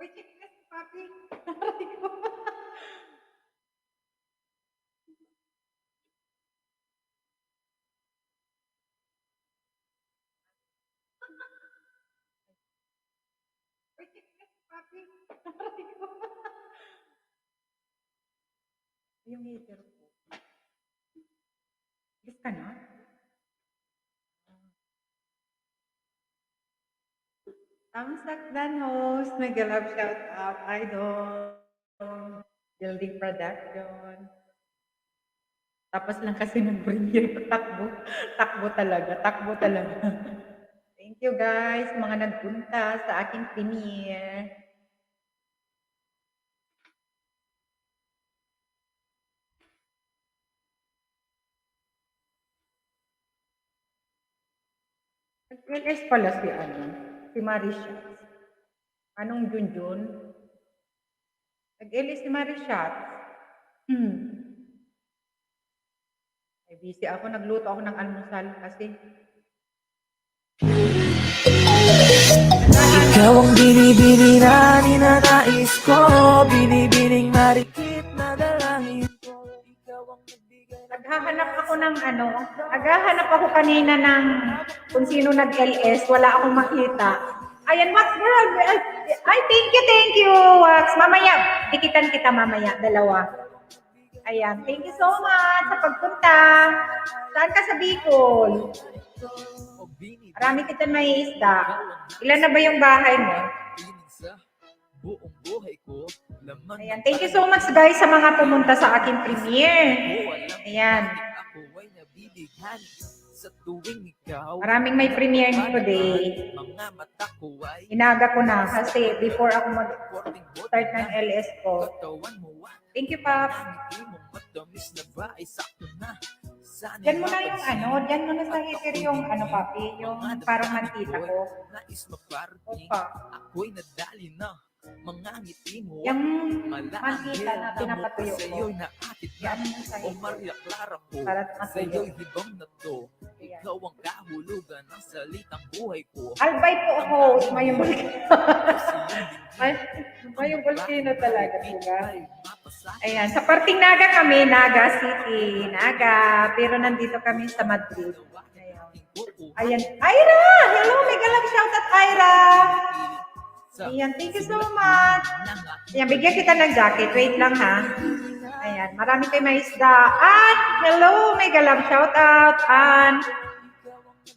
Uy, chicken, papi. Aray ko. Uy, chicken, papi. Aray ko. Yung heater ko. Yes ka na? Thumbs up dan host. Mega love shout out. Idol. Building production. Tapos lang kasi nag-premiere. Takbo. Takbo talaga. Takbo talaga. Thank you guys, mga nagpunta sa aking premiere. Nag-LS pala si Marisha. Anong Junjun? Nag-LS si Marisha. Ay, busy ako. Nagluto ako ng almusal kasi. Ikaw ang binibini na ninanais ko, binibining marikit na dalangin ko. Ikaw ang nagbigay. Naghahanap ako kanina ng kung sino nag-LS. Wala akong makita. Ayan, Wax, girl. Ay, thank you, Wax. Mamaya, dikitan kita mamaya, dalawa. Ayan, thank you so much sa pagpunta. Saan ka sa Bicol? Marami kita may isda. Ilan na ba yung bahay mo? Buong buhay ko, Ayan, thank you so much guys sa mga pumunta sa aking premiere. Ayan. ako ay nabibighan sa tuwing ikaw. Maraming may premiere today. Mga mata ko ay Inaga ko na kasi before ako mag-start ng LS ko. katawan mo at Thank you, Pop. hindi mo matamis na ba ay sakto na. Diyan mo na yung diyan mo na sa heater yung papi, yung parang mantita ko. Nais maparating, Opa. ako'y nadali na. Mga ngiti mo, Yung mantita na pinapatuyo ko. sa'yo'y naakit na. Yan yung sa O heater. Maria Clara ko, Para matuyo. sa'yo'y hibang na to. Ayan. Ikaw ang kahulugan ng salitang buhay ko. Albay po host, Mayong Volcano. Mayong Volcano talaga, diba? Ayan, sa parting Naga kami, Naga City, Naga, pero nandito kami sa Madrid. Ayan, Ira! Hello, mega love shout out, Ira! Ayan, thank you so much. Ayan, bigyan kita ng jacket. Wait lang ha. Ayan, marami kayo may isda. Hello, mega love shout out, Ann.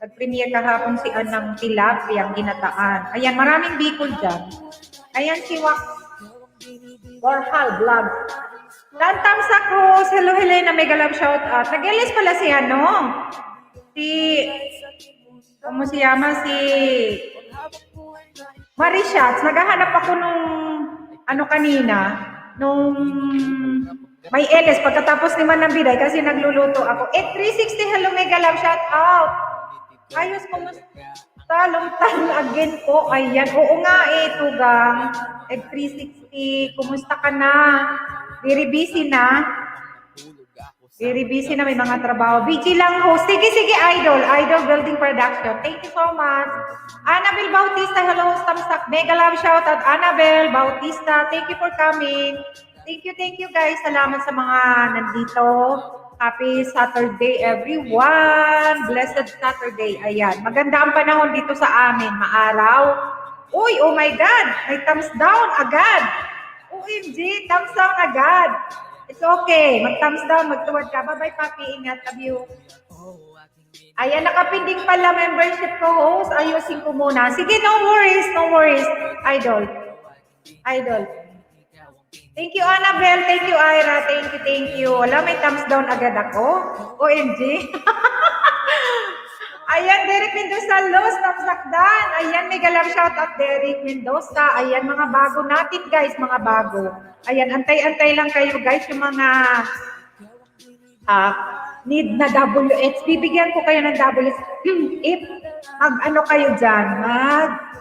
Nag-premiere kahapon si Ann ng tilapia, ang ginataan. Ayan, maraming Bicol dyan. Ayan, si Wax. Warhal Vlog. Lantam sa Cruz. Hello, Helena. Mega love shout out. Nag-LS pala si ¿cómo se llama? Si Marishats. Naghahanap ako nung kanina. Nung may LS. Pagkatapos ni Manang Biday kasi nagluluto ako. 360. Hello, mega love shout out. Ayos, kumusta? Long time again po. Ayan. Oo nga Tugang. 360. Kumusta ka na? Very busy na. Very busy na. May mga trabaho. BG lang host. Sige, Idol. Idol Building Production. Thank you so much. Annabel Bautista. Hello, Stamstock. Mega love shout out. Annabel Bautista. Thank you for coming. Thank you guys. Salamat sa mga nandito. Happy Saturday, everyone! Blessed Saturday. Ayan. Maganda ang panahon dito sa amin. Maaraw. Uy, oh my God! May thumbs down agad. OMG, thumbs down agad. It's okay. Mag-thumbs down, magtuwad ka. Bye-bye, Papi. Ingat. Love you. Ayan, nakapinding pala membership ko, host. Ayusin ko muna. Sige, no worries. Idol. Thank you, Annabelle. Thank you, Ira. Thank you. Wala, may thumbs down agad ako. OMG. Ayan, Derek Mendoza, Los, Tapsakdan. Ayan, mega love shout out, Derek Mendoza. Ayan, mga bago natin, guys, mga bago. Ayan, antay-antay lang kayo, guys, yung mga need na WH. Bibigyan ko kayo ng WH. If kayo dyan,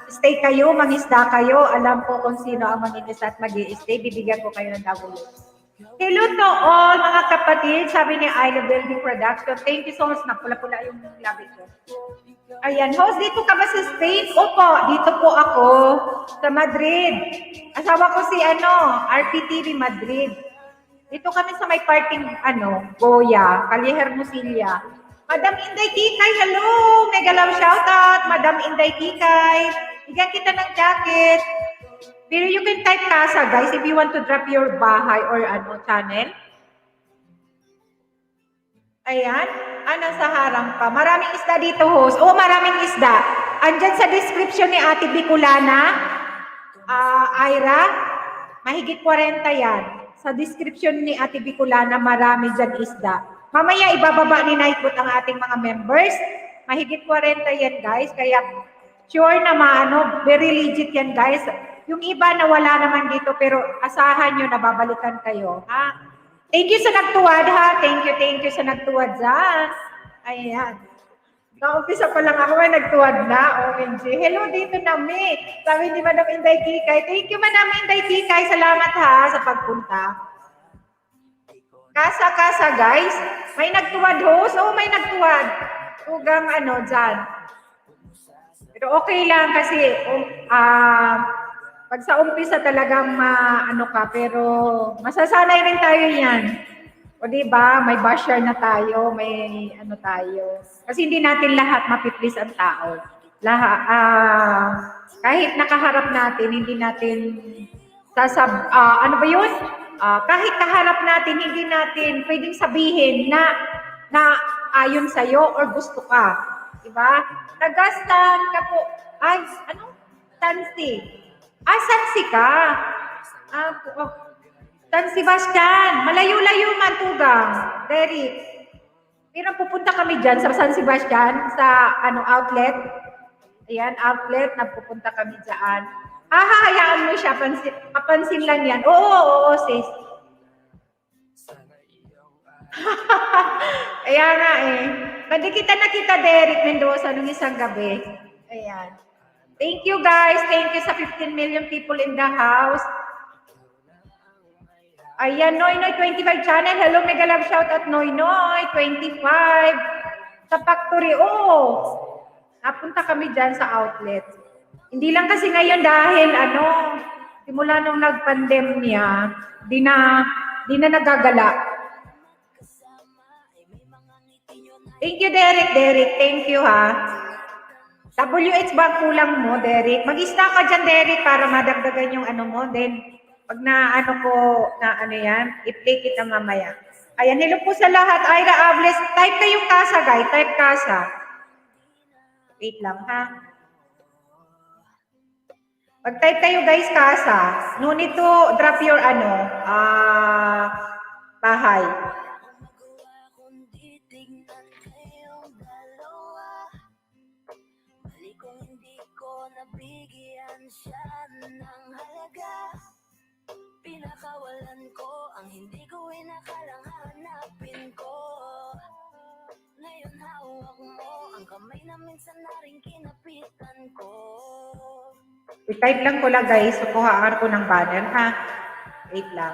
stay kayo, mangisda kayo. Alam ko kung sino ang mangingisda at mag-i-stay. Bibigyan ko kayo ng WH. Hello to all mga kapatid, sabi ni I Love Building Production. Thank you so much. Napula-pula yung labi ko. Ayan, host, dito ka ba sa Spain? Opo, dito po ako sa Madrid. Asawa ko si RPTV Madrid. Dito kami sa may parting Goya, Calle Hermosilla. Madam Inday Kikay, hello! Mega love shoutout, Madam Inday Kikay. Bigyan kita ng jacket. Pero you can type casa, guys, if you want to drop your bahay or channel. Ayan. Nasa harang pa. Maraming isda dito, host. Oo, maraming isda. Andyan sa description ni Ate Bicolana, Ira, mahigit 40 yan. Sa description ni Ate Bicolana, marami dyan isda. Mamaya ibababa ni Nightbot ang ating mga members. Mahigit 40 yan, guys. Kaya sure na very legit yan, guys. Yung iba na wala naman dito, pero asahan nyo na babalikan kayo. Ha? Thank you sa nagtuwad, ha? Thank you sa nagtuwad dyan. Ayan. Naumpisa pa lang ako, nagtuwad na. OMG. Hello dito na, me. Sabi ni Madam Inday Kikay. Thank you, Madam Inday Kikay. Salamat, ha, sa pagpunta. Kasa, guys. May nagtuwad, host? Oo, may nagtuwad. Tugang dyan. Pero okay lang kasi, pag sa umpisa talagang pero masasanay rin tayo yan. O diba, may basher na tayo, may tayo. Kasi hindi natin lahat mapiplease ang tao. Kahit nakaharap natin, hindi natin kahit kaharap natin, hindi natin pwedeng sabihin na ayon sa'yo or gusto ka. Diba? Tagastan ka po. Tansi. Sansi ka? San Sebastian. Malayo-layo man, Tugang. Derek. Pero pupunta kami dyan sa San Sebastian, sa outlet. Ayan, outlet. Nagpupunta kami dyan. Hayaan mo siya. Papansin lang yan. Oo, sis. Kaya nga Pwede kita nakita, Derek Mendoza, nung isang gabi. Ayan. Thank you, guys. Thank you sa 15 million people in the house. Ayan, Noynoy 25 channel. Hello, mega love shoutout, Noynoy 25. Sa factory, napunta kami dyan sa outlet. Hindi lang kasi ngayon dahil, simula nung nag-pandemya, di na nagagala. Thank you, Derek. Thank you, ha. WH ba kulang mo, Derek? Mag-stock ka dyan, Derek, para madagdagan yung mo. Then, pag i-play kita mamaya. Ayan, hello po sa lahat. Ira Ables, type kayong kasa, guys. Type kasa. Wait lang, ha? Pag-type kayo, guys, kasa. No need to drop your, bahay. Siya ng halaga. Pinakawalan ko ang hindi ko inakalang hanapin ko. Ngayon hawak mo ang kamay na minsan na rin kinapitan ko. I-type lang ko lang, guys. Kuhaan ko ng banner, ha? Wait lang.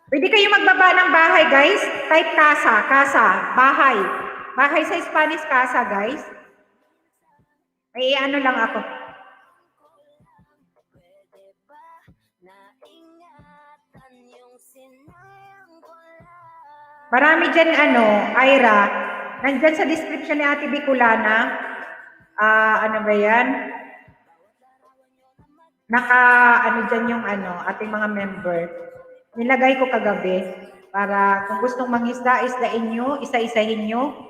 Pwede kayo magbaba ng bahay, guys. Type kasa, bahay. Bahay sa Spanish, kasa, guys. May lang ako. Marami dyan, Ira. Nandyan sa description ni Ate Bicolana. Ba yan? Dyan yung ating mga member. Nilagay ko kagabi. Para kung gustong mangisda, isdain nyo, isa-isahin nyo.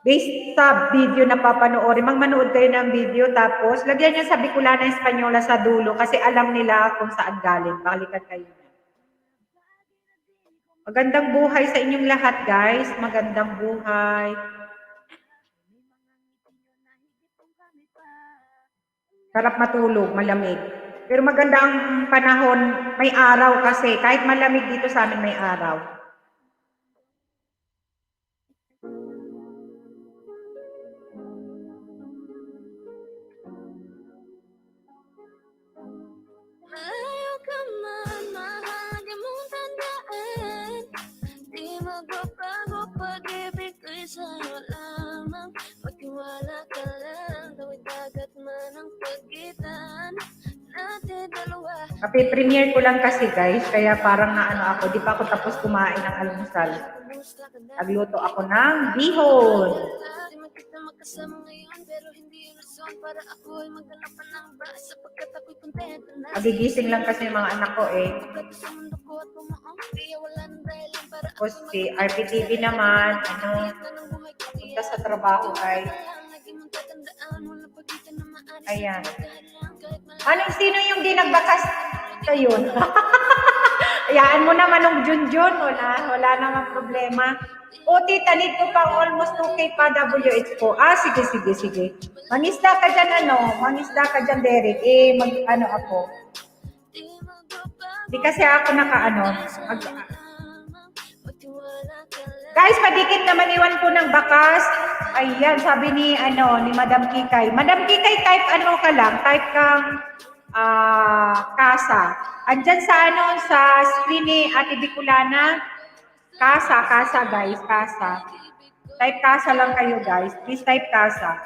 Based sa video na papanoorin, manood kayo ng video, tapos lagyan nyo sa Bicolana Espanyola sa dulo kasi alam nila kung saan galing. Balikan kayo. Magandang buhay sa inyong lahat, guys. Magandang buhay. Sarap matulog, malamig. Pero maganda ang panahon, may araw kasi. Kahit malamig dito sa amin, may araw. Malayo ka man, mahalaga mong Di magbabago pag-ibig ko'y sa'yo lamang. Magtiwala ka lang, tawid dagat man ang pagitan natin dalawa. Kape-premiere ko lang kasi guys, kaya parang naano ako, di pa ako tapos kumain ng almusal. Nagluto ako ng bihon. Di man kita magkasama ngayon, pero hindi yun rason para ako ay magdala pa ng bras sapagkat ako'y kontento na. Nagigising lang kasi yung mga anak ko eh. Pagkat sa mundo ko at pumaong, kaya wala nang dahilan para Tapos si RPTV naman, punta sa trabaho ay, ayan. Anong sino yung di nagbakas kayo? Hayaan mo naman ng Junjun, wala namang problema. O tita, need ko pang almost 2K pa WH ko. Sige. Mangisda ka dyan, mangisda ka dyan, Derek. Ako. Di kasi ako Guys, padikit naman iwan ko ng bakas. Ayan, sabi ni Madam Kikay. Madam Kikay, type type kang Kasa. Andyan sa screen ni Ate Bicolana. Kasa guys, Kasa. Type Kasa lang kayo guys. Please type Kasa.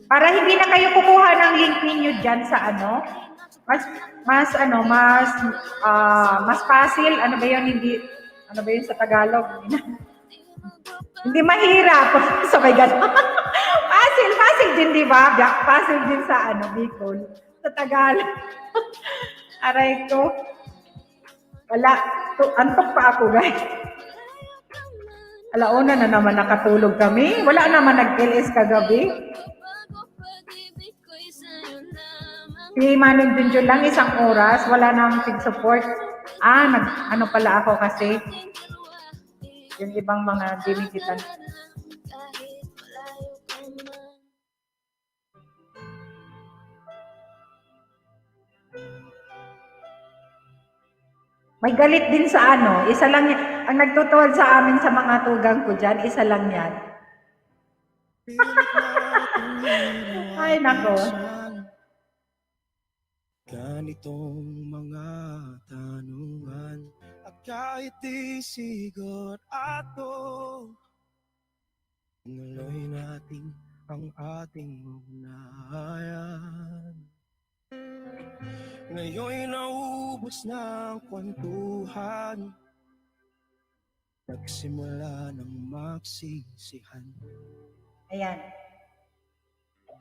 Para hindi na kayo kukuha ng link ninyo dyan sa mas facile. Ano ba yun sa Tagalog? Hindi mahirap. Sabay gano'n. Facile din, di ba? Facile din sa Bicol. Sa Tagalog. Aray ko. Wala. Antok pa ako, guys. Alauna na naman nakatulog kami. Wala naman nag-LS kagabi. Si Manong Junjun lang 1 oras. Wala nang support. Pala ako kasi. Yung ibang mga dinigitan. May galit din sa isa lang yan. Ang nagtutuwad sa amin sa mga tugang ko dyan, isa lang yan. Ay, nako. Ganitong mga tanungan at kahit di sigot ato, ngaloy natin ang ating ugnayan. Ngayon'y naubos na ang kwentuhan, nagsimula ng magsisihan. Ayan.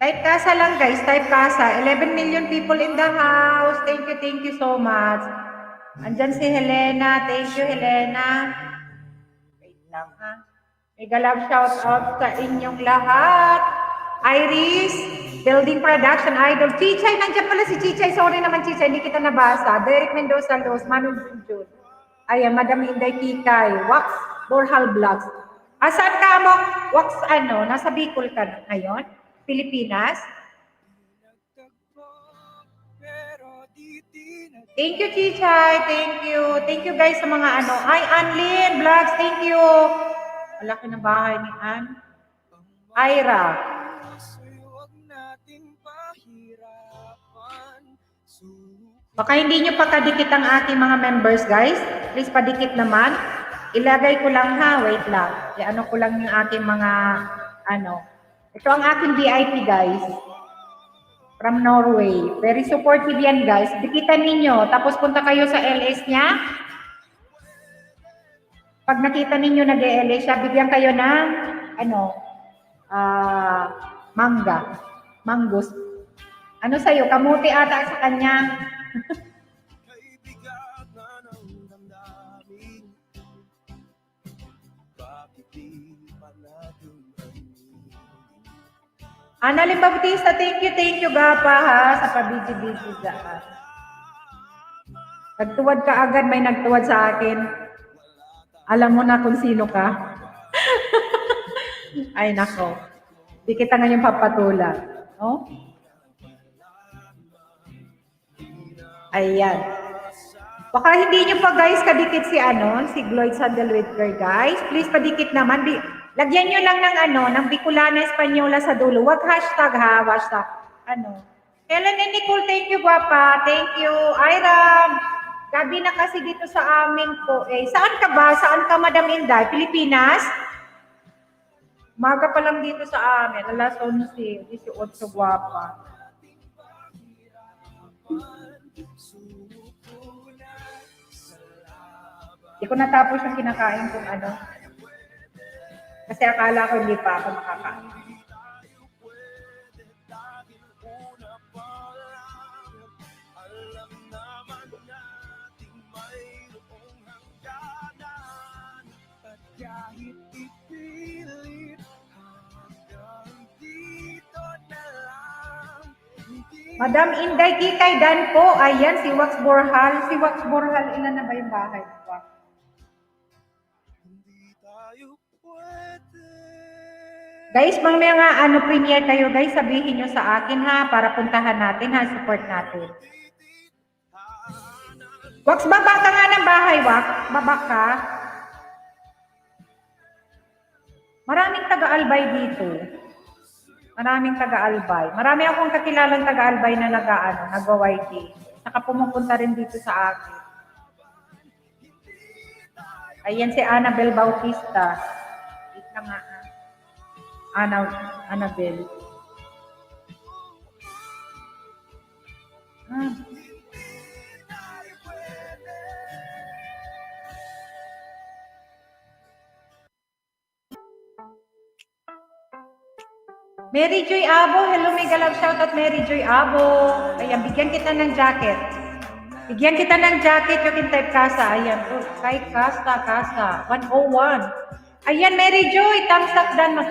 Type Kasa lang guys, type Kasa. 11 million people in the house. Thank you so much. Andyan si Helena. Thank you, Helena. Wait lang ha. Mega love shout out sa inyong lahat. Iris, Building Production Idol. Chichay, nandiyan pala si Chichay. Sorry naman Chichay, hindi kita nabasa. Derek Mendoza Los, Manong Junjun. Ayan, Madam Inday Kikay. Wax, Borhal Vlogs. Asan ka mo? Wax nasa Bicol ka ngayon? Pilipinas? Thank you, Chichay. Thank you. Thank you guys sa mga Ay, Anlin Vlogs. Thank you. Malaki na bahay ni Ann. Ira. Baka hindi nyo pa kadikit ang ating mga members, guys. Please padikit naman. Ilagay ko lang ha. Wait lang. Ko lang yung ating mga Ito ang aking VIP, guys. From Norway. Very supportive yan, guys. Dikitan ninyo. Tapos punta kayo sa LS niya. Pag nakita ninyo nag-LS siya, bigyan kayo ng manggos. Sa'yo? Kamuti ata sa kanya. Annalyn Bautista, thank you, Gapa, ha, sa pabiji-biji daan. Nagtuwad ka agad, may nagtuwad sa akin. Alam mo na kung sino ka. Ay, nako. Di kita ngayon papatulan. No? Ayan. Baka hindi nyo pa, guys, kadikit si Gloyd Sandalwidker, guys. Please, padikit naman. Lagyan nyo lang ng Bicolana Espanyola sa dulo. Wag hashtag ha, hashtag. Helen and Nicole, thank you, Guapa. Thank you. Ira, Gabi na kasi dito sa amin po eh. Saan ka ba? Saan ka, Madam Inday? Pilipinas? Maga pa lang dito sa amin. Alas 11, 18, guwapa. Hindi ko natapos yung kinakain kung ano. Kasi akala ko hindi pa ako makakain. Madam Inday Kikay Dan po. Ayan, si Wax Borhal. Si Wax Borhal, ilan na ba yung bahay? Wax? Guys, mamaya nga premiere kayo guys, sabihin nyo sa akin ha, para puntahan natin ha, support natin. Wax, baba ka nga ng bahay, Wax. Baba ka. Maraming taga-albay dito. Maraming taga-albay. Marami akong kakilalang taga-albay na nag-YT. Saka pumupunta rin dito sa akin. Ayan si Annabel Bautista. Ika nga. Annabel. Mary Joy Abo, hello, mega love shoutout Mary Joy Abo. Ayan, bigyan kita ng jacket. Bigyan kita ng jacket, you can type kasa. Ayan, oh, kahit kasa, 101. Ayan, Mary Joy, thumbs up dan.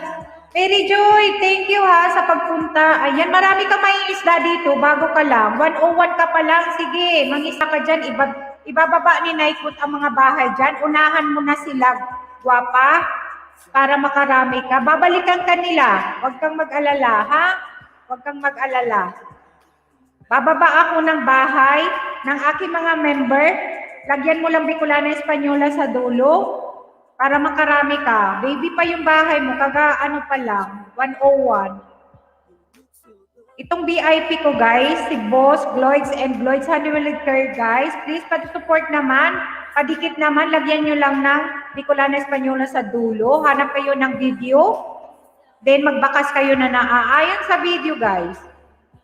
Mary Joy, thank you ha sa pagpunta. Ayan, marami kang may isda dito, bago ka lang. 101 ka pa lang, sige, mangisa ka dyan, ibababa ni Naikot ang mga bahay dyan. Unahan mo na sila, guwapa. Para makarami ka. Babalikan ka nila. Huwag kang mag-alala, ha? Huwag kang mag-alala. Bababa ako ng bahay ng aking mga member. Lagyan mo lang Bicolana Espanyola sa dulo para makarami ka. Baby pa yung bahay mo. Kaga pa lang. 101. Itong VIP ko, guys, si Boss, Gloids and Gloids Honeywell Care, guys. Please, pati-support naman. Padikit naman, lagyan nyo lang ng Bicolana Espanyola sa dulo. Hanap kayo ng video. Then, magbakas kayo na naaayon sa video, guys.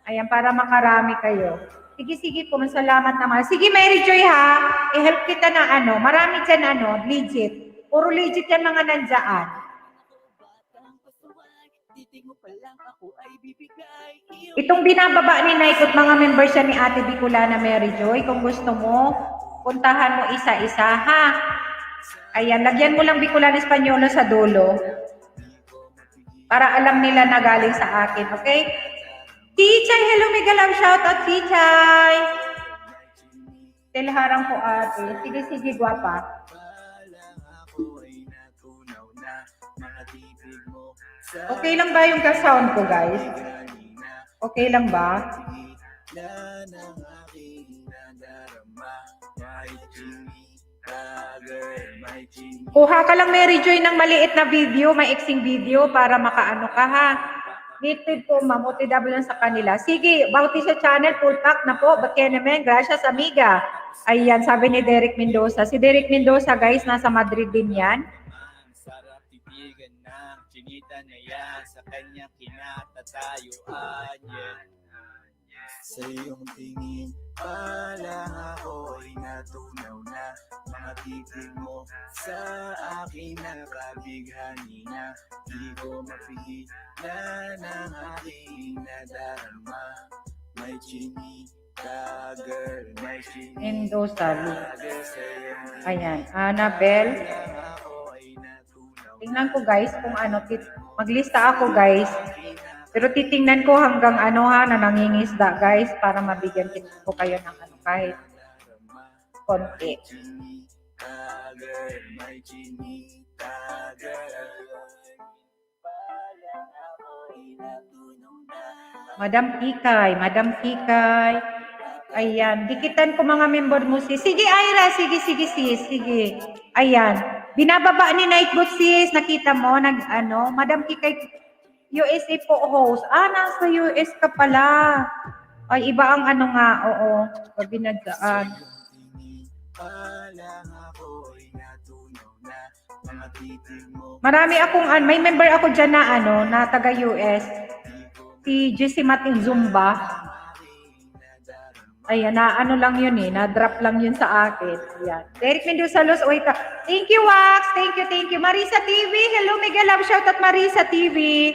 Ayan, para makarami kayo. Sige po, masalamat naman. Sige, Mary Joy, ha? I-help kita na Marami dyan, legit. Puro legit yan mga nandiyan. Itong binababa ni Naikot, mga members siya ni Ate Bicolana Mary Joy. Kung gusto mo, puntahan mo isa-isa, ha? Ayan, lagyan mo lang Bicolana Espanyola sa dulo. Para alam nila na galing sa akin, okay? Tichay, hello, mega love shoutout, Tichay. Telharang po ate. Sige, guwapa. Okay lang ba yung ka-sound ko, guys? Okay lang ba? Kuha ka lang, Mary Joy, ng maliit na video, maiksing video para makaano ka, ha? Native po, mamotidable lang sa kanila. Sige, Bautista Channel, full pack na po. Ba't kaya naman? Gracias, amiga. Ayan, sabi ni Derek Mendoza. Si Derek Mendoza, guys, nasa Madrid din yan. Sarap tipigan ng chinita na yan sa kanyang kinatatayuan. Sa iyong tingin, palang ako'y natunaw na. Mga titig mo sa akin nakabighani na. Di ko mapigilan ang aking nadarama. May chinita, girl, may chinita. Mendoza, ayan, Annabel. Tingnan ko, guys, kung maglista ako, guys. Pero titingnan ko hanggang na nangingisda, guys, para mabigyan ko kayo ng kahit konti. Madam Kikay. Ayan, dikitan ko mga member mo sis. Sige, Ira, sige sis, sige. Ayan, binababa ni Nightbot sis, nakita mo, Madam Kikay, USA po host. Nasa US ka pala. Ay, iba ang oo, binadaan. pa lang ako'y natunaw na mga titig mo. Marami akong, may member ako dyan na na taga US. Si Jessie Matin Zumba. Ayan, na lang yun na-drop lang yun sa akin. Ayan. Derek Mendoza Los Oita. Thank you, Wax. Thank you. Marisa TV. Hello, mega love shout at Marisa TV.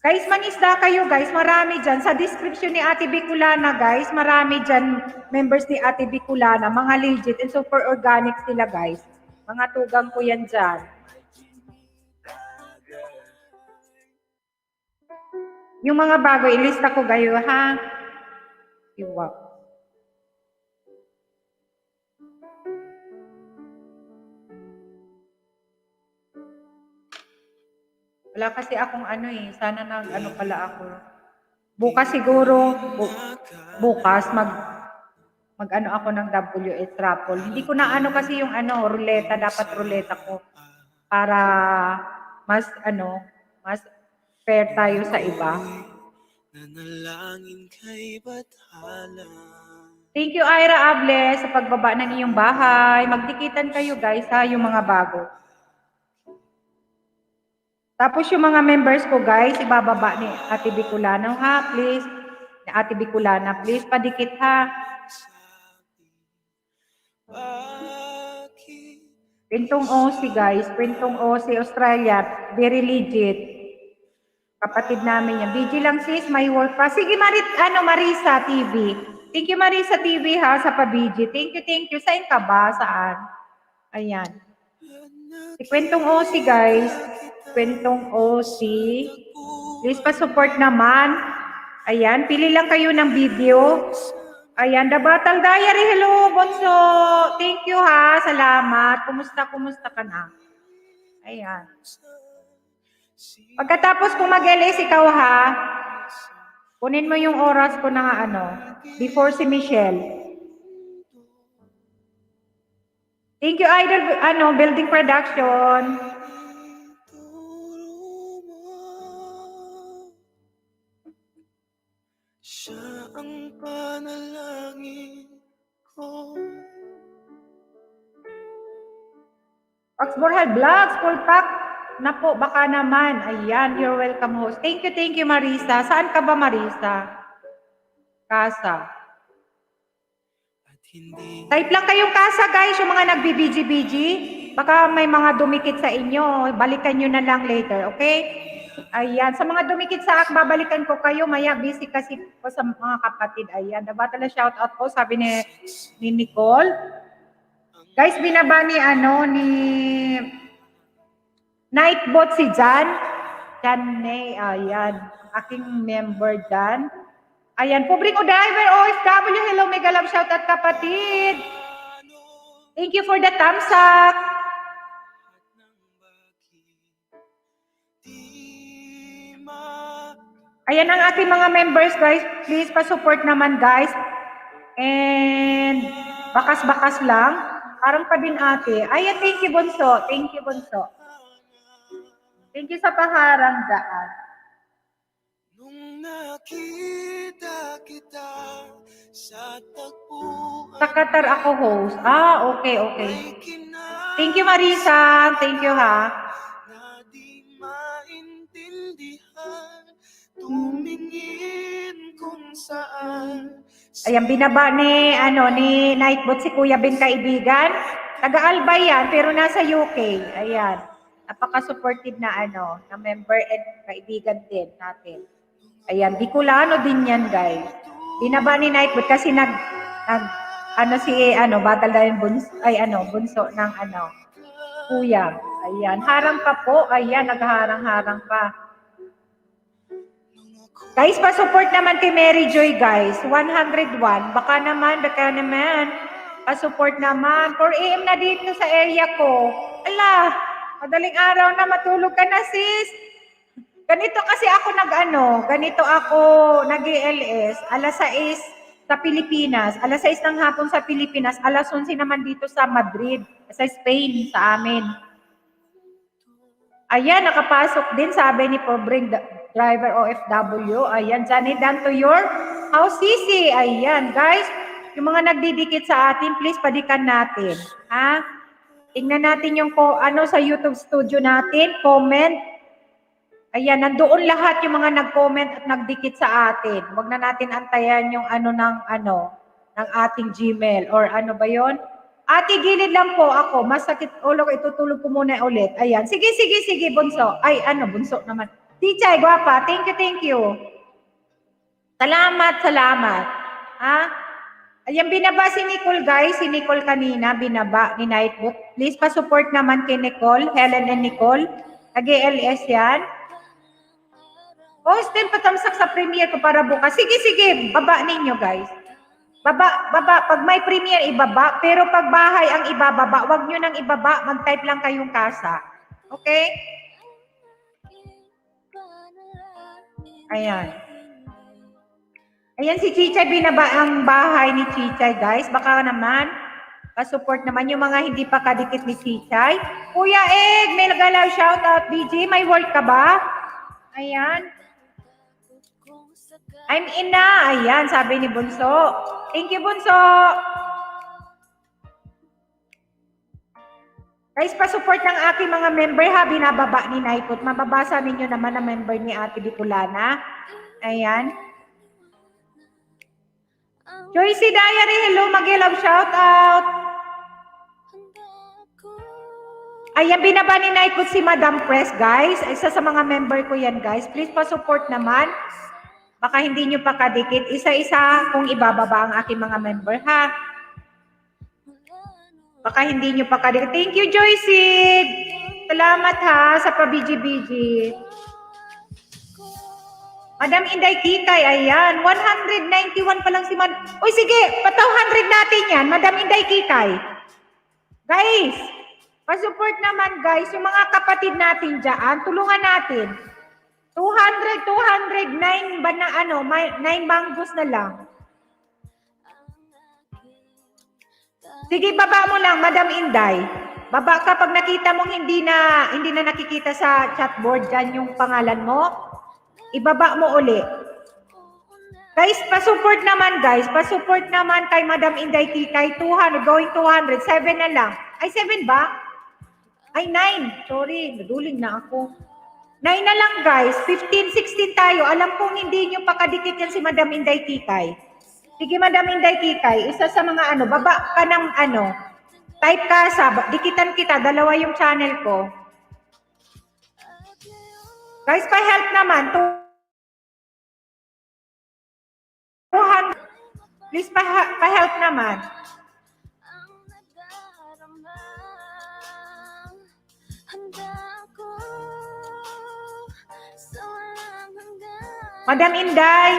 Guys, mangisda kayo, guys. Marami dyan. Sa description ni Ate Bicolana, guys, marami dyan members ni Ate Bicolana. Mga legit and super organic sila, guys. Mga tugang ko yan dyan. Yung mga bago, ilista ko kayo, ha? Iwa. Wala kasi akong sana pala ako. Bukas siguro, bukas mag ako ng WS raffle. Hindi ko na kasi yung ruleta, dapat ruleta ko para mas mas fair tayo sa iba. Nanalangin kay bathala. Thank you, Ira Able, sa pagbaba ng iyong bahay. Magdikitan kayo, guys, ha, yung mga bago. Tapos yung mga members ko, guys, ibababa ni Ate Bicolana, ha, please. Ni Ate Bicolana, please, padikit, ha. Kwentong OC, guys. Kwentong OC, Australia. Very legit. Kapatid namin yan. BG lang, sis. May work pa. Sige, Marisa TV. Thank you, Marisa TV, ha, sa pa-BG. Thank you. Saan ka ba? Saan? Ayan. Si Kwentong OC, guys. Kwentong OC. Please pa-support naman. Ayan. Pili lang kayo ng video. Ayan. The Battle Diary. Hello, Bonso. Thank you, ha. Salamat. Kumusta ka na? Ayan. Pagkatapos kung mag-LS ikaw, ha, kunin mo yung oras ko na before si Michelle. Thank you, Idol, Building Production. Siya ang panalangin ko. Oxborhal Vlogs, full pack. Na po, baka naman. Ayan, you're welcome, host. Thank you, Marisa. Saan ka ba, Marisa? Casa. Type lang kayong casa, guys, yung mga nagbi-BG-BG. Baka may mga dumikit sa inyo. Balikan nyo na lang later, okay? Ayan, sa mga dumikit sa akin, babalikan ko kayo. Maya, busy kasi po sa mga kapatid. Ayan, nabatala shout out po, sabi ni Nicole. Guys, binaba ni Nightbot si Jan. Ayan. Aking member Jan. Ayan. Pobreng driver, OFW. Hello, mega love shout out, kapatid. Thank you for the thumbs up. Ayan ang ating mga members, guys. Please, pa-support naman, guys. And bakas-bakas lang. Parang pa din ate. Ayan, thank you, Bunso. Thank you, Bunso. Thank you sa paharang daan. Nung nakita kita sa tagpuan. Sa Qatar ako host. Okay. Thank you, Marisa. Thank you, ha. Na di maintindihan, tumingin kung saan. Ayan, binaba ni Nightbot si Kuya Ben Kaibigan. Taga-Albay yan, pero nasa UK. Ayan. Napaka-supportive na na member and kaibigan din natin. Ayan, Bicolano din yan, guys. Binaba ni Nightbot kasi Battle Diary bunso ng kuya. Ayan, harang pa po. Ayan, nagharang-harang pa. Guys, pa-support naman kay Mary Joy, guys. 101. Baka naman. Pa-support naman. 4 AM na dito sa area ko. Ala, madaling araw na, matulog ka na, sis. Ganito kasi ako ganito ako nag-ELS, alas 6 sa Pilipinas, alas 6 ng hapon sa Pilipinas, alas 11 naman dito sa Madrid, sa Spain, sa amin. Ayan, nakapasok din, sabi ni pobreng driver OFW. Ayan, Johnny, down to your house, Sisi. Ayan, guys, yung mga nagdidikit sa atin, please padikan natin. Ha? Tingnan natin yung sa YouTube studio natin, comment. Ayan, nandoon lahat yung mga nag-comment at nagdikit sa atin. Huwag na natin antayan yung ng ating Gmail or ano ba yon? Ate, gilid lang po ako. Masakit ulo ko, itutulog ko muna ulit. Ayan. Sige, bunso. Ay, bunso naman. Tichay, gwapa. Thank you. Salamat. Ha? Ayan, binaba si Nicole, guys. Si Nicole kanina, binaba ni Nightbot. Please pa-support naman kay Nicole, Helen and Nicole. Nag-LS yan. Still patamsak sa premiere ko para bukas. Sige, baba ninyo, guys. Baba. Pag may premiere, ibaba. Pero pag bahay ang ibababa, wag nyo nang ibaba. Mag-type lang kayong kasa. Okay? Ayan. Ayan si Chichay, binaba ang bahay ni Chichay, guys. Baka naman, pa-support naman yung mga hindi pa kadikit ni Chichay. Kuya Egg, may nagalaw shoutout. BG, may work ka ba? Ayan. I'm in na. Ayan, sabi ni Bunso. Thank you, Bunso. Guys, pa-support ng aking mga member ha. Binababa ni Naikot. Mababasa ninyo naman ang member ni Ate Bicolana. Ayan. Joycey Diary, hello. Mag-love shout out. Ayan, binaba ni Naikot si Madam Press, guys. Isa sa mga member ko yan, guys. Please pa-support naman. Baka hindi nyo pa kadikit. Isa-isa kung ibababa ang aking mga member, ha? Baka hindi nyo pa kadikit. Thank you, Joycey. Salamat, ha, sa pa-BG-BG. Madam Inday Kikay, ayan. 191 pa lang si Uy, sige, pa 200 natin yan. Madam Inday Kikay. Guys, pa-support naman, guys. Yung mga kapatid natin dyan, tulungan natin. 200, 9 ba na 9 mangoes na lang. Sige, baba mo lang, Madam Inday. Baba ka pag nakita mong hindi na nakikita sa chatboard dyan yung pangalan mo. Ibaba mo uli. Guys, pa-support naman, guys. Pa-support naman kay Madam Inday Kikay. 200, going 200. 7 na lang. Ay, 7 ba? Ay, 9. Sorry, naduling na ako. 9 na lang, guys. 15, 16 tayo. Alam kong hindi nyo pakadikit yan si Madam Inday Kikay. Sige, Madam Inday Kikay. Isa sa mga baba ka ng type ka dikitan kita. Dalawa yung channel ko. Guys, pa-help naman. 200. Please, pa-help naman. Madam Inday.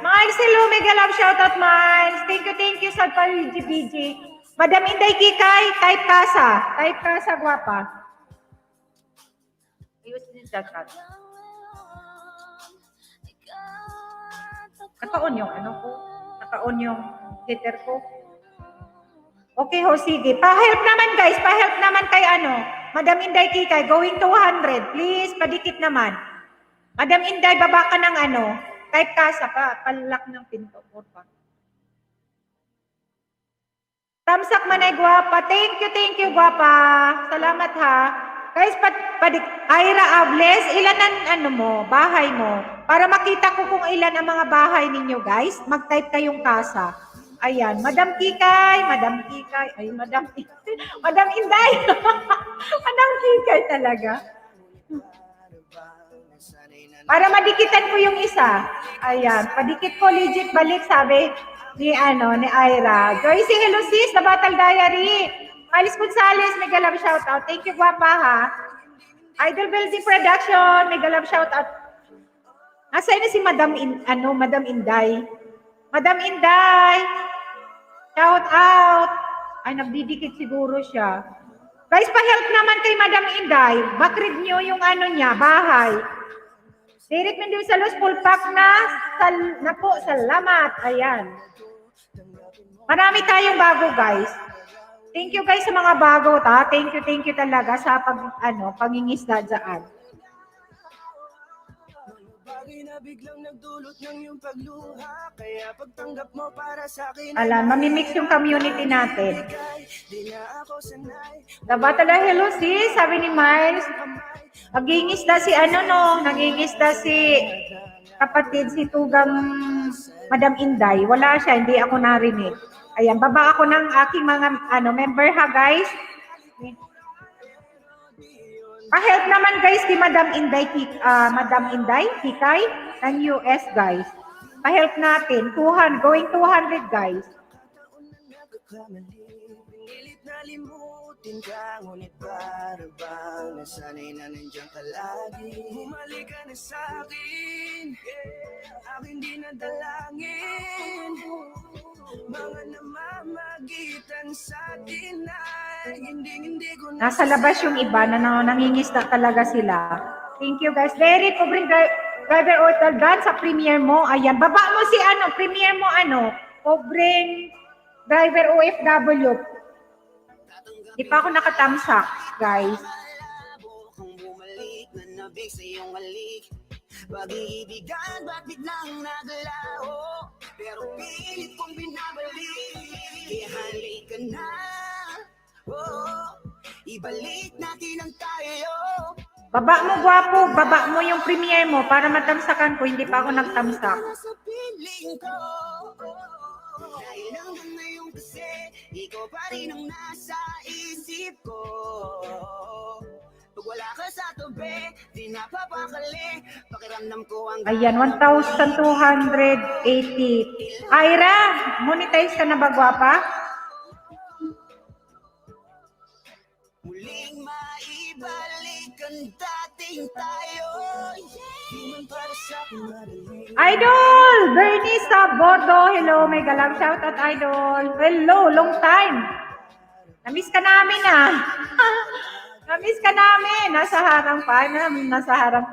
Miles, hello. Mega love shoutout, Miles. Thank you sa pa-BG. Madam Inday Kikay, type kasa. Type kasa, guwapa. Use din sa chat. Naka-on yung ko. Naka-on yung heater ko. Okay ho, sige. Pa-help naman, guys. Pa-help naman kay Madam Inday Kikay, going 200. Please, padikit naman. Madam Inday, baba ka ng type kasa pa, palak ng pinto. Tamsak manay, guwapa. Thank you, guwapa. Salamat, ha. Guys, Ira Ables, ilan ang bahay mo? Para makita ko kung ilan ang mga bahay ninyo, guys. Mag-type kayong kasa. Ayan, Madam Kikay. Ay, Madam Inday. Madam Kikay talaga. Para madikitan ko yung isa. Ayan, padikit ko legit balik, sabi ni Ira. Joycey, hello sis, na Battle Diary. Alice Gonzales, mega love shoutout. Thank you, guwapa, ha. Idol Building Production, mega love shoutout. Nasaan na si Madam Inday? Madam Inday, shout out. Ay, nagdidikit siguro siya. Guys, pa-help naman kay Madam Inday. Backread nyo yung niya, bahay. Derek Mendoza-Los, full pack na. Naku, salamat. Ayan. Marami tayong bago, guys. Thank you, guys, sa mga bago, ta. Thank you talaga sa pangingisda dyan. Bagay na biglang nagdulot ng iyong pagluha. Kaya pagtanggap mo para sa akin Alam, mamimix yung community natin. di na ako sanay. Dabatala, hello sis, sabi ni Miles. Nagingisda si ano no, nagingisda si kapatid si Tugang Madam Inday. Wala siya, hindi ako narinig. Ayan, baba ako ng aking mga member ha guys. Pa-help naman guys kay Madam Inday, Madam Inday, Kikay, ng US guys. Pa-help natin, 200, going 200 guys. Pinilit na limutin ka, ngunit para bang nasanay na nandiyan ka lagi. Bumalik ka na sa akin, aking di na dalangin. Mga namamagitan sa atin ay hindi ko na. Nasa labas yung iba na nangingisda talaga sila. Thank you guys. Derek, pobreng driver hotel dance sa premiere mo. Ayan, baba mo si premiere mo pobreng driver OFW. Di pa ako nakatamsak, guys. Kung bumalik na nabig sa iyong halik, pag-iibigan ba't biglang naglaho? Pero pilit kong binabalik, kaya halika na. Ibalik natin ang tayo. Baba mo, gwapo. Baba mo yung premiere mo para matamsakan ko. Hindi pa ako nagtamsak. Sa piling ko, dahil hanggang ngayon kasi, ikaw pa rin ang nasa isip ko. Pag wala ka sa tabi, di napapakali. Pakiramdam ko ang Ayan, 1,280. Ira, monetize ka na ba, gwapa? muling maibalik ang dating tayo. Di man para sa akin madali. Idol! Bernie Sabordo. Hello, may galang shoutout, Idol. Hello, long time. Namiss ka namin, Namiss ka namin. Nasa harang pa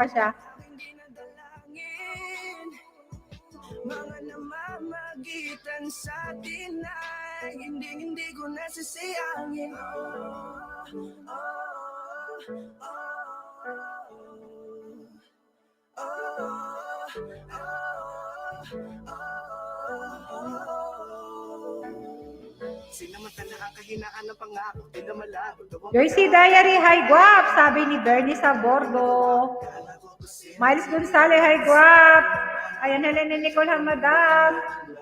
siya. Hindi na dalangin, mga namamagitan sa atin ay hindi ko nasasayangin. Sinamantala ang kahinaan ng pangako, di na malabo. Jersey Diary, hi guap, sabi ni Bernie Sabordo. Miles Gonzalez, hi guap. Ayan, Helena Nicole Hamadam.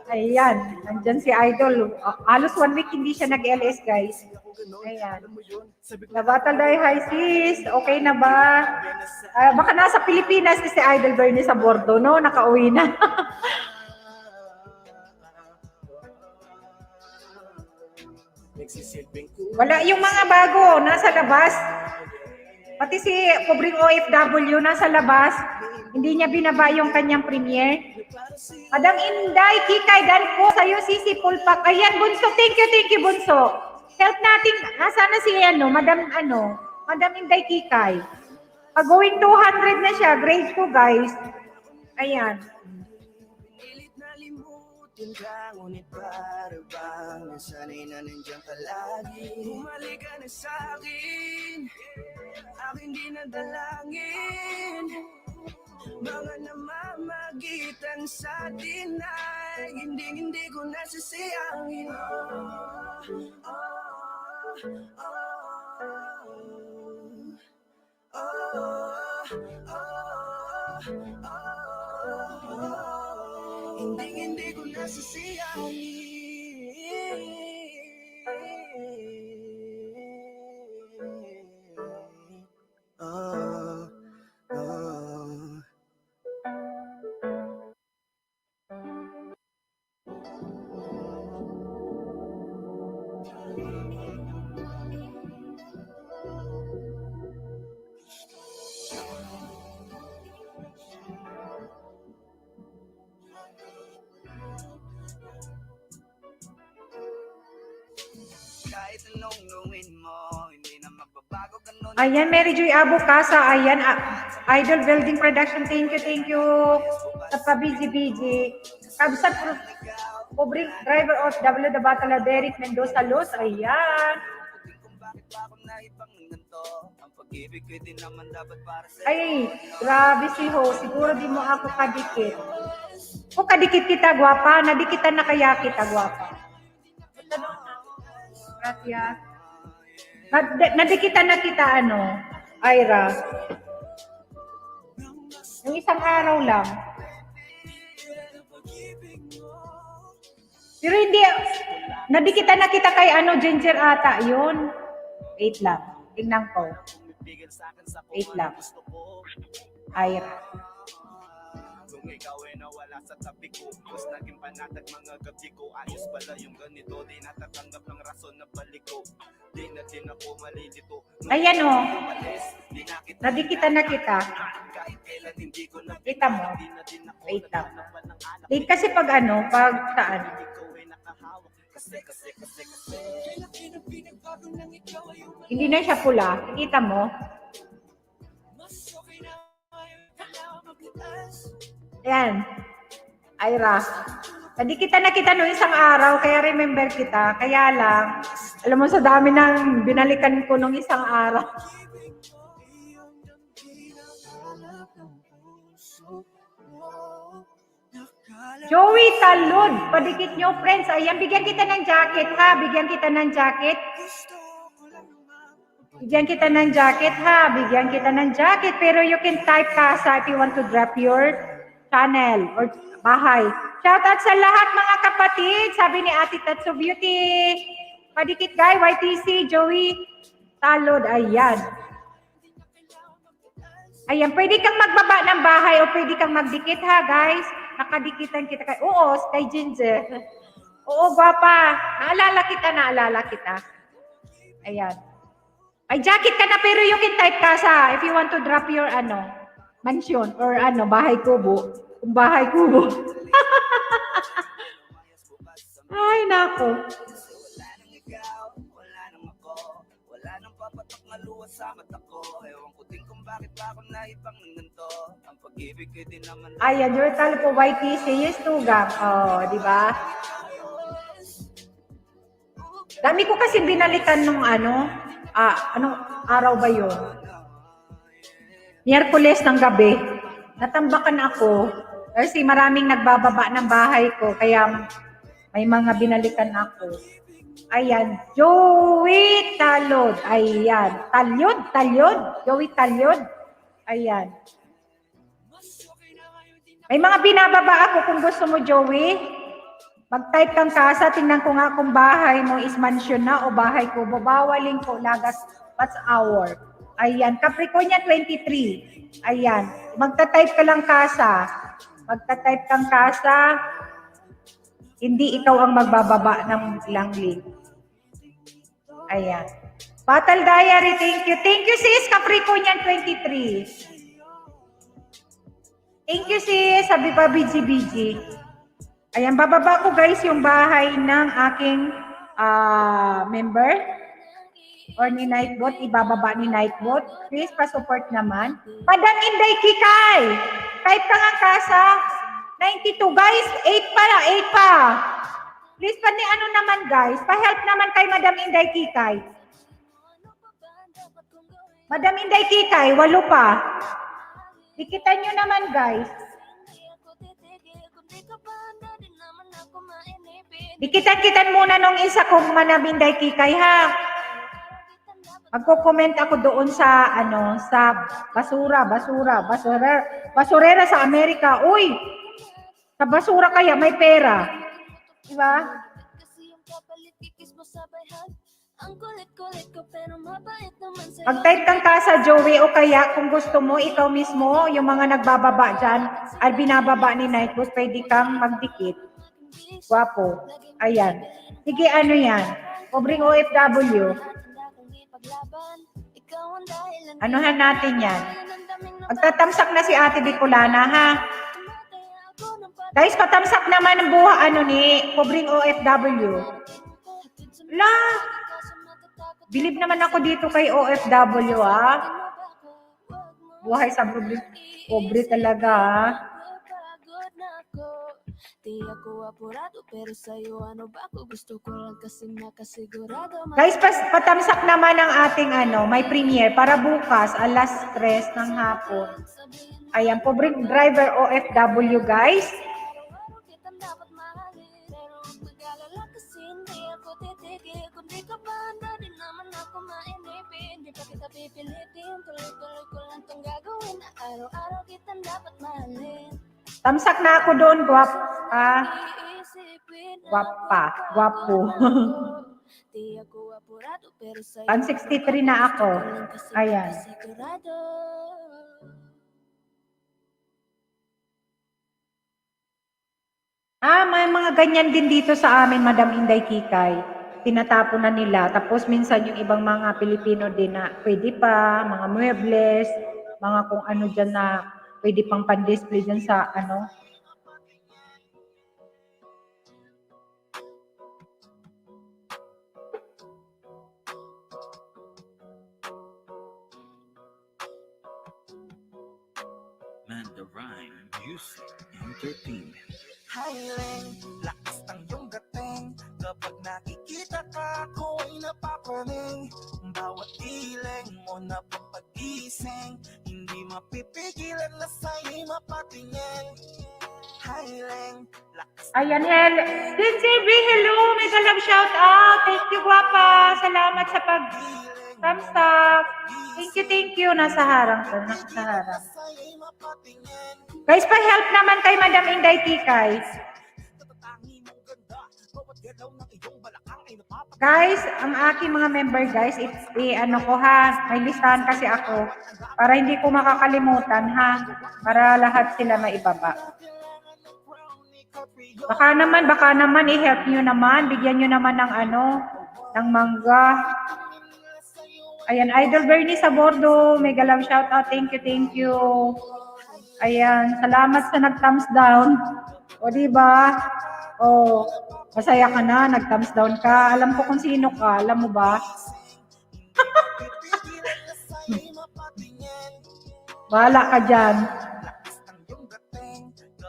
Ayan, nandyan si Idol. Halos 1 week hindi siya nag-LS, guys. Ayan. Nabatal dahil, hi sis, okay na ba? Baka nasa Pilipinas si Idol Bernie Sabordo, no? Nakauwi na. Wala yung mga bago, nasa labas. Pati si pobreng OFW nasa labas. Hindi niya binaba yung kanyang premiere. Madam Inday, Kikay, dan po sa'yo, Sisi Pulpak. Ayan, Bunso, thank you, Bunso. Help natin, nasaan na si Madam Inday Kikay. Going 200 na siya, grade 2 guys. Ayan. Ka, ngunit para bang nasanay na nandiyan ka lagi. Bumalik ka na sa akin, aking di na dalangin. Mga namamagitan sa atin ay hindi ko nasasayangin. Hindi ko kahit anong gawin mo, hindi na magbabago ganun. Ayan, Mary Joy Abukasa. Ayan, Idol Building Production. Thank you. Sa pa-busy. Kabsat, pobreng driver of W. Dabatala, Derek Mendoza Los. Ayan. bakit ba ako naibang ng ganito. Ang pag-ibig ko din naman dapat para sa'yo. Ay, grabe si Ho. Siguro di mo ako kadikit. Kung kadikit kita, gwapa. Nadikitan na kaya kita, gwapa. Gracias. Nadikitan na kita, ano, Ira. Yung isang araw lang. Pero hindi, nadikitan na kita kay ano, Ginger ata, yun. Wait lang. Tingnan ko. Wait lang. Ira. Kung ikaw ay nawala sa tabi ko, mas naging panatag mga gabi ko. Ayos pala yung ganito, di natatanggap ng rason na balik ko. Di na din ako malilito. Ayan o. Nadikitan na kita. Kahit kailan hindi ko na Kita mo. di na din ako Wait lang. nagtatapan ng anak. Late kasi pag ano, pag saan. Ikaw ay nakahawak. Kasi. Hindi na siya pula. Kita mo? Ayan. Ira. Nadikitan na kita noong isang araw, kaya remember kita. Kaya lang, alam mo sa dami ng binalikan ko noong isang araw. Joey Talon, padikit nyo friends. Ayan, bigyan kita ng jacket ha. Bigyan kita ng jacket. Bigyan kita ng jacket ha. Bigyan kita ng jacket. Pero you can type casa if you want to drop your channel or bahay. Shoutout sa lahat mga kapatid. Sabi ni Ate Tatso Beauty. Padikit guy, YTC, Joey Talon. Ayan. Ayan, pwede kang magbaba ng bahay o pwede kang magdikit ha guys. Nakadikitan kita kay, oo, kay Ginger. Oo, gwapa. Naalala kita. Ayan. Ay, jacket ka na pero you can type casa if you want to drop your, ano, mansion or, ano, bahay kubo. Kung bahay kubo. Ay, nako. Wala nang ikaw, wala nang ako. Wala nang papatak na luha sa mata ko. Ewan ko din kung bakit ba ako naibang ng ganito. Ang pag-ibig ko din naman. Ayan, your talo po YTC, yes to gam. Oh, di ba? Dami ko kasi binalikan nung ano, anong araw ba yun? Miyerkules ng gabi. Natambakan ako kasi maraming nagbababa ng bahay ko, kaya may mga binalikan ako. Ayan, Joey Talod. Ayan, Talyod. Joey Talyod. Ayan. May mga binababa ako kung gusto mo, Joey. Mag-type kang casa, tingnan ko nga kung bahay mo is mansion na o bahay ko. Babawalin ko, lagas, what's hour. Ayan, Capricornia 23. Ayan, magta-type ka lang casa. Magta-type kang casa. Hindi ikaw ang magbababa ng ilang link. Ayan. Battle Diary, thank you. Thank you, sis, Capricornia 23. Thank you, sis. Sabi pa, BG. Ayan, bababa ko guys yung bahay ng aking member or ni Nightbot. Ibababa ni Nightbot. Please, pa-support naman. Madam Inday Kikay. Type ka nga kasa. 92 guys. 8 pa. Please, pa ni ano naman guys. Pa-help naman kay Madam Inday Kikay. Madam Inday Kikay, 8 pa. Dikitan nyo naman guys. Dikitan-kitan muna nung isa kong Manabinday Kikay ha. Magko-comment ako doon sa ano, sa basurera sa Amerika. Uy, sa basura kaya may pera. Diba? Pag-type kang casa, Joey, o kaya kung gusto mo, ikaw mismo, yung mga nagbababa dyan, ay binababa ni Nightboss, pwede kang magdikit. Guwapo. Ayan. Sige, ano yan? Pobreng OFW. Anuhan natin yan. Magtatamsak na si Ate Bicolana, ha? Guys, patamsak naman ang buha, ano ni, pobreng OFW. La! Bilib naman ako dito kay OFW, ha? Buhay sa pobre talaga, ha? Di ako apurado pero sa'yo ano ba ako gusto ko lang kasi nakasigurado. Guys, patamsak naman ang ating may premiere para bukas, alas 3 ng hapon. Ayan, pobre driver OFW, guys. Araw-araw kitang dapat mahalin, pero huwag mag-alala kasi hindi ako titigil. Kung di ka ba handa, di naman ako mainipin. Di pa kita pipilitin, tuloy-tuloy ko lang tong gagawin. Na araw-araw kitang dapat mahalin. Tamsak na ako doon, guwapo. Iisipin na Gwapa, gwapo. di ako apurado pero sa'yo 163 na ako. Ayan. sigurado. May mga ganyan din dito sa amin, Madam Inday Kikay. Tinatapon na nila. Tapos minsan yung ibang mga Pilipino din na pwede pa, mga muebles, mga kung ano dyan na pwede pang pan-display dyan sa Mandarine Music Entertainment. Highland, lakas ng iyong dating. Kapag nakikita ka, ako ay napapaning. Bawat iling mo na papagising, hindi mapipigilan na sa'yo'y mapatingin. Highland, lakas Ayan, hello. DJB, hello. Mega love shout out. Thank you, guwapa. Salamat sa thumbs up. Thank you. Nasa harang ko. Nasa harang. sa'yo'y mapatingin. Guys, pa-help naman kay Madam Inday Kikay. Tatatangi mong ganda, bawat galaw ng iyong balakang ay napapatingin. Guys, ang aking mga member, guys, ko ha, may listahan kasi ako para hindi ko makakalimutan ha, para lahat sila maibaba. Baka naman i-help nyo naman, bigyan nyo naman ng ng mangga. Ayan, Idol Bernie sa Bordo, mega love shout out, thank you. Ayan, salamat sa nag-thumbs down. O, diba? O, masaya ka na, nag-thumbs down ka. Alam ko kung sino ka, alam mo ba? Bahala ka dyan.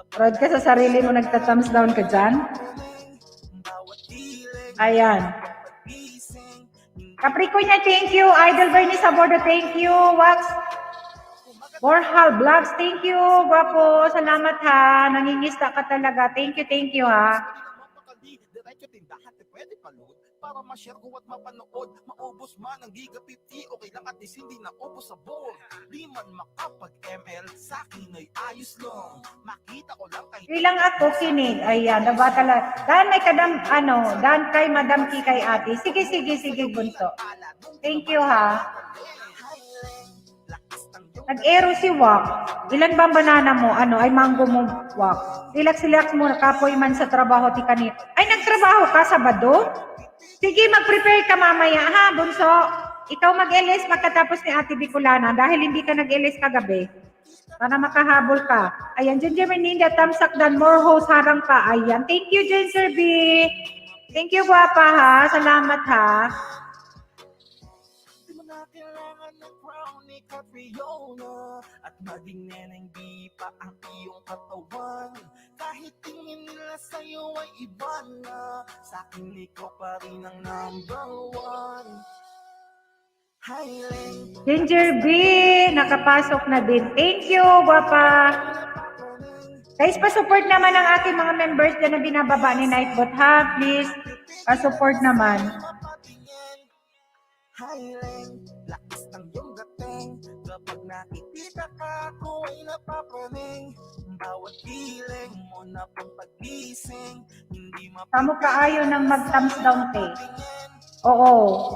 Proud ka sa sarili mo, nagta-thumbs down ka dyan. Ayan. Capricorn niya, thank you. Idol Bernie sa Bordo, thank you. Wax Borhal Vlogs, thank you. Guwapo, salamat ha. Nangingista ka talaga. Thank you ha. Diretso tindahan, pwede palud para ma-share ko at mapanood. Maubos man ang Giga 50, okay lang at least hindi na ubos sa board. Di man makapag-ML, sa akin ay ayos lang. Makita ko lang kahit Ilang ako kinig. Ayan, diba talaga. Dan may dan kay Madam Kikay ate. Sige, bunso. Thank you ha. Nag-ero si Wak. Ilan ba ang banana mo? Ay mango mo, Wak. Relax mo, kapoy man sa trabaho ti kanit. Ay, nagtrabaho ka Sabado? Sige, mag-prepare ka mamaya, ha, bunso? Ikaw mag-LS magkatapos ni Ate Bicolana dahil hindi ka nag-LS kagabi. Para makahabol ka. Ayan, Ginger Meninda, tamsak dan, more host, harang ka. Ayan, thank you, Ginger B. Thank you, guwapa, ha. Salamat, ha. di mo na kailangan ng crown ni Catriona. At maging neneng di pa ang iyong katawan. Kahit tingin nila sa'yo ay iba na, sa akin ikaw pa rin ang number one. Highland, Ginger B, nakapasok na din. Thank you, guwapa. Guys, pa-support naman ang aking mga members dyan na binababa ni Nightbot, ha? Please, pa-support naman. Highland, lakas ng iyong dating. Kapag nakikita ka, ako ay napapaning. Bawat feeling mo na pampagising, hindi Kamu kaayo ng mag-thumbs down, te. Oo.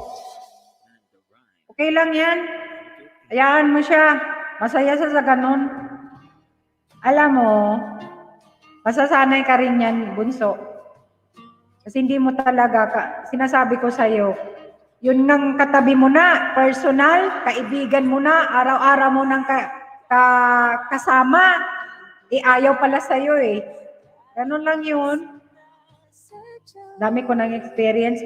Okay lang yan. Hayaan mo siya. Masaya siya sa ganun. Alam mo, masasanay ka rin yan, bunso. Kasi hindi mo talaga, sinasabi ko sa'yo, yun ng katabi mo na, personal, kaibigan mo na, araw-araw mo nang kasama, ayaw pala sa'yo eh. Ganun lang yun. Dami ko ng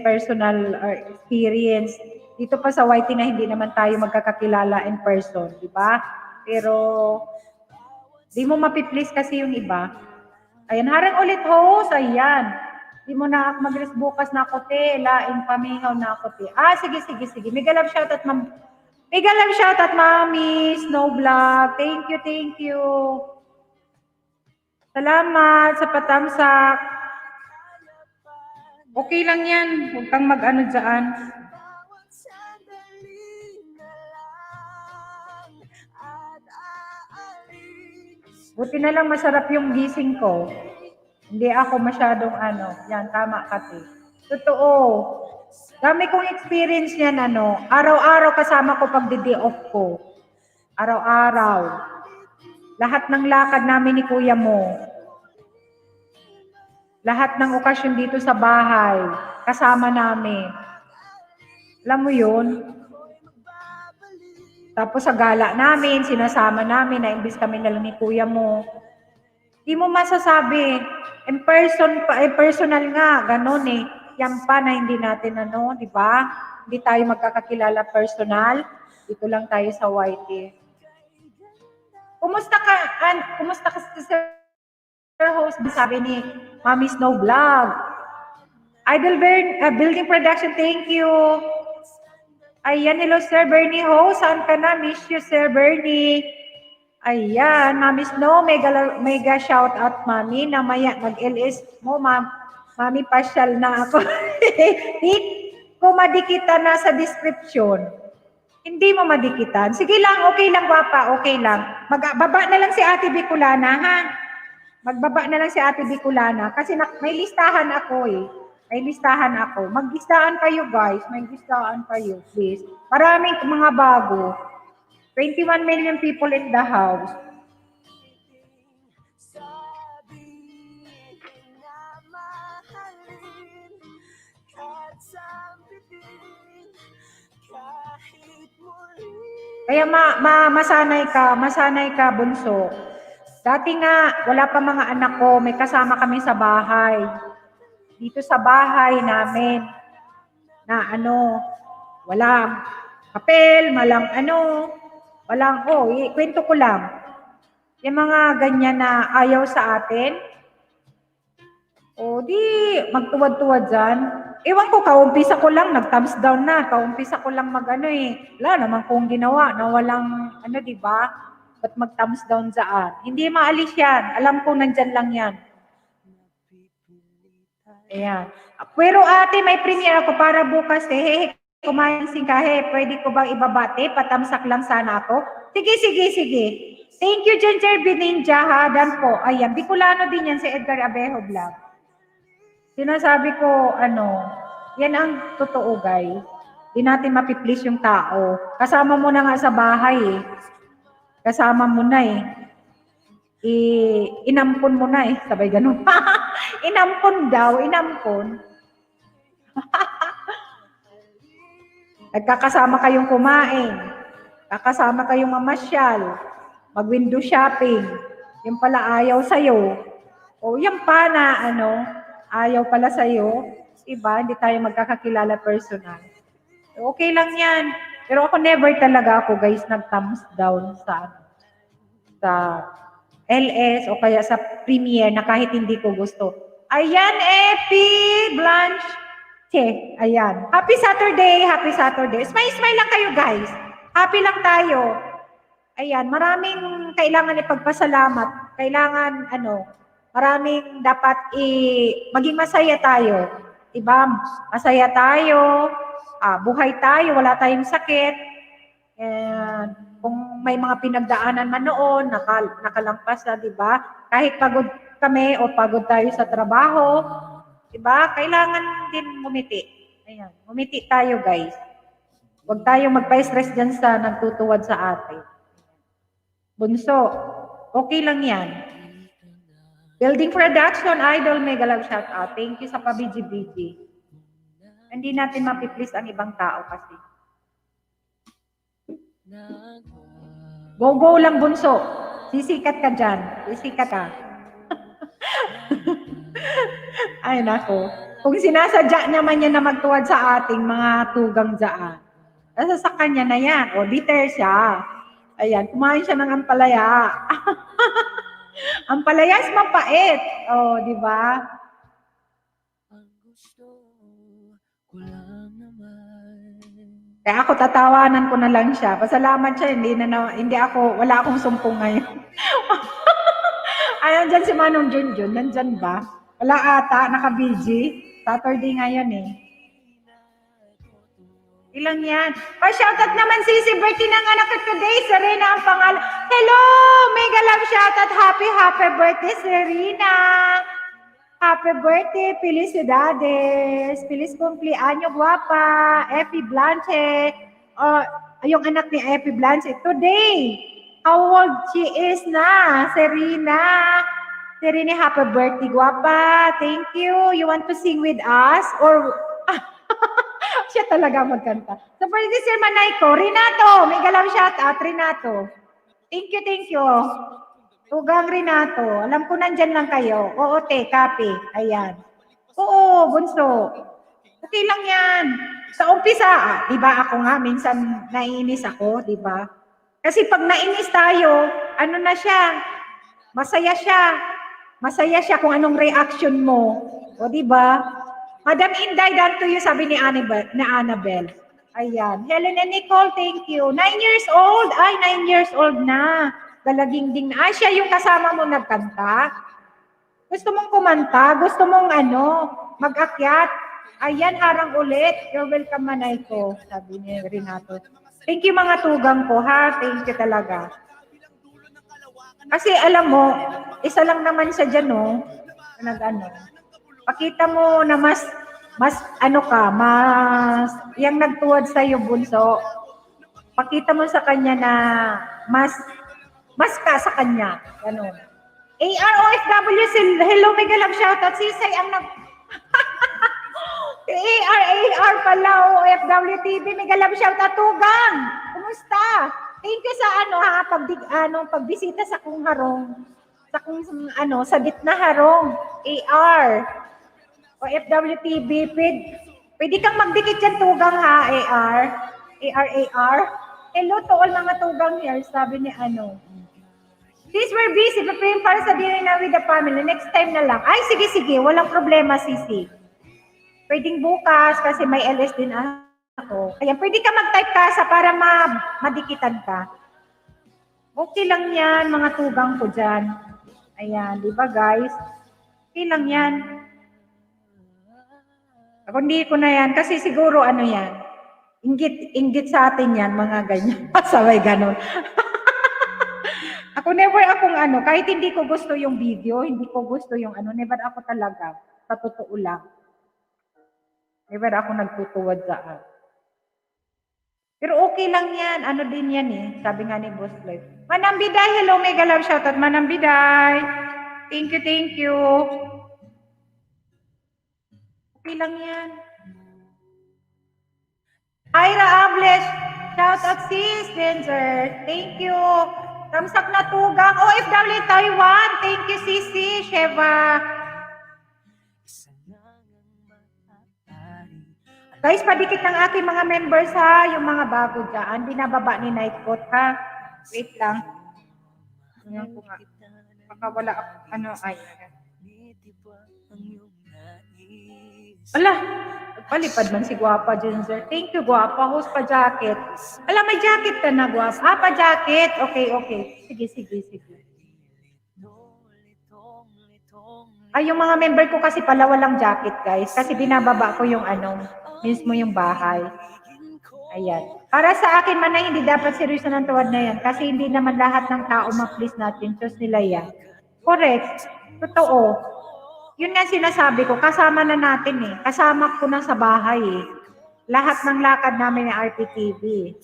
personal experience. Dito pa sa YT na hindi naman tayo magkakakilala in person, di ba? Pero, di mo mapiplease kasi yung iba. Ayan, harang ulit host. Ayan. Di mo na ako mag-rest bukas na ako, te. Laing pamihaw na ako, te. Sige. Mega love shoutout, ma'am. Mega love shoutout, Mami. Snow Vlog. Thank you. Salamat sa patamsak. Okay lang yan. Huwag kang mag-ano dyan. Bawat sandali na lang at aalis. Buti na lang masarap yung gising ko. Hindi ako masyadong yan, tama ka, te. Totoo. Dami kong experience yan, araw-araw kasama ko pag day off ko. Araw-araw. Lahat ng lakad namin ni kuya mo. Lahat ng okasyon dito sa bahay, kasama namin. Alam mo yun? Tapos sa gala namin, sinasama namin na imbis kami na lang ni kuya mo. Di mo masasabi. Personal nga, ganun eh. Yan pa na hindi natin di ba? Hindi tayo magkakakilala personal. Dito lang tayo sa YT. Kumusta ka Sir Host? Sabi ni Mami Snow Vlog. Idol Building Production, thank you. Ayan, hello Sir Bernie Ho. Saan ka na? Miss you, Sir Bernie. Ayan, Mami Snow, mega shout out, Mami. Namaya, mag-LS mo, Mami, pasyal na ako. Kung madikitan na sa description, hindi mo madikitan. Sige lang, okay lang, Wapa, okay lang. Magbaba na lang si Ate Bicolana, ha? Magbaba na lang si Ate Bicolana. Kasi may listahan ako eh. May listahan ako. Mag-listahan kayo, guys. May listahan kayo, please. Maraming mga bago. 21 million people in the house. Kaya masanay ka, bunso. Dati nga, wala pa mga anak ko, may kasama kami sa bahay. Dito sa bahay namin, na walang papel, walang, kwento ko lang. Yung mga ganyan na ayaw sa atin, di, magtuwad-tuwad dyan. Ewan ko, kaumpisa ko lang, nag-thumbs down na. Kaumpisa ko lang Wala naman kong ginawa na walang, di ba? Ba't mag-thumbs down dyan? Hindi maalis yan. Alam ko, nandyan lang yan. Ayan. Pero ate, may premiere ako para bukas. Kumain ka, pwede ko bang ibabate? Patamsak lang sana ako. Sige. Thank you, Ginger Bininja, ha? Dan po. Ayan, Bicolano din yan si Edgar Abejo Vlog. Sinasabi ko, yan ang totoo, guys. Di natin mapiplease yung tao. Kasama mo na nga sa bahay, eh. Kasama mo na, eh. Inampon mo na, eh. Sabay ganun. Inampon daw, inampon. Nagkakasama kayong kumain. Kakasama kayong mamasyal. Mag-window shopping. Yung pala ayaw sa'yo. O yan pa na, ayaw pala sa'yo. Diba? Hindi tayo magkakakilala personal. Okay lang yan. Pero ako never talaga ako, guys, nag-thumbs down sa LS o kaya sa premiere na kahit hindi ko gusto. Ayan, Epi! Blanche! Ayan. Happy Saturday! Smile lang kayo, guys. Happy lang tayo. Ayan, maraming kailangan ipagpasalamat. Kailangan, maraming dapat maging masaya tayo. Diba? Masaya tayo. Buhay tayo. Wala tayong sakit. And kung may mga pinagdaanan man noon, nakalampas na, diba? Kahit pagod kami o pagod tayo sa trabaho, diba? Kailangan din ngumiti. Ayan, ngumiti tayo, guys. Huwag tayong magpa-stress dyan sa nagtutuwad sa atin. Bunso, okay lang yan. Building Production, Idol, mega love shout out. Thank you sa pabiji-biji. Hindi natin mapiplease ang ibang tao kasi. Go lang, bunso. Sisikat ka dyan. Sisikat ka. Ay, nako. Kung sinasadya naman niya na magtuwad sa ating mga tugang dyan, nasa sa kanya na yan. O, bitter siya. Ayan, kumain siya ng ampalaya. Ang palayas mapait. Oh, di ba? Ang gusto ko lang naman. Kaya ako tatawanan ko na lang siya. Pasalamat siya, wala akong sumpong ngayon. Ay, nandyan si Manong Junjun, nandyan ba? Wala ata, naka-busy. Saturday ngayon eh. Ilang yan? Pa-shoutout naman si Bertie ng anak ko today. Serena ang pangalan. Hello! Mega love shoutout. Happy birthday, Serena! Happy birthday, felicidades. Feliz cumpleaños, guapa. Effie Blanche. Yung anak ni Effie Blanche. Today, how old she is na? Serena. Serena, happy birthday, guapa. Thank you. You want to sing with us? Or... siya talaga magkanta. So, for this year, Manay ko, Renato, may galang shoutout, Renato. Thank you. Tugang Renato, alam ko nandyan lang kayo. Oo, te, copy. Ayan. Oo, bunso. Okay lang yan. Sa umpisa, di ba ako nga, minsan naiinis ako, di ba? Kasi pag nainis tayo, ano na siya, masaya siya. Masaya siya kung anong reaction mo. O, di ba? Madam Inday, done to you, sabi ni Annabel. Ayan. Helen and Nicole, thank you. 9 years old. Ay, 9 years old na. Galaging-ding na. Ay, siya yung kasama mo nagkanta. Gusto mong kumanta? Gusto mong mag-akyat? Ayan, harang ulit. You're welcome, Manay ko, sabi ni Renato. Thank you mga tugang ko, ha? Thank you talaga. Kasi alam mo, isa lang naman siya dyan, no? Pakita mo na mas yung nagtuwad sa iyo, bunso. Pakita mo sa kanya na mas ka sa kanya. Ganun. AROFW, hello, mega love shoutout. Sisay ang AR pala, OFW TV, mega love shoutout. Tugang, kumusta? Thank you sa pagbisita sa kung harong. Sa gitna harong. AR. OFW TV, pwede kang magdikit dyan, tugang ha, AR. Hello to all mga tugang here, sabi ni Sis, we're busy, preparing para sa dinner na with the family. Next time na lang. Ay, sige, walang problema, Sisi. Pwedeng bukas kasi may LS din ako. Kaya pwede ka mag-type ka para madikitan ka. Okay lang yan, mga tugang ko dyan. Ayan, di ba guys? Okay lang yan. Ako hindi ko na yan. Kasi siguro yan. Inggit sa atin yan, mga ganyan. Pasaway ganon. Ako never kahit hindi ko gusto yung video, hindi ko gusto yung never ako talaga. Sa totoo lang. Never ako nagtutuwad sa Pero okay lang yan. Din yan eh. Sabi nga ni Boss Life. Manambiday, hello, mega love shoutout. Manambiday. Thank you. Okay lang yan. Ira Ables, shout out sis, Denzer. Thank you. Tamsak na tugang. OFW Taiwan. Thank you, Sisi, Sheva. Guys, padikit ng aking mga members ha. Yung mga bago dyan. Binababa ni Nightcoat ha. Wait lang. Tingnan ko nga. Baka wala ay. Ala, palipad man si Guapa Jenzer. Thank you, Guapa. Host pa jacket. Ala, may jacket ka na, Guapa. Pa jacket. Okay. Sige. Ay, yung mga member ko kasi pala walang jacket, guys. Kasi binababa ko yung mismo yung bahay. Ayan. Para sa akin man na hindi dapat seryoso ng tuwad na yan. Kasi hindi naman lahat ng tao ma-please natin. Choose nila yan. Correct. Totoo. Yun nga sinasabi ko, kasama na natin eh. Kasama ko na sa bahay eh. Lahat ng lakad namin ng RPTV.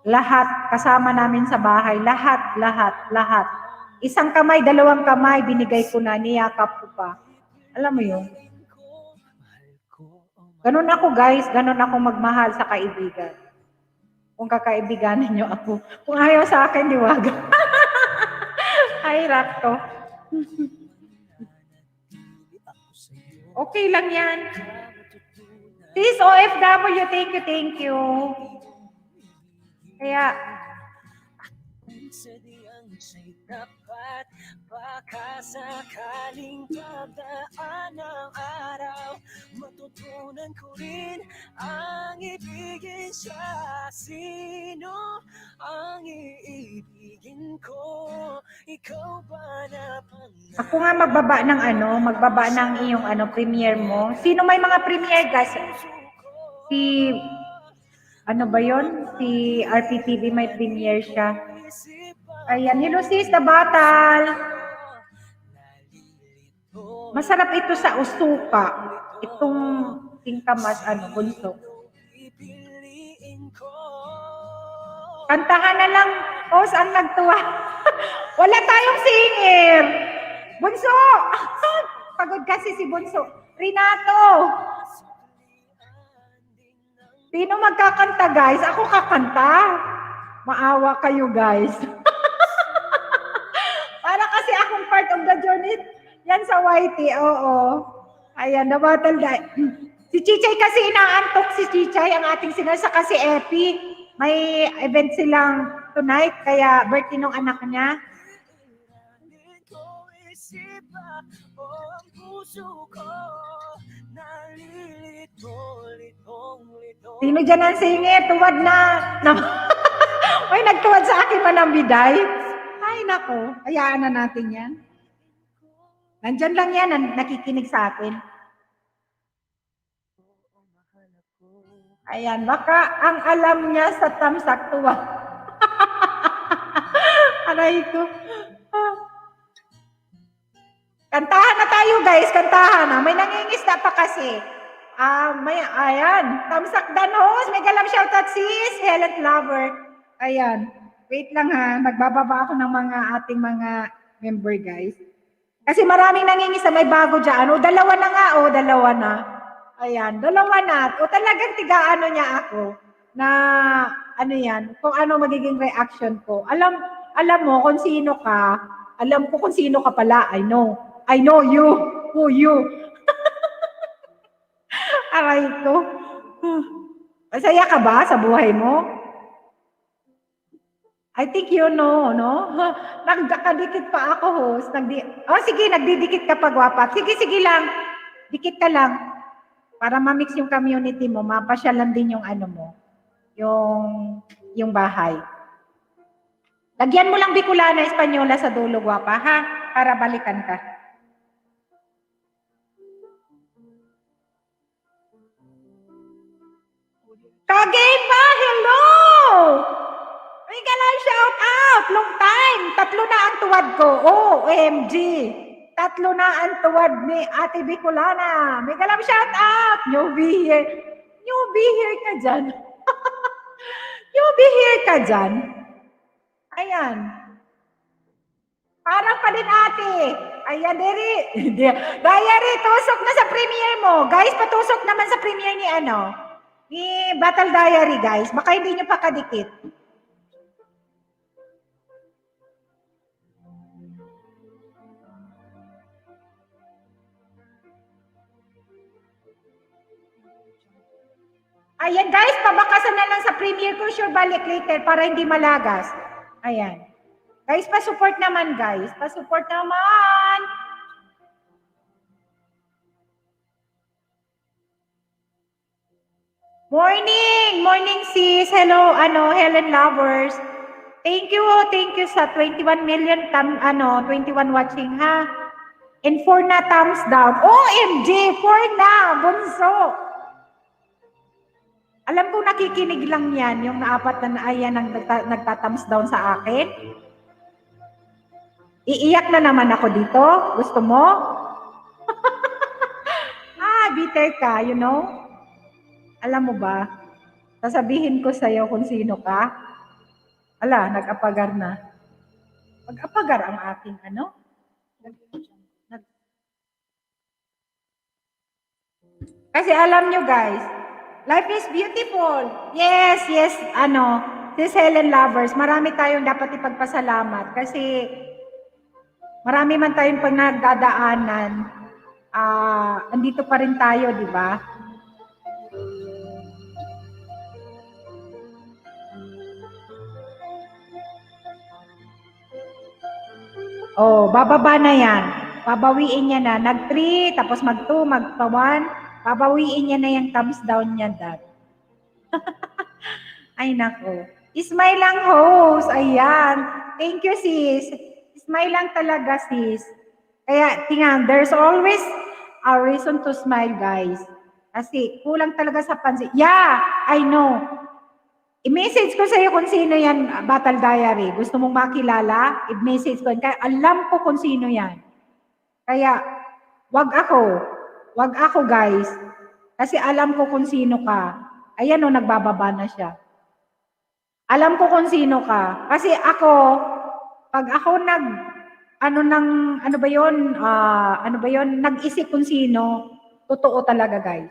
Lahat, kasama namin sa bahay. Lahat. Isang kamay, 2 kamay, binigay ko na, niyakap ko pa. Alam mo yun? Ganun ako guys, ganun ako magmahal sa kaibigan. Kung kakaibiganan nyo ako. Kung ayaw sa akin, diwaga. Ay, rakto. Okay lang yan. Sis OFW, thank you. Kaya, Dapat baka sakaling pagdaan ng araw, matutunan ko rin ang ibigin siya. Sino ang iibigin ko? Ikaw ba na Ako nga magbaba ng iyong premiere mo. Sino may mga premiere guys? Si, ano ba yon? Si RPTV may premiere siya. Ayan, hello sis, the battle. Masarap ito sa usuka. Itong tingkamas, bunso. Kantahan na lang, Os, ang nagtuwa. Wala tayong singer. Bunso! Pagod kasi si Bunso. Renato! Sino magkakanta, guys? Ako kakanta. Maawa kayo, guys. Para kasi akong part of the journey. Yan sa YT, oo. Ayan, the battle die. Si Chichay kasi inaantok si Chichay, ang ating singer, sa kasi Epi. May event silang tonight, kaya birthday ng anak niya. Sino dyan ang singit? Tuwad na. Ay, nagtuwad sa akin man ang biday. Ay, nako. Hayaan na natin yan. Nandyan lang yan, nakikinig sa akin. Ayan, baka ang alam niya sa tamsak tuwa. Aray ko. Kantahan na tayo guys, kantahan na. May nangingisda pa kasi. Ayan, tamsak danos. May galam shoutout sis, Helen Lover. Ayan, wait lang ha. Magbababa ako ng ating mga member guys. Kasi maraming nangingisda, may bago dyan. Dalawa na nga, dalawa na. Ayan, dalawa na. Talagang tigaano niya ako na yan, kung ano magiging reaction ko. Alam mo kung sino ka. Alam ko kung sino ka pala. I know you. Who you? Aray ko. Masaya ka ba sa buhay mo? I think you know, no? Nagdikit pa ako, host. Sige, nagdidikit ka pa, gwapa. Sige lang. Dikit ka lang. Para ma-mix yung community mo, mapasyalan din yung mo, yung bahay. Lagyan mo lang Bicolana, Espanyola sa dulo, gwapa, ha? Para balikan ka. Kagay pa, hello! May galang shout out, long time. 3 na ang tuwad ko. OMG. 3 na ang tuwad ni Ate Bicolana. May galang shout out. Newbie here ka dyan. Newbie here ka dyan. Ayan. Parang pa din ate. Ayan, Diary, tusok na sa premiere mo. Guys, patusok naman sa premiere ni Battle Diary, guys. Baka hindi nyo pa kadikit. Ayan, guys, pabakasan na lang sa premiere ko. Sure, balik later para hindi malagas. Ayan. Guys, pa-support naman, guys. Pa-support naman. Morning sis. Hello, Helen Lovers. Thank you sa 21 million 21 watching ha. And 4 na thumbs down. OMG, 4 na, bunso. Alam ko nakikinig lang yan, yung naapat na ayan nagta-thumbs down sa akin. Iiyak na naman ako dito. Gusto mo? Bitter ka, you know? Alam mo ba? Sasabihin ko sa'yo kung sino ka. Nag-apagar na. Mag-apagar ang aking Kasi alam nyo guys, life is beautiful. Yes, sis Helen Lovers, marami tayong dapat ipagpasalamat kasi marami man tayong nagdadaanan, andito pa rin tayo, di ba? Oh, bababa na yan. Babawiin niya na. Nag-3, tapos mag-2, mag-1. Babawiin niya na yung thumbs down niya, Dad. Ay, nako. Smile lang, host. Ayan. Thank you, sis. Smile lang talaga, sis. Kaya, tingnan, there's always a reason to smile, guys. Kasi, kulang talaga sa pansin. Yeah, I know. I-message ko sa iyo kung sino yan, Battle Diary. Gusto mong makilala? I-message ko. Kaya alam ko kung sino yan. Kaya, wag ako. Wag ako, guys. Kasi alam ko kung sino ka. Ayan o, nagbababa na siya. Alam ko kung sino ka. Kasi ako, pag ako ano ba yun, nag-isip kung sino, totoo talaga, guys.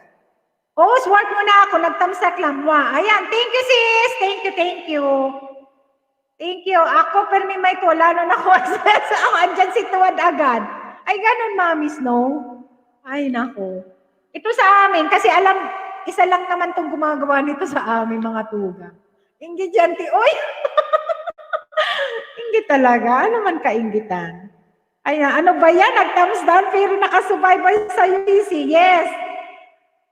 Oh, swart mo na ako. Nagtamsak lang. Wow. Ayan. Thank you, sis. Thank you, thank you. Thank you. Ako, permi may to. Lalo na ko. Ako, andyan si Tuwad agad. Ay, ganun, Mami Snow. Ay, nako. Ito sa amin. Kasi alam, isa lang naman itong gumagawa nito sa amin, mga tuga. Inggit dyan, ti. Uy! Inggit talaga. Ano man kainggitan? Ayan. Ano ba yan? Nag-thumbs down pero nakasubaybay sa UTC. Yes.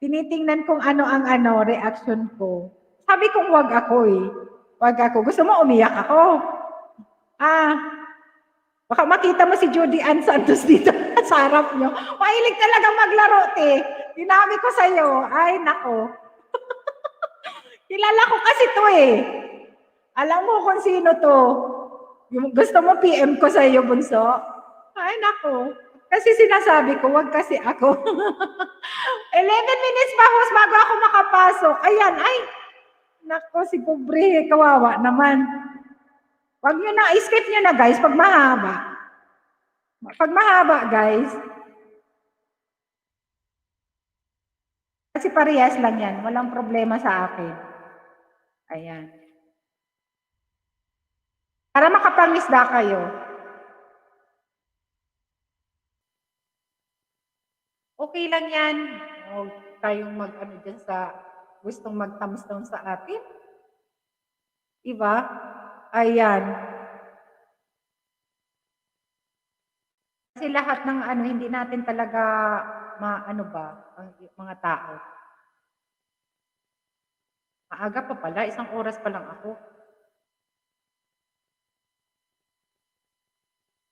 Tinitingnan kung ano ang reaction ko. Sabi kong wag ako eh. Wag ako. Gusto mo umiyak ako? Baka makita mo si Judy Ann Santos dito sa harap nyo. Mahilig talaga maglaro, te. Dinami ko sa'yo. Ay, nako. Kilala ko kasi to eh. Alam mo kung sino to. Gusto mo PM ko sa'yo, bunso? Ay, nako. Kasi sinasabi ko, wag kasi ako. 11 minutes pa, host, bago ako makapasok. Ayan, ay. Nako, si pobre, kawawa naman. Wag nyo na, skip nyo na, guys, pag mahaba. Pag mahaba, guys. Kasi parehas lang yan. Walang problema sa akin. Ayan. Para makapangisda kayo. Okay lang yan. Huwag tayong mag-ano dyan sa gustong mag-thumbs down sa atin. Diba? Ayan. Kasi lahat ng hindi natin talaga ang mga tao. Maaga pa pala, 1 oras pa lang ako.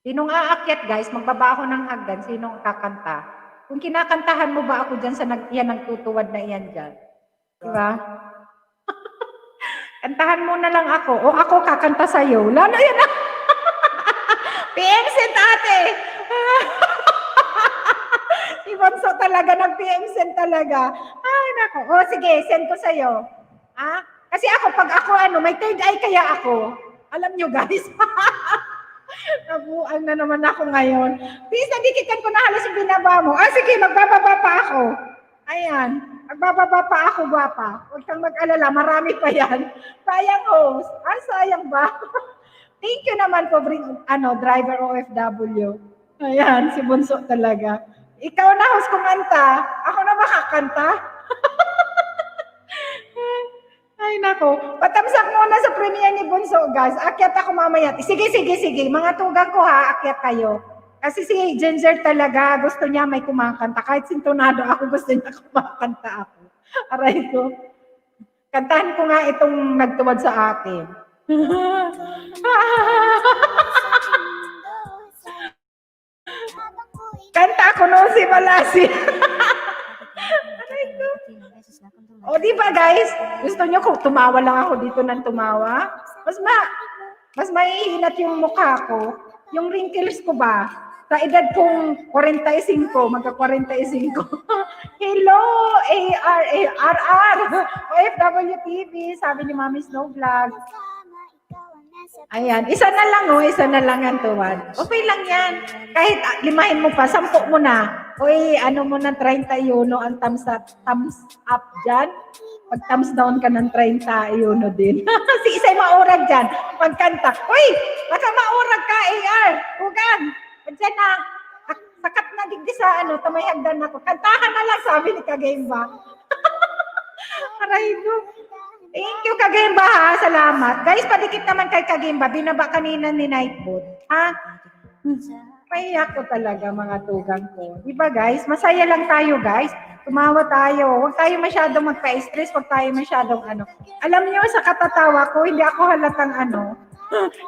Sinong aakyat, guys? Magbaba ako ng hagdan. Sinong kakanta? Kung kinakantahan mo ba ako dyan sa nagtutuwad na iyan dyan? Diba? Kantahan mo na lang ako. O ako kakanta sa'yo. Lalo yan na. PM send ate. Si Bonso talaga, nag-PM send talaga. Ay, nako. O sige, send ko sa'yo. Kasi ako, pag ako may third eye kaya ako. Alam nyo, guys. Nabuang na naman ako ngayon. Please, nadikitan ko na halos yung binaba mo. Sige, magbababa pa ako. Ayan. Magbababa pa ako, guwapa. Huwag kang mag-alala, marami pa yan. Sayang, host. Sayang ba? Thank you naman po, driver OFW. Ayan, si Bunso talaga. Ikaw na, host, kumanta. Ako na makakanta? Ay, nako. Patamsak muna sa premiere ni Bunso, guys. Akyat ako mamaya. Sige. Mga tugang ko ha, akyat kayo. Kasi si Ginger talaga, gusto niya may kumakanta. Kahit sintonado ako, gusto niya kumakanta ako. Aray ko. Kantahan ko nga itong nagtuwad sa akin. Kanta ako no, si Malasi. Aray ko. O, di ba, guys? Gusto nyo kung tumawa lang ako dito ng tumawa? Mas maihinat yung mukha ko. Yung wrinkles ko ba? Sa edad kong 45, magka-45. Hello, ARR, OFW TV, sabi ni Mami Snow Vlog. Ayan, isa na lang yan, Tuwad. Okay lang yan. Kahit limahin mo pa, 10 mo na. Uy, mo na 31 ang thumbs up dyan. Pag thumbs down ka ng 31 din. Si Isay maurag dyan. Pagkanta. Uy, baka maurag ka, AR. Hugan. Dyan na. Sakat na digdi sa tamay hagdan ako. Kantahan na lang, sabi ni Kagemba. Aray ko. Thank you, Kagemba, ha. Salamat. Guys, padikit naman kay Kagemba. Binaba kanina ni Nightbot. Ha? Maiyak ko talaga mga tugang ko. Di ba guys? Masaya lang tayo guys. Tumawa tayo. Huwag tayo masyadong magpa-stress. Huwag tayo masyadong ano. Alam niyo sa katatawa ko, hindi ako halatang ano.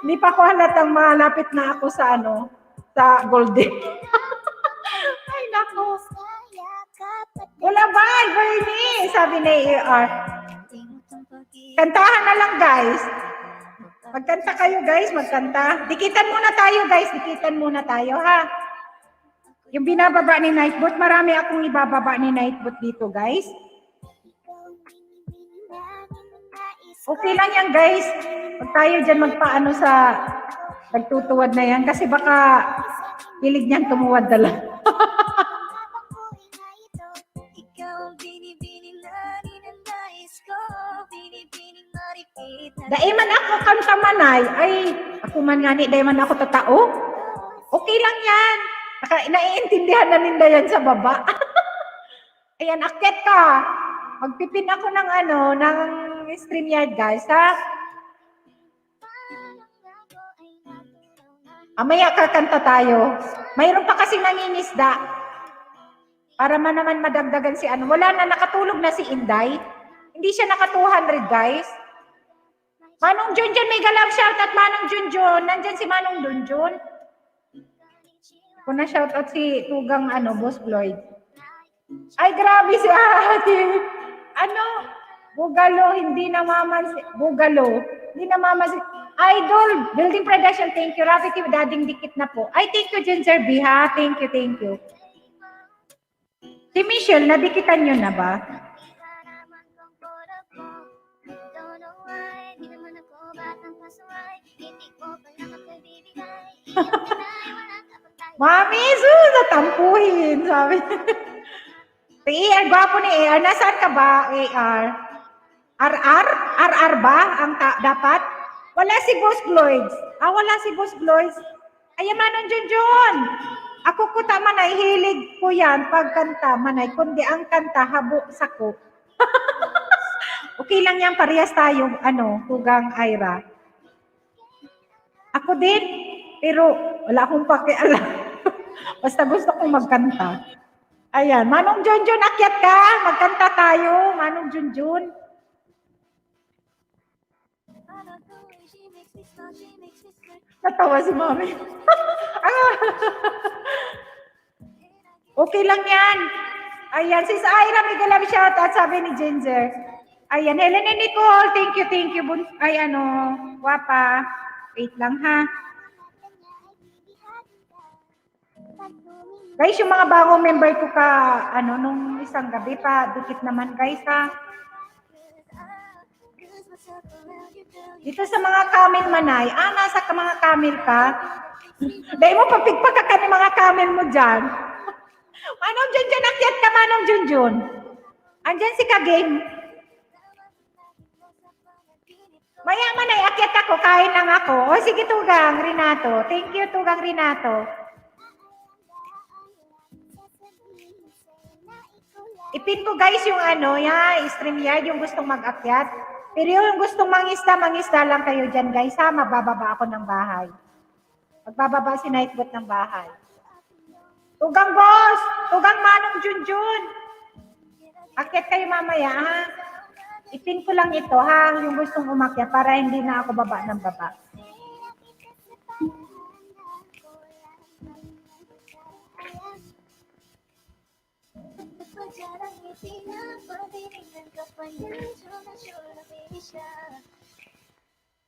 Hindi pa ako halatang malapit na ako sa ano. Sa golden. Ay nako. Wala ba, Bernie? Sabi ni AR. Kantahan na lang guys. Magkanta kayo guys, magkanta. Dikitan muna tayo guys, dikitan muna tayo ha. Yung binababa ni Nightbot, marami akong ibababa ni Nightbot dito guys. Okay lang yan guys. Pag tayo dyan magpaano sa nagtutuwad na yan, kasi baka hilig niyan tumuwad na lang. Daiman ako kanta manay, ay ako man nga ni daiman ako tatao. Okay lang yan. Naiintindihan na ninda yan sa baba. Ayan, akit ka. Magpipin ako ng ano, ng StreamYard guys, ha? Amaya kakanta tayo. Mayroon pa kasi nangingisda. Para man naman madagdagan si ano. Wala na, nakatulog na si Inday. Hindi siya naka 200 guys. Manong Junjun, may galap shoutout Manong Junjun. Nandyan si Manong Junjun. Kung na-shoutout si Tugang ano, Boss Floyd. Ay, grabe si ate. Ano? Bugalo, hindi namamansin. Bugalo, hindi namamansin. Idol, building production, thank you. Rafi, dading dikit na po. Ay, thank you, Ginger B, ha? Thank you, thank you. Si Michelle, nadikitan nyo na ba? Mami, natampuhin, sabi. Si AR, gwapo ni AR. Nasaan ka ba, AR? RR? RR ba ang dapat? Wala si Boss Gloids. Wala si Boss Gloids. Ay, Manong Junjun. Ako ko tama na, hilig ko yan pagkanta, manay. Kundi ang kanta, habo sa ko. Okay lang yan, parehas tayo, ano, Tugang Ira. Ako din, pero wala akong pakialam. Basta gusto kong magkanta. Ayan, Manong Junjun, akyat ka. Magkanta tayo, Manong Junjun. Natawa si Mami. Okay lang yan. Ayan, sis Ira, may galap shoutout, sabi ni Ginger. Ayan, Helen and Nicole, thank you. Ay, ano, wapa. Wait lang, ha. Guys, yung mga bagong member ko ka, ano, nung isang gabi pa, dikit naman, guys, ha. Dito sa mga camel manay, nasa ka mga camel ka. Dahil mo, papigpag ka ni mga camel mo dyan. Manong Junjun, akyat ka, Manong Junjun. Andyan si Kaging. Mayaman ay akyat ako, kain lang ako. O sige, Tugang Renato. Thank you, Tugang Renato. Ipin ko guys yung ano, StreamYard, yung gustong mag-akyat. Pero yung gustong mangista lang kayo dyan guys, ha? Mabababa ako ng bahay. Magbababa si Nightbot ng bahay. Tugang boss! Tugang Manong Junjun! Akyat kayo mamaya, ha? Ipin ko lang ito, ha? Yung gustong umakyat para hindi na ako baba ng baba.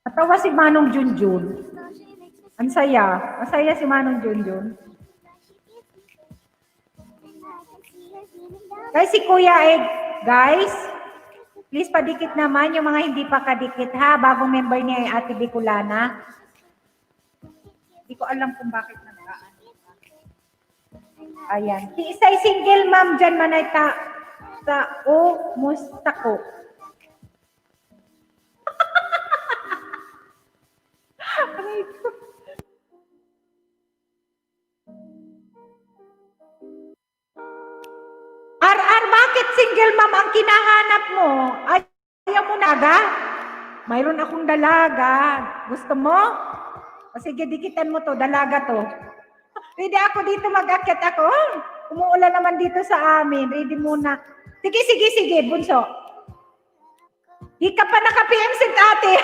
Natawa si Manong Junjun. Ang saya. Masaya si Manong Junjun. Guys, si Kuya Egg, guys, please padikit naman yung mga hindi pa kadikit, ha? Bagong member niya ay Ate Bicolana. Hindi ko alam kung bakit nagkaan. Ayan. Si isa'y single mom dyan manay musta ko. RR, bakit single mom ang kinahanap mo? Ayaw mo na aga? Mayroon akong dalaga. Gusto mo? O sige, dikitan mo to. Dalaga to. Pwede ako dito mag-akyat ako. Umuulan naman dito sa amin. Ready muna. Sige, bunso. Di ka pa naka-PM si ate.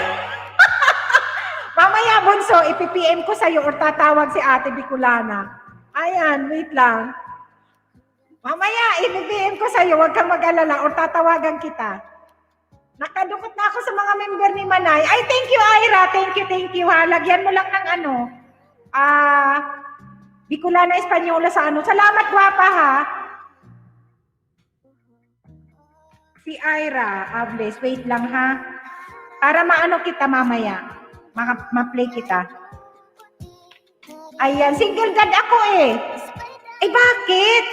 Mamaya, bunso, ipi-PM ko sa'yo or tatawag si ate Bicolana. Ayan, wait lang. Mamaya, ipi-PM ko sa'yo. Huwag kang mag-alala or tatawagan kita. Nakadukot na ako sa mga member ni Manay. Ay, thank you, Ira. Thank you, ha. Lagyan mo lang ng Bicolana Espanyola sa ano. Salamat, gwapa, ha. Si Ira, Ables. Wait lang, ha. Para maano kita mamaya. Ma-play kita. Ayan, single dad ako eh. Ay, bakit?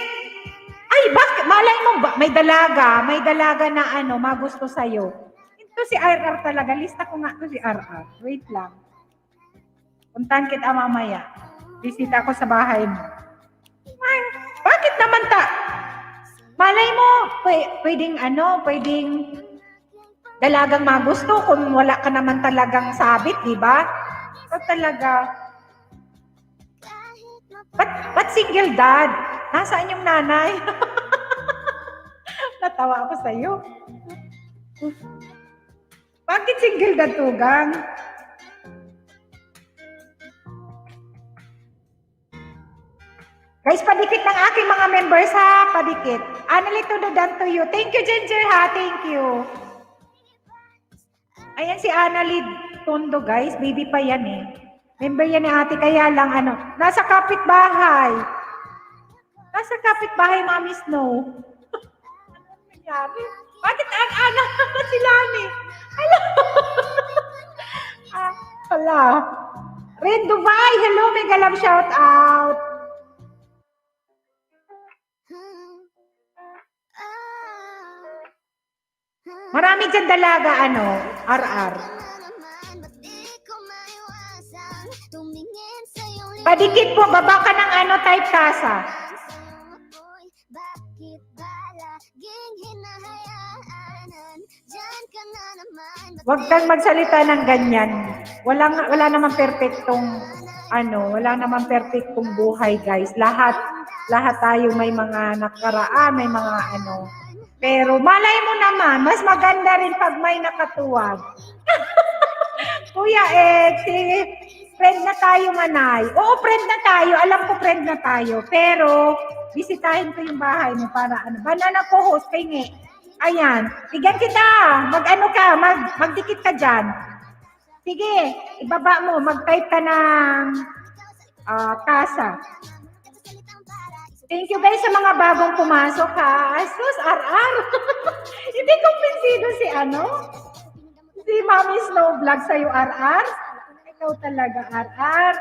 Malay mo ba? May dalaga na magusto sa'yo. Ito si RR talaga. Lista ko nga ito si RR. Wait lang. Puntahan kita mamaya. Bisita ako sa bahay mo. Ay, bakit naman malay mo, pwedeng dalagang magusto kung wala ka naman talagang sabit, di ba? Ito talaga. Ba't single dad? Nasaan yung nanay? Natawa ako sa'yo. Bakit single dad, Tugang? Guys, padikit ng aking mga members ha. Padikit. Annalie Tududan to you. Thank you, Ginger ha. Thank you. Ayan si Annalie Tondo, guys. Baby pa yan eh. Member yan ni ate. Kaya lang nasa kapitbahay. Nasa kapitbahay, Mami Snow. Ano nangyari? Bakit ang-ana si Lani? Hala. Red Dubai. Hello, mega love shout out. Marami dyan dalaga, RR. Padikit po, baba ka ng type kasa. Huwag kang magsalita ng ganyan. Wala namang perfectong, wala namang perfectong buhay, guys. Lahat tayo may mga nakaraan, may mga Pero malay mo naman, mas maganda rin pag may nakatuwag. Kuya friend na tayo, Manay. Oo, friend na tayo. Alam ko friend na tayo. Pero, bisitahin ko yung bahay mo para banana ko host kay nge. Ayan. Bigyan kita. Magdikit ka dyan. Sige, ibaba mo. Mag-type ka ng kasa. Thank you guys sa mga bagong pumasok ha. Sus, RR. Hindi kumpensido si Mami Snow Vlog sa'yo, RR. Ikaw talaga, RR.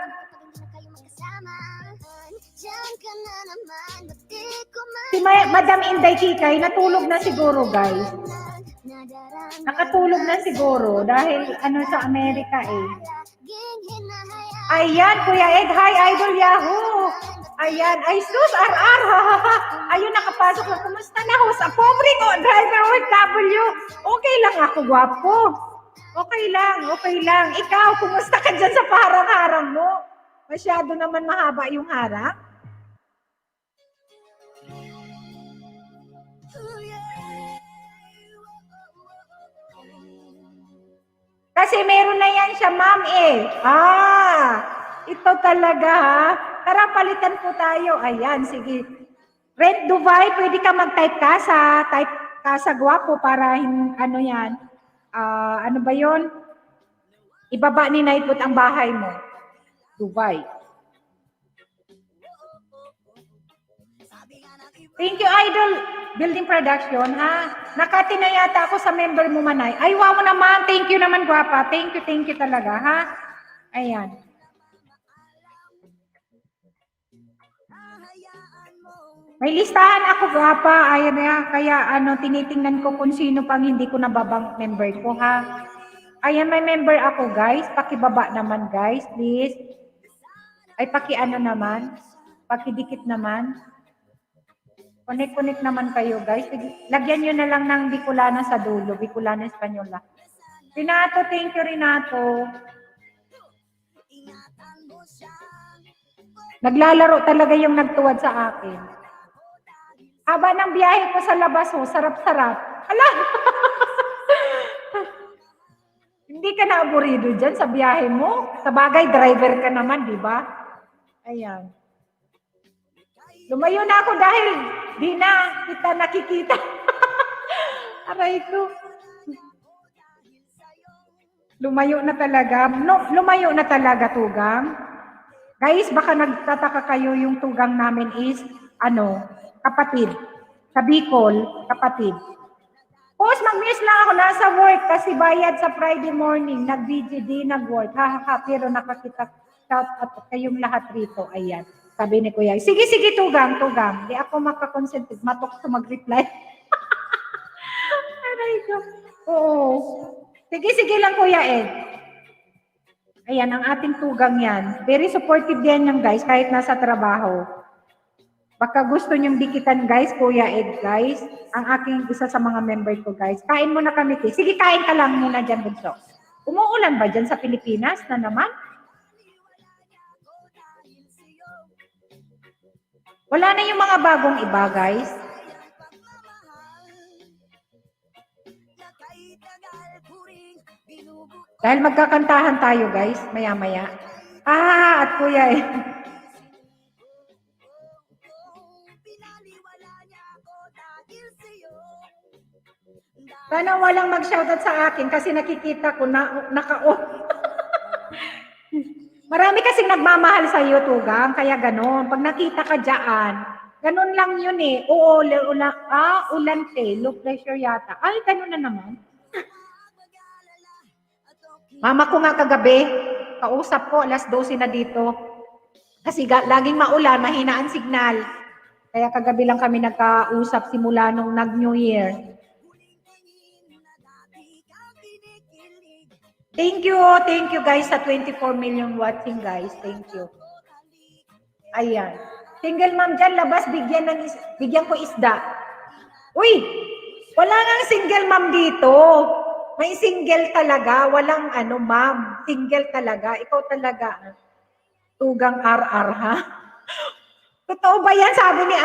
Si Madam Inday Kikay, natulog na siguro, guys. Nakatulog na siguro dahil sa Amerika eh. Ayan, Kuya Ed. Hi, Idol Yahoo. Ayan. Ay, sus, RR. Ayun, nakapasok na. Kumusta na, host? Pobre ko, driver OFW. Okay lang ako, gwapo. Okay lang. Ikaw, kumusta ka dyan sa parang-harang mo? Masyado naman mahaba yung harang. Kasi meron na yan siya, ma'am eh. Ito talaga ha. Tara, palitan po tayo. Ayan, sige. Red Dubai, pwede ka mag-type kasa. Type kasa gwapo para yan. Ano ba yon? Ibaba ni Nightbot ang bahay mo. Dubai. Thank you, Idol Building Production, ha? Nakatina yata ako sa member mo, Manay. Ay, wow naman. Thank you naman, gwapa. Thank you talaga, ha? Ayan. May listahan ako, gwapa. Ayan na, kaya tinitingnan ko kung sino pang hindi ko nababang member ko, ha? Ayan, may member ako, guys. Pakibaba naman, guys, please. Ay, naman. Pakidikit naman. Connect naman kayo, guys. Lagyan nyo na lang ng Bicolana sa dulo. Bicolana Espanyola. Renato, thank you, Renato. Naglalaro talaga yung nagtuwad sa akin. Haba ng biyahe ko sa labas, oh, sarap-sarap. Ala! Hindi ka na aburido dyan sa biyahe mo. Sa bagay, driver ka naman, di ba? Ayan. Lumayo na ako dahil di na kita nakikita. Aray ko. Lumayo na talaga. No, lumayo na talaga, Tugang. Guys, baka nagtataka kayo yung tugang namin is, kapatid. Sa Bicol, kapatid. Boss, mag-miss lang ako. Nasa work kasi bayad sa Friday morning. Nag-VGD, nag-work. Ha, pero nakakita shout out kayong lahat rito. Ayan. Sabi ni Kuya. Sige, tugang. Di ako makakonsentrate. Matok sa mag-reply. Aray ko. Oo. Sige lang, Kuya Ed. Ayan, ang ating tugang yan. Very supportive din yan, guys, kahit nasa trabaho. Baka gusto niyong dikitan, guys, Kuya Ed, guys. Ang aking isa sa mga member ko, guys. Kain muna kami, te. Sige, kain ka lang muna dyan, Bunso. Umuulan ba dyan sa Pilipinas na naman? Wala na yung mga bagong iba, guys. Dahil magkakantahan tayo, guys, maya-maya. At Kuya Ed. Sana walang mag-shoutout sa akin kasi nakikita ko na naka-off. Marami kasing nagmamahal sa iyo, Tugang, kaya ganon. Pag nakita ka dyan, ganon lang yun eh. Oo, ulante, low pressure yata. Ay, ganon na naman. Mama ko nga kagabi, kausap ko, alas 12 na dito. Kasi laging maulan, mahina ang signal. Kaya kagabi lang kami nagkausap simula nung nag-New Year. Thank you guys sa 24 million watching, guys. Thank you. Ayan. Single mom dyan, labas, bigyan ko isda. Uy, wala nang single mom dito. May single talaga, walang ma'am. Single talaga. Ikaw talaga. Tugang RR, ha? Totoo ba yan? Sabi ni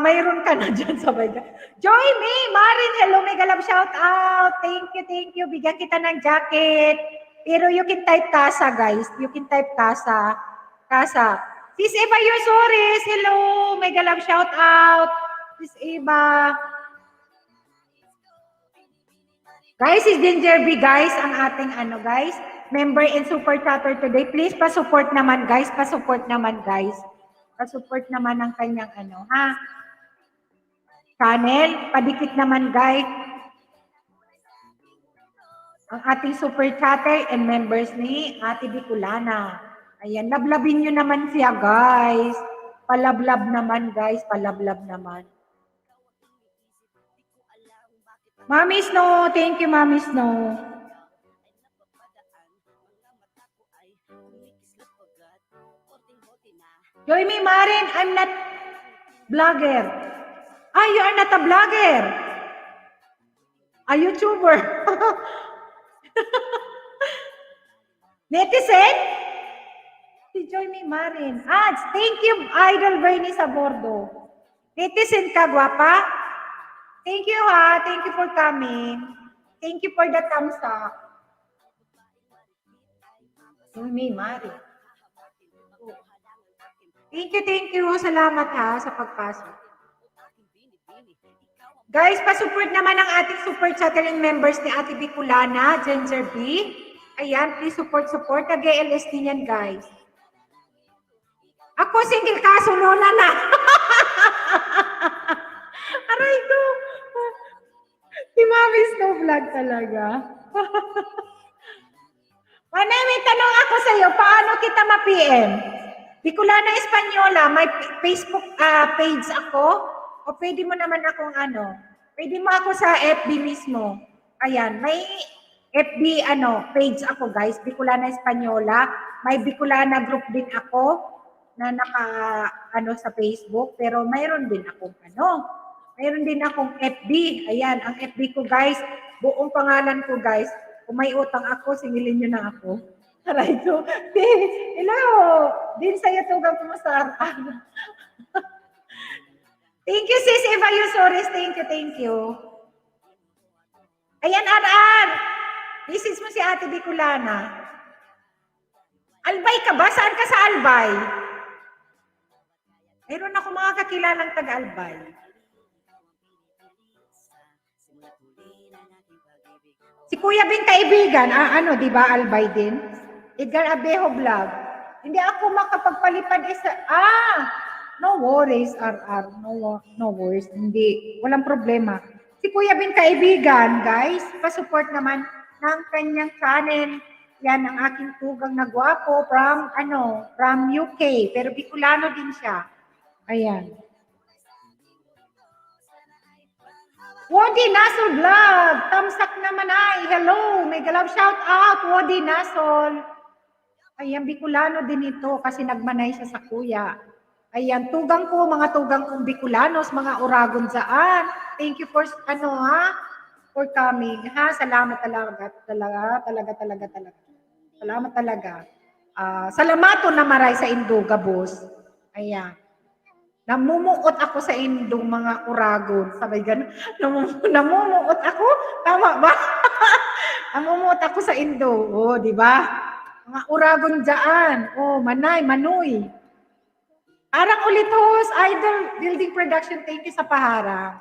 mayroon ka na dyan, sabay ka. Joy me, Marin, hello, mega love, shout out. Thank you. Bigyan kita ng jacket. Pero you can type Casa, guys. You can type Casa. Sis Eva Yosores, hello, mega love, shout out. Sis Eva. Guys, is Ginger B, guys, ang ating guys, member and super chatter today. Please, pa-support naman, guys. Pa-support naman ng kanyang channel. Padikit naman, guys. Ang ating super chatter and members ni Ate Bicolana. Ayan, lablabin nyo naman siya, guys. Palablab naman, guys. Palablab naman. Mami Snow, thank you, Mami Snow. Joy me, Marin, I'm not vlogger. You are not a vlogger. A YouTuber. Netizen? Si Joy me, Marin. Thank you, Idol Bernie sa bordo. Netizen ka, gwapa? Thank you, ha. Thank you for coming. Thank you for the thumbs up. Joy me, Marin. Thank you. Salamat ha sa pagpasok. Guys, pa-support naman ang ating super chattering members ni Ate Bicolana, Ginger B. Ayan, please support. Tag-LS din yan, guys. Ako single kaso, lola na. Aray ko. Si Mami Snow Vlog talaga. Manay, may tanong ako sa'yo. Paano kita ma-PM? Bicolana Espanyola, may Facebook page ako. O pwede mo naman akong pwede mo ako sa FB mismo. Ayan, may FB page ako, guys. Bicolana Espanyola. May Bicolana group din ako na sa Facebook. Pero mayroon din akong mayroon din akong FB. Ayan, ang FB ko, guys. Buong pangalan ko, guys. Kung may utang ako, singilin nyo na ako. Aray ko. Hello. Din sa'yo tugang kumusta? Thank you, sis Eva Yusores. Thank you. Ayan, Ar. Message mo si Ate Bicolana. Albay ka ba? Saan ka sa Albay? Meron ako mga kakilalang taga-Albay. Si Kuya Bing kaibigan, di ba, Albay din? Edgar Abejo Vlog. Hindi ako makapagpalipad isa. No worries, RR. No worries. Hindi. Walang problema. Si Kuya Bing kaibigan, guys, pa-support naman ng kanyang channel. Yan ang aking tugang na gwapo from UK. Pero Bicolano din siya. Ayan. Wodi Nasol Vlog. Tamsak naman ay. Hello. Mega love shout out. Wodi Nasol. Ayan, Bicolano din ito kasi nagmanay siya sa kuya. Ayan, tugang ko, mga tugang kong Bicolanos, mga Uragon dyan. Thank you for, for coming. Salamat talaga. Salamat talaga. Salamato na maray sa Induga, boss. Ayan. Namumuot ako sa Indong mga Uragon. Sabay ganun. Namumuot ako? Tama ba? Namumuot ako sa Indo. Di ba? Mga Uragon dyan. Manay, Manoy. Arang Ulitos, Idol Building Production. Thank you sa paharang.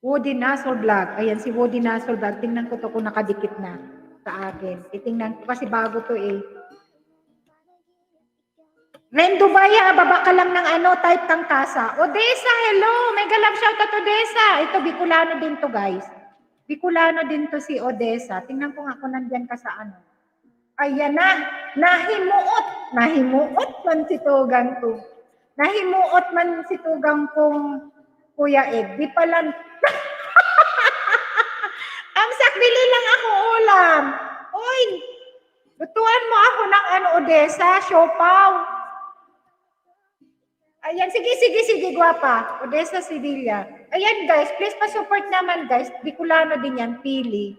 Wodi Nasol Vlog. Ayan, si Wodi Nasol Vlog. Tingnan ko to kung nakadikit na sa akin. Titingnan ko kasi bago to eh. Rendo Baya, baba ka lang ng type kang kasa. Odessa, hello! Mega love shoutout Odessa. Ito, Bicolano din to, guys. Bicolano din to si Odessa. Tingnan ko nga kung nandyan ka sa Ayan na. Nahimuot man si tugang ko. Nahimuot man si tugang kong Kuya Ed. Di pala. Amsak, bili lang ako ulam. Uy, lutuan mo ako ng Odessa, siopaw. Ayan, sige, guwapa. Odessa, Sevilla. Ayan, guys, please pa-support naman, guys. Bicolano din yan, pili.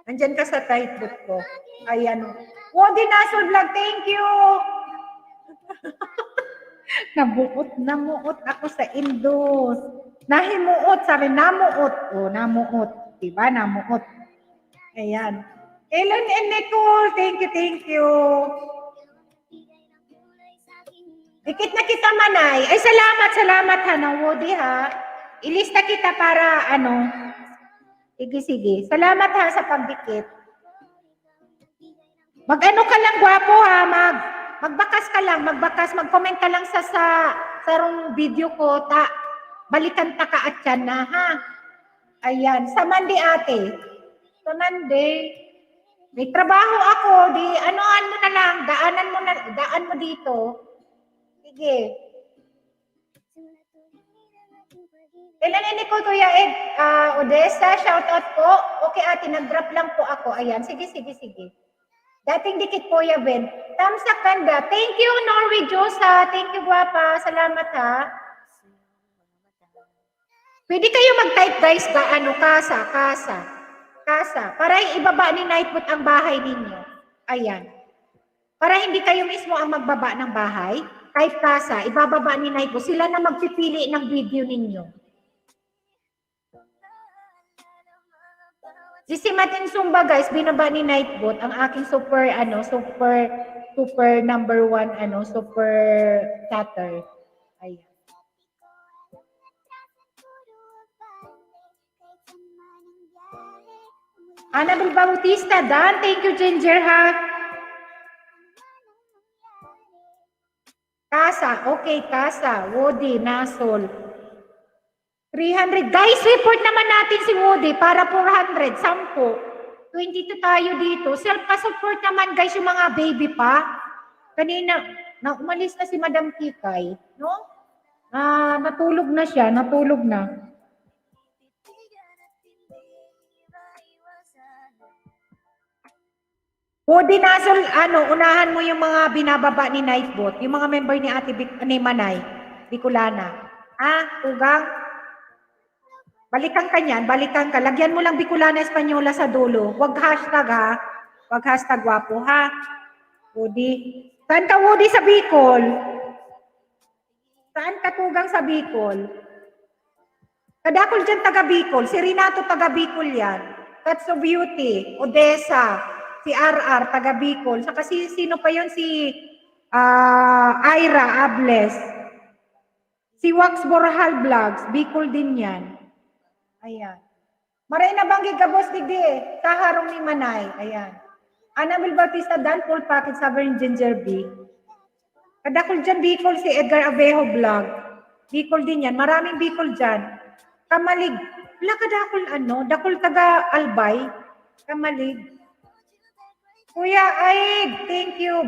Nandyan ka sa tight book ko. Ayan. Wodi Nasol Vlog, thank you. Namuot ako sa Indo. Nahimuot, sabi, namuot. Namuot. Diba, namuot. Ayan. Ellen and Nicole, thank you. Dikit na kita, Manay. Ay, salamat Wodi, ha. Ilista kita para, Sige. Salamat, ha, sa pagdikit. Mag-ano ka lang, gwapo, ha. Magbakas ka lang, mag-comment ka lang sa video ko, balikan ta ka at yan na, ha. Ayan, sa Monday, ate. Sa Monday, may trabaho ako, anoan mo na lang, daan mo dito. Sige. Kailan ko, Kuya Ed, Odessa, shoutout po. Okay, ate, nag-drop lang po ako. Ayan, sige. Dating dikit, Kuya Ben. Tamsak ganda. Thank you, Norway Josa. Thank you, guwapa. Salamat, ha. Pwede kayo mag-type, guys, kasa. Para ibaba ni Nightbot ang bahay ninyo. Ayan. Para hindi kayo mismo ang magbaba ng bahay. Type kasa, ibababa ni Nightbot. Sila na magpipili ng video ninyo. Si Matin Sumba, guys, binaba ni Nightbot ang aking super number 1, super chatter. Ayan. Annabel Bautista, Dan, thank you, Ginger, ha. Kasa, okay, Kasa, Wodi, Nasol. 300. Guys, report naman natin si Woody para 400. 10. 22 tayo dito. Self-support naman, guys, yung mga baby pa. Kanina, umalis na si Madam Kikay. No? Natulog na siya. Woody Nasol, unahan mo yung mga binababa ni Nightbot. Yung mga member ni Ate ni Manay. Bicolana. Tugang. Balikan ka niyan, balikan ka. Lagyan mo lang Bicolana Espanyola sa dulo. Huwag hashtag ha. Huwag hashtag wapo ha. Woody. Saan ka Woody sa Bicol? Saan ka tugang sa Bicol? Kadakol dyan taga Bicol. Si Renato taga Bicol yan. Katso Beauty, Odessa, si RR taga Bicol. Saka sino pa yun? Si Ira Ables. Si Wax Borahal Vlogs. Bicol din yan. Ayan. Maray na banggi ka, boss digdi eh. Sa harong ni Manay. Ayan. Anabel Bautista Dan, full package Sovereign Ginger Bee. Kadakol dyan, Bicol, si Edgar Abejo Vlog. Bicol din yan. Maraming Bicol dyan. Kamalig. Wala kadakol dakol taga Albay. Kamalig. Kuya Aid, thank you.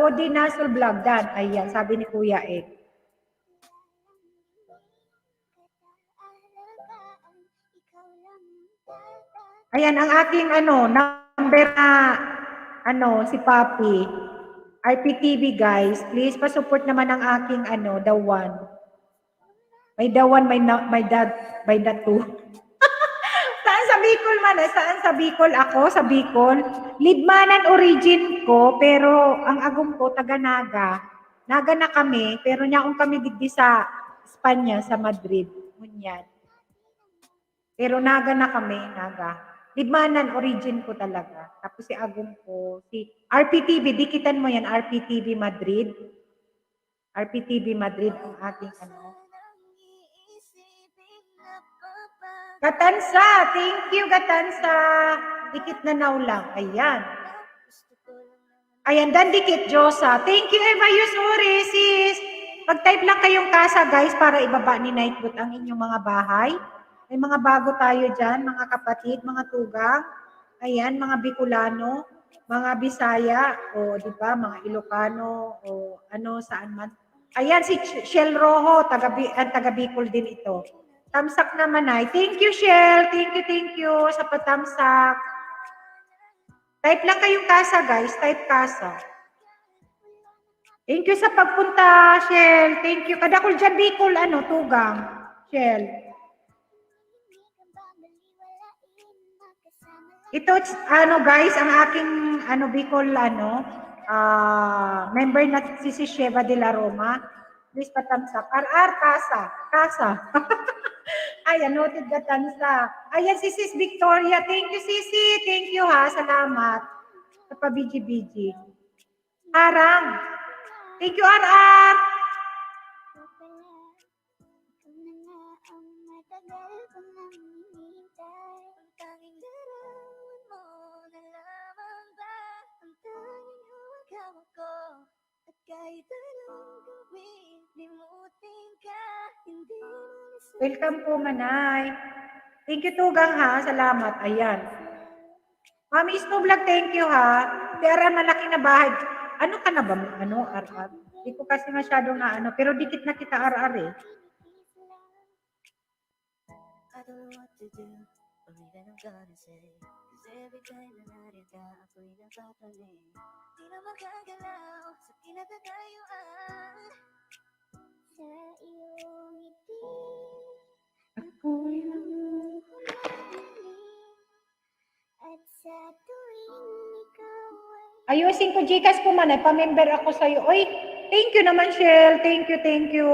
Woody Nasol Vlog, Dan. Ayan, sabi ni Kuya Aid. Ayan, ang aking number na, si Papi. RPTV guys, please pa-support naman ang aking the one. May the one, may the two. Saan sa Bicol man? Saan sa Bicol ako? Sa Bicol. Libmanan origin ko, pero ang agong ko, taga Naga. Naga na kami, pero nyaong kami digdi sa Espanya, sa Madrid. Ngunyan. Pero Naga na kami, Naga. Libmanan, origin ko talaga. Tapos si Agong ko, si RPTV, dikitan mo yan, RPTV Madrid. RPTV Madrid ang ating Gatansa, thank you Gatansa. Dikit na now lang, ayan. Ayan, dan dikit, Josa. Thank you, Eva Yusuri, sis. Pag-type lang kayong kasa, guys, para ibaba ni Nightbot ang inyong mga bahay. May mga bago tayo dyan, mga kapatid, mga tugang. Ayan, mga Bicolano, mga Bisaya, o di ba, mga Ilocano, o saan man. Ayan, si Shell Rojo, taga Bicol din ito. Tamsak naman ay. Thank you, Shell. Thank you sa patamsak. Type lang kayong kasa, guys. Type kasa. Thank you sa pagpunta, Shell. Thank you. Kadakol dyan, Bicol, tugang. Shell. Ito, guys, ang aking, Bicol, member na si Sheva de la Roma. Please patamsak. RR, kasa. Ayan, noted gatansa. Ayan, si Sis Victoria. Thank you, Sisi. Thank you, ha. Salamat. Sa pa-BG-BG. Arang. Thank you, RR. Welcome po, Manay. Thank you, Tugang, ha. Salamat. Ayan. Mami Snow Vlog, thank you, ha. Pero malaki na bahay. Ano ka na ba? RR? Hindi ko kasi masyadong pero dikit na kita, RR, eh. I don't know what to do, or even I'm gonna say. Cause every time na narita, ako'y napapaling. Di na makagalaw sa kinagagayuan. Sa iyong ngiti, ako'y at sa tuwing ikaw ay... Ayusin ko, Gcash ko man, pa-member ako sa'yo. Oy, thank you naman, Shell. Thank you.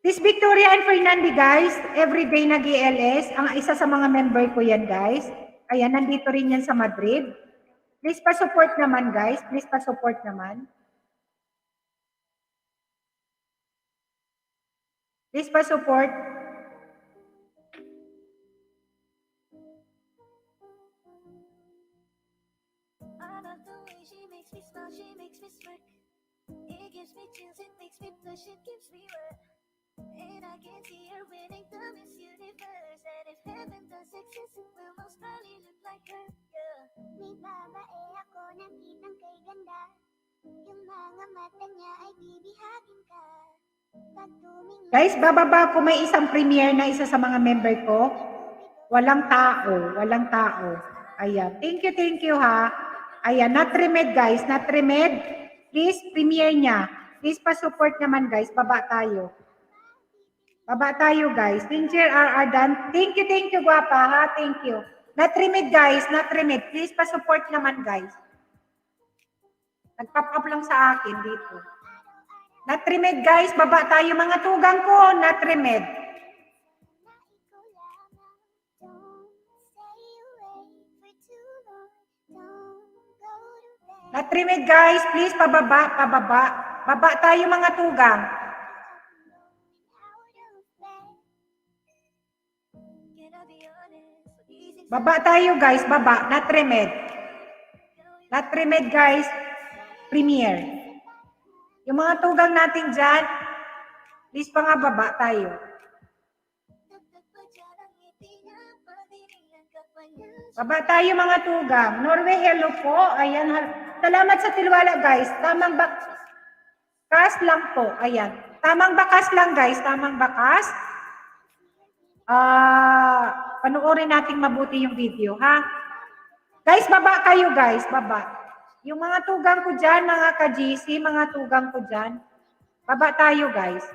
This Victoria and Fernandi, guys, everyday nag-ELS. Ang isa sa mga member ko yan, guys. Ayan, nandito rin yan sa Madrid. Please pa-support naman, guys. Please pa-support naman. Please pa-support. I love the way she makes me smile, she makes me smirk. It gives me chills, it makes me blush, it gives me work. And I can see her winning the Miss Universe. And if heaven does exist, it will most probably look like her, yeah. May babae ako nakitang kay ganda. Yung mga mata niya ay bibihagin ka. Guys, bababa ko, may isang premiere na isa sa mga member ko. Walang tao. Ayan. Thank you, ha. Ayan, not remed, guys. Not remed. Please, premiere niya. Please, pa-support naman, guys. Baba tayo. Baba tayo guys. Ginger RR done. Thank you guwapa ha. Thank you. Not remade guys, not remade. Please pa-support naman guys. Nag-pop up lang sa akin dito. Not remade guys, baba tayo mga tugang ko. Not remade. Not remade guys, please pababa, pababa. Baba tayo mga tugang. Baba tayo guys, baba. Not remade. Not remade guys. Premiere. Yung mga tugang natin dyan, please pa nga baba tayo. Baba tayo mga tugang. Norway, hello po. Ayan. Salamat sa tiwala guys. Tamang bakas lang po. Ayan. Tamang bakas lang guys. Tamang bakas. Panoorin natin mabuti yung video ha. Guys, baba kayo guys. Baba. Yung mga tugang ko dyan, mga ka-GC, mga tugang ko dyan. Baba tayo guys.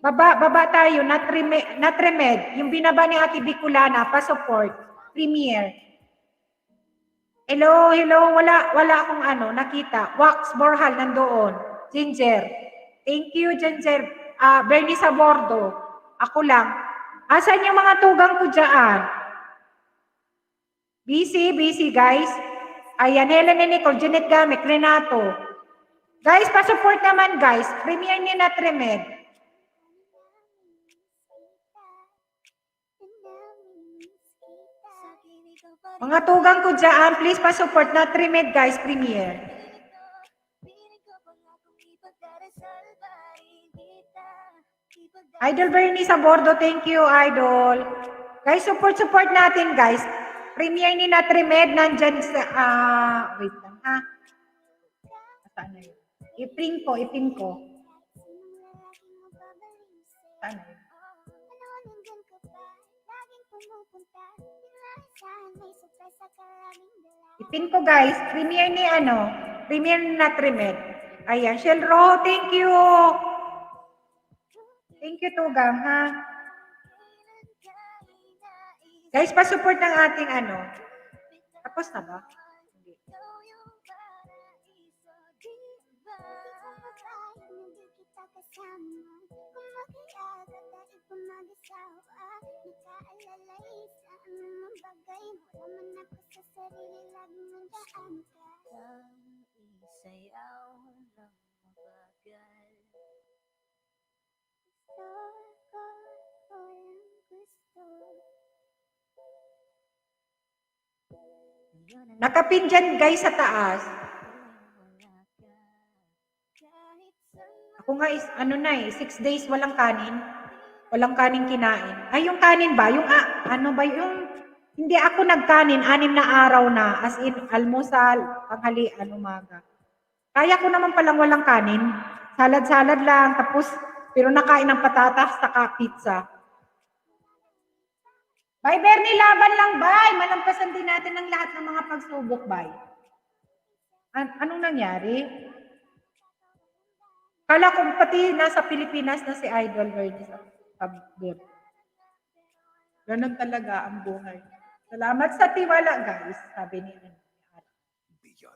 Baba tayo. Not remed. Yung binaba ni Ate Bicolana, pa-support. Premiere. Hello. Wala akong nakita. Wax Borhal nandoon. Ginger. Thank you, Ginger. Bernie Sabordo. Ako lang. Asan yung mga tugang ko dyan? Busy guys. Ayan, Helen and Nicole, Jeanette Gamek, Renato. Guys, pa-support naman guys. Premiere ni Not Remed. Mga tugang ko dyan, please pa-support Not Remed guys, Premiere. Idol Bernie Sabordo, thank you, Idol. Guys, support natin, guys. Premiere ni Not Remed, nandyan sa, wait lang, ha? Saan na yun? Ipin ko. Saan na yun? Ipin ko, guys. Premiere ni Not Remed. Ayan, Shell Rojo, thank you. Thank you, Tugang, ha? Guys, pa-support ng ating Tapos na ba? Hindi. Nakapin dyan guys sa taas. Ako nga 6 days walang kanin. Walang kanin kinain. Ay, yung kanin ba? Yung hindi ako nagkanin, 6 na araw na. As in, almusal, tanghalian, umaga. Kaya ko naman palang walang kanin. Salad-salad lang. Tapos, pero nakain ng patatas, saka pizza. Bye, Bernie, laban lang, bye. Malampasan din natin ang lahat ng mga pagsubok, bye. Anong nangyari? Kala ko pati nasa Pilipinas na si Idol Bernie sa pag-good. Ganun talaga ang buhay. Salamat sa tiwala, guys. Sabi ni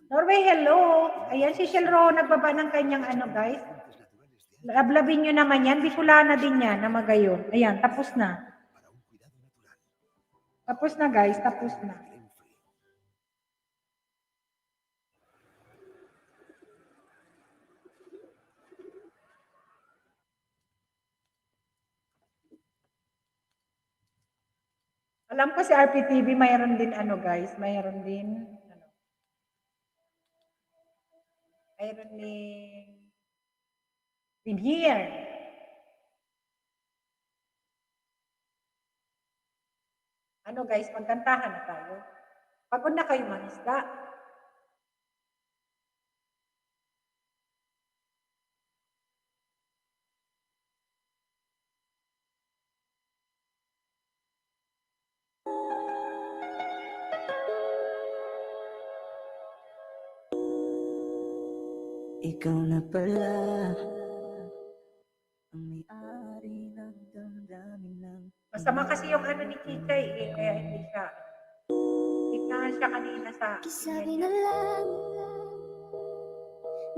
Norway, hello. Ayan, si Shelro, nagbaba ng kanyang guys. Lablabin nyo naman yan. Bicolana din yan na magayon. Ayan, tapos na. Tapos na guys, tapos na. Alam ko si RPTV mayroon din guys, mayroon din mayroon din here. Guys, magkantahan na tayo. Pagod na kayo mangisda. Ikaw na pala ang may-ari ng Masama kasi yung ano ni Chichay eh, kaya hindi siya. Tignan siya kanina sa... Sabi na lang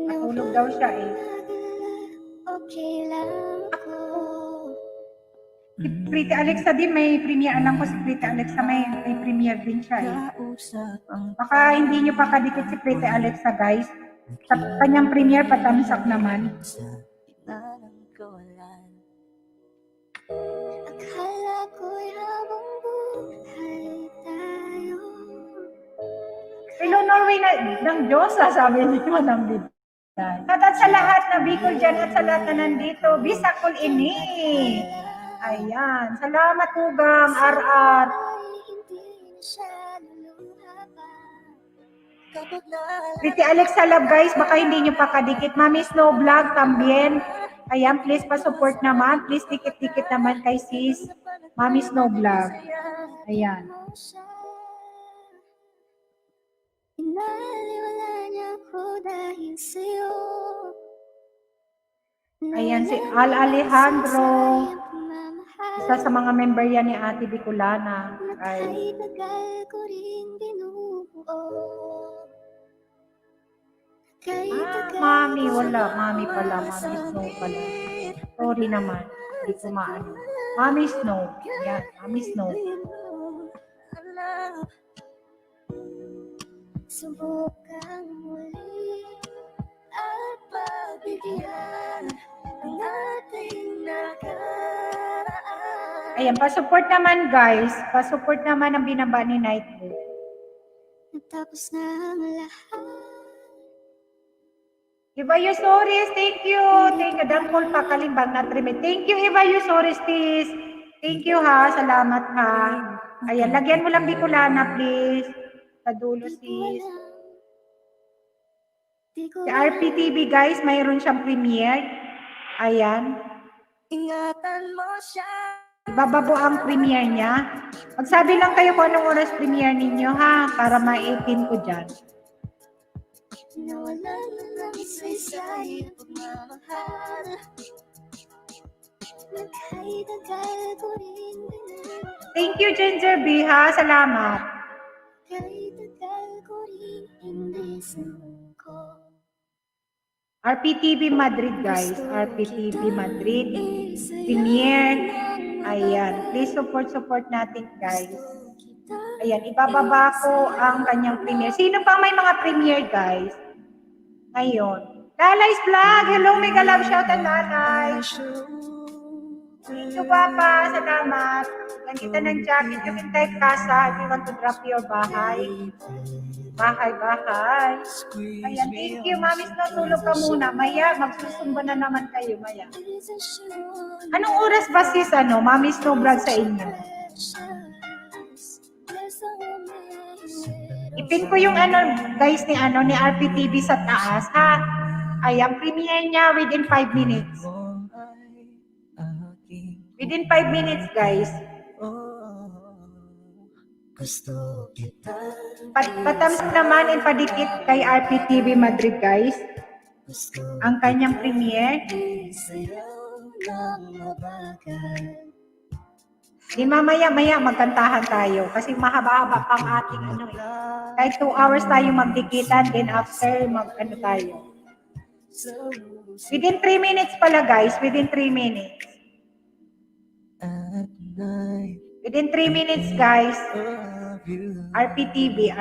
Natulog daw siya eh. okay lang ako. Si Pretty Alexa din, may premiere. Alam ko si Pretty Alexa, may premiere din siya eh. Baka hindi nyo pa kadikit si Pretty Alexa, guys. Sa kanyang premiere, patamsak naman. Akala ko'y habang buhay tayo. Hello, Norway ng Diyos, sabi niyo Madam Bid. At sa lahat na Bicol dyan at sa lahat na nandito, Bisakol ini. Ayan. Salamat, Tugang, RR. Ay hindi na siya luluha pa. Kapag Pretty Alexa Love, guys, baka hindi nyo pa kadikit. Mami Snow Vlog, tambien. Ayan, please pa-support naman. Please dikit-dikit naman kay sis. Mami Snow Vlog. Ayan. inaliwala niya ako dahil sa'yo. Ayan, si Al Alejandro. Isa sa mga member yan ni Ate Bicolana. Ay, Tagal ko rin binubuo. Mami, wala. Mami pala. Mami Snow pala. Sorry naman. Hindi ko maano. Mami Snow. Yan, Mami Snow. Subukan muli at pagbigyan ang ating nakaraan. Ayan, pa-support naman, guys. Pa-support naman ang binaba ni Nightboot. Natapos na ang lahat. Iba Yusoris, thank you. Thank you. Dangkol pa kalimbang na trimit. Thank you, Iba Yusoris, tis. Thank you, ha. Salamat, ha. Ayan, lagyan mo lang Bicolana, please. Sa dulo, sis. Si RPTV, guys, mayroon siyang premiere. Ayan. Ingatan mo siya. Ibababo ang premiere niya. Magsabi lang kayo kung anong oras premiere ninyo, ha. Para ma-18 ko dyan. Nawala na lang isa-isa ang pagmamahal. Nagkay-tagal ko rin binubuo. Thank you, Ginger B, ha. Salamat. Nagkay-tagal ko rin inisan ko. RPTV Madrid, guys. RPTV Madrid. Premiere. Ayan. Please support natin, guys. Ayan. Ibababa ko ang kanyang premiere. Sino pang may mga premiere, guys? Ngayon. Lalai's Vlog. Hello, mega love shout out, Lalay. Thank you, Papa. Salamat. Nandito ng jacket. You can type casa if you want to drop your bahay. Bahay. Ayan, thank you. Mami Snow, tulog ka muna. Maya, magsusumba na naman kayo, Maya. Anong oras ba sis, Mami Snow vlog sa inyo? Ipin ko yung guys, ni RPTV sa taas, ha? Ayan, premiere niya within 5 minutes. Within 5 minutes, guys. Gusto kita. Patamsak naman and padikit kay RPTV Madrid, guys. Gusto Ang kanyang premiere. sayaw ng mabagal. Din mamaya magkantahan tayo kasi mahaba-haba pang ating Kahit 2 hours tayo magdikitan, then after tayo. Within 3 minutes pala, guys. Within 3 minutes. At night Within 3 minutes, guys. of you. RPTV,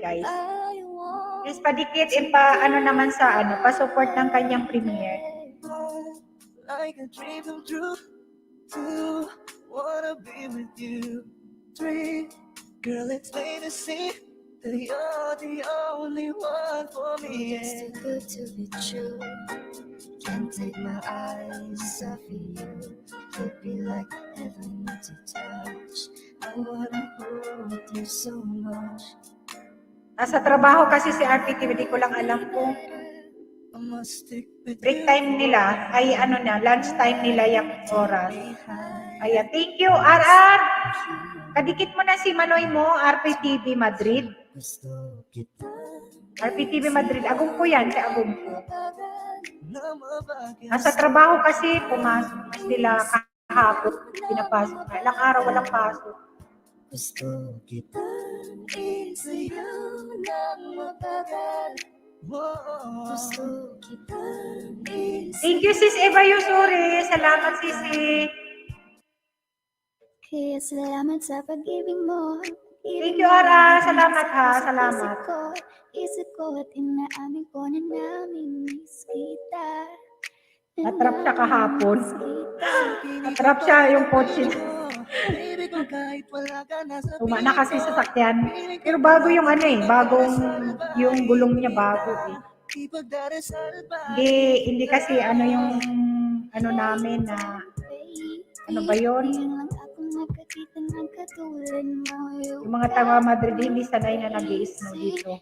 guys. I want Yes, padikit and naman sa pa-support ng kanyang premiere. Like a dream come true. 2, wanna be with you. 3, girl, it's plain to see that you're the only one for me. it's too good to be true. Can't take my eyes off of you. You'd be like heaven to touch. I wanna hold you so much. Nasa trabaho kasi si RPTV, di ko lang alam kung I must stick with break time nila ay lunch time nila yung oras. Ayan, thank you, RR. Kadikit mo na si Manoy mo, RPTV Madrid. Gusto kita RPTV Madrid, Agumpo yan, si Agumpo. na mabagal. Nasa trabaho kasi, pumasok sila Kahapon, pinapasok na. Ilang araw walang pasok. Gusto kitang isayaw ng matagal. Gusto kitang isayaw. Thank you, Sis Eva Yusuri. Salamat, Sisi. Kaya salamat sa pag-ibig mo. Thank you, Ara. Salamat, ha. Salamat. Isip ko at inaamin ko na namimiss kita. Natrap siya kahapon. Natrap siya yung kotse. Tuma na kasi sa sakyan. Pero bago yung ano eh. Bagong yung gulong niya bago eh. Hindi kasi ano yung ano namin na ano ba yun? Yung mga taga Madrid hindi sanay na nag-i-snow dito.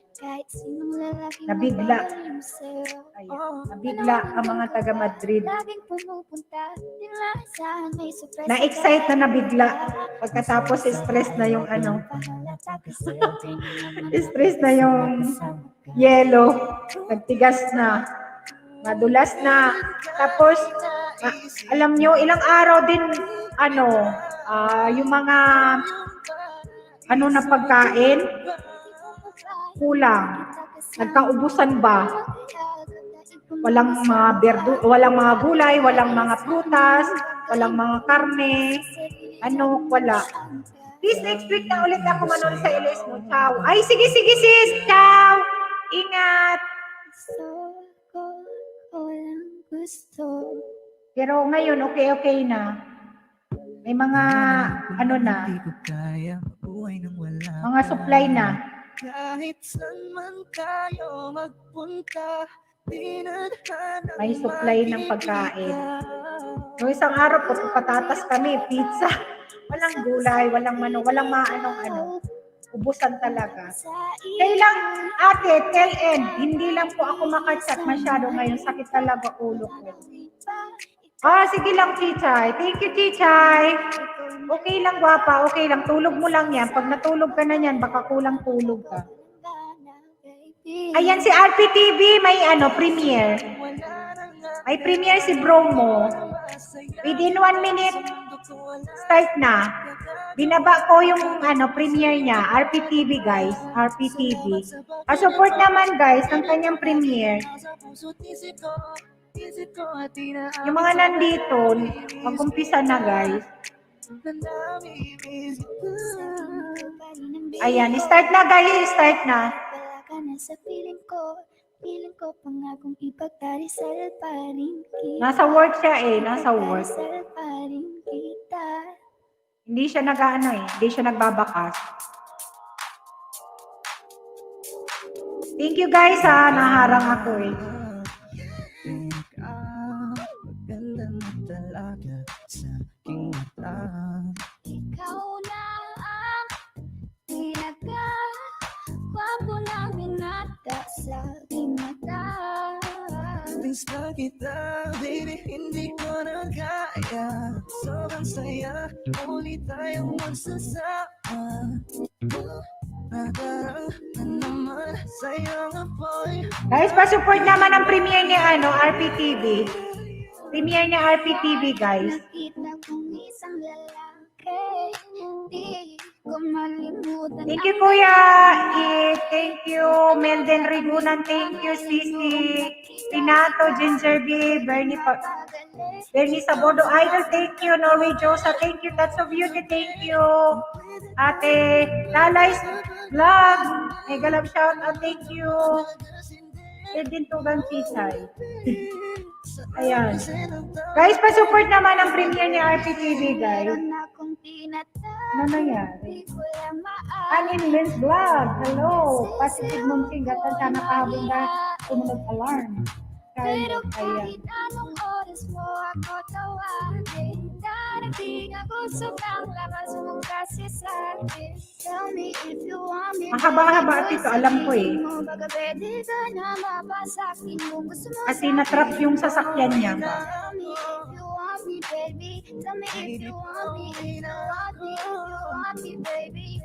Nabigla. Ayun, nabigla ang mga taga Madrid. Na-excite na nabigla. Pagkatapos stress na yung ano. Stress na yung yelo. Nagtigas na. Madulas na. Tapos, alam nyo, ilang araw din, yung mga, na pagkain, kulang. Nagkaubusan ba? Walang mga walang mga gulay, walang mga prutas, walang mga karne, wala. Please, next week na ulit ako manood sa LS mo. Ciao. Ay, sige, sis. Ciao. Ingat. Pero ngayon, okay na. May mga, na, mga supply na. Kahit saan man tayo magpunta, May supply ng pagkain. Noong isang araw po, patatas kami, pizza. Walang gulay, walang manok, walang ubusan talaga. Kailang, ate, tell end, hindi lang po ako makachat masyado ngayon. Sakit talaga ulo ko. Sige lang, Chichay. Thank you, Chichay. Okay lang, gwapa. Okay lang. Tulog mo lang yan. Pag natulog ka na yan, baka kulang tulog ka. Ayan si RPTV, may premiere. May premiere si Bromo. Within 1 minute, start na. Binaba ko yung premiere niya. RPTV, guys. RPTV. Support naman, guys, ng kanyang premiere. Yung mga nandito, mag-umpisa na, guys. Ayan, start na, guys. Start na. Nasa work siya nasa work. Hindi siya hindi siya nagbabakas. Thank you, guys, naharang ako Maganda na talaga sa aking mata. Ikaw na ang pinaka-wapo namin nata sa aking mata. Miss na kita, baby, hindi ko na kaya. Sobrang saya, ulit tayong magsasama. Nadarang na naman sa'yo nga, boy. Guys, pa-support naman ang premiere ni RPTV. Premiere ni RPTV, guys. Nakita kong isang lalaki, hindi ko malimutan. Thank you, Kuya. Thank you, Melden Rigunan. Thank you, Sisi. Pinato, Ginger B, Bernie Sabodo Idol. Thank you, Norway Josa. Thank you, That's of Beauty. Thank you. Ate Lalais Vlog. Mega love shout out. Thank you. Din Tugang Chisay. Ayan. Guys, pa-support naman ang premiere ni RPTV, guys. Ano nangyari? Anin Lens Vlog. Hello. Positive Mumsing. Gatan sana kahabang na sumunod alarm. Pero kahit anong oras mo ako tawagin, darating ako sobrang lakas mo kasi sa'kin. Tell me if you want me. Mahaba-haba at ito, alam ko Baka pwede ka na mapasakin kung gusto mo. Kasi natrap yung sasakyan niya. Tell me if you want me, baby. Tell me if you want me, if you want me, if you want me, baby.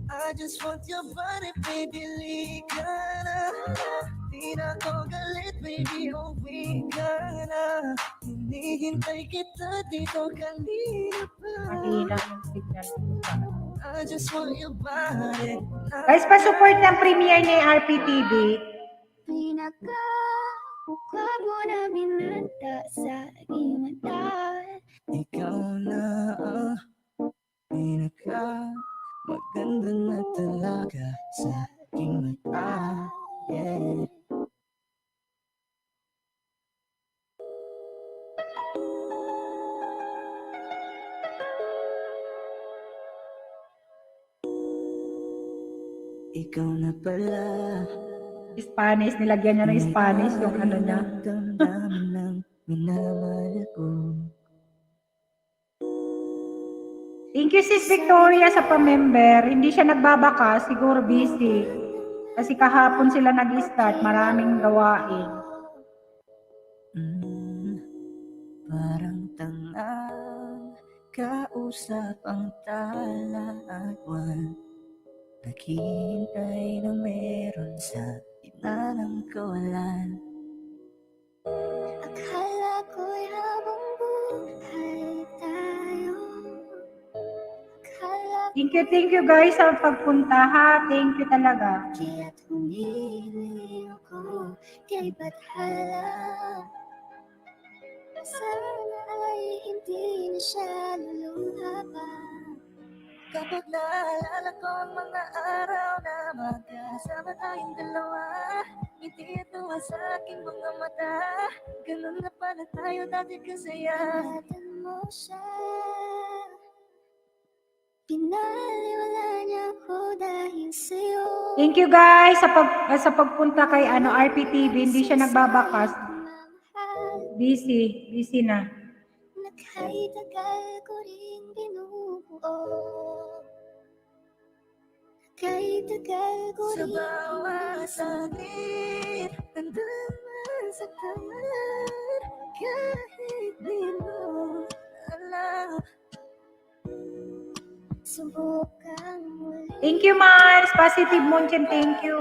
I just want your body, baby, lika na. Di na ko galit, baby, uwi ka na. Hinihintay kita dito kanina pa. Mahina yung signal. I just want your body. Guys, pa-support ng premiere ni RPTV. Pinaka-mukha mo na binata sa aking mata. Ikaw na ang pinaka maganda na talaga sa aking mata. Yeah. Ikaw na pala. Spanish, nilagyan niya ng Spanish yung ano niya. Damdamin ng minamahal ko. Thank you, Sis Victoria, sa pa-member. Hindi siya nagbabaka, siguro busy. Kasi kahapon sila nag-start, maraming gawain. Parang tangang kausap ang tala at buwan. Naghihintay na meron sa gitna ng kawalan. Akala ko'y habang buhay tayo. Akala Thank you guys sa pagpunta ha. Thank you talaga. kaya't humiling ako kay Bathala. Sana ay hindi na siya luluha pa. Kapag naalala ko ang mga araw na magkasama tayong dalawa, ngiti tuwa sa aking mga mata. Ganun na pala tayo dati kasaya. Ingatan mo siya. Pinaliwala niya ako dahil sa'yo. Thank you guys sa pagpunta kay RPTV. Hindi siya nagbabakas. Busy na. Na kahit tagal ko rin binubuo. Kahit tagal ko Sa rin bawat sakit, nandun sa kaman, kahit di mo alam. subukang muli. Thank you, Mars. Positive Moonchen, thank you.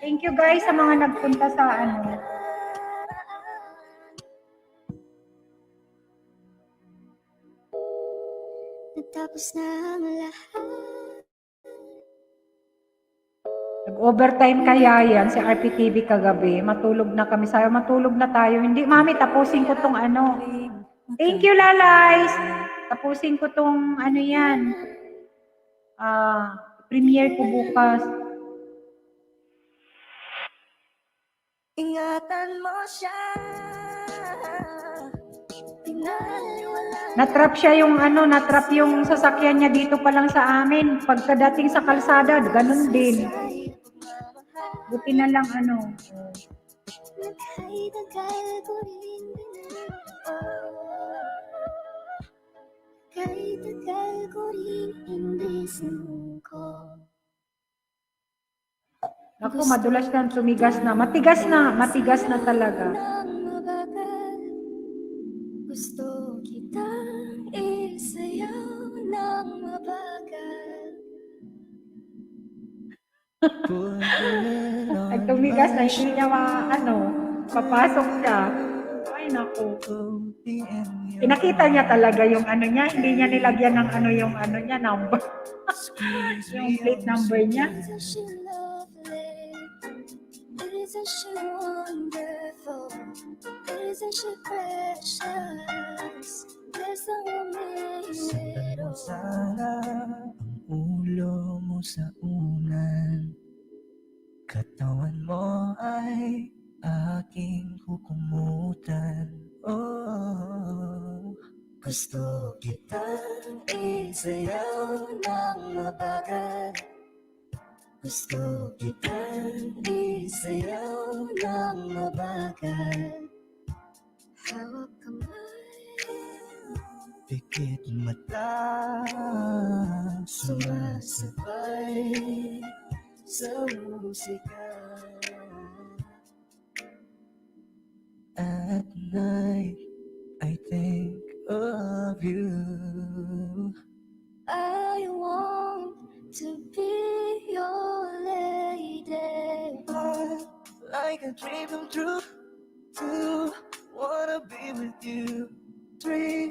Thank you guys sa mga nagpunta sa Natapos na ang lahat. Nag-overtime kaya yan si RPTV kagabi. Matulog na kami. Sabi, matulog na tayo. Hindi, mami, tapusin ko tong Thank you, Lalays. Tapusin ko tong yan. Premiere ko bukas. Ingatan mo siya. Pinaliwala. Natrap siya natrap yung sasakyan niya dito pa lang sa amin. Pagkadating sa kalsada, ganun din. Buti na lang Na kahit tagal ko rin binubuo. Kahit tagal ko rin hindi sumuko. Ako, madulas na, tumigas na. Matigas na talaga. Nang mabagal, gusto kitang isayaw ng mabagal. Ay, tumigas na, hindi niya papasok siya. Ay, naku. Pinakita niya talaga yung niya, hindi niya nilagyan ng yung niya, number. Yung plate number niya. Isn't she lovely? Isn't she wonderful? Isn't she precious? There's no amazing. Sana ang ulo mo sa unan, katawan mo ay aking kukumutan. Oh, gusto kitang isayaw ng mabagal. Gusto kitang isayaw ng mabagal. Hawak kamay, Pikit mata, sumasabay sa musika. At night, I think of you. I want to be your lady. Like a dream come true, to wanna be with you. 3,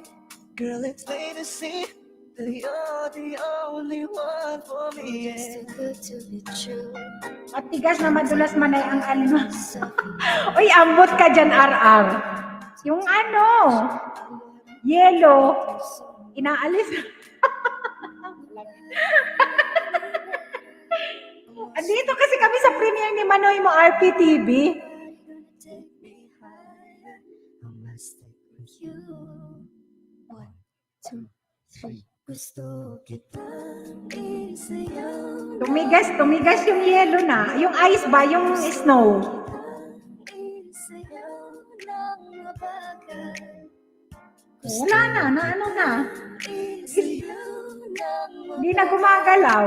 girl, it's plain to see that you're the only one for me. It's too good to be true. At tigas na madulas manay ang alma. Uy, ambot ka dyan, RR. Yung ano, yellow, inaalis. Andito kasi kami sa premiere ni Manoy mo, RPTV. You. 1, 2, 3. Gusto kitang isayaw. Tumigas yung yellow na. Yung ice ba? Yung snow. Isayaw ng mabagal. Wala na ano na. Isayaw ng Hindi na gumagalaw.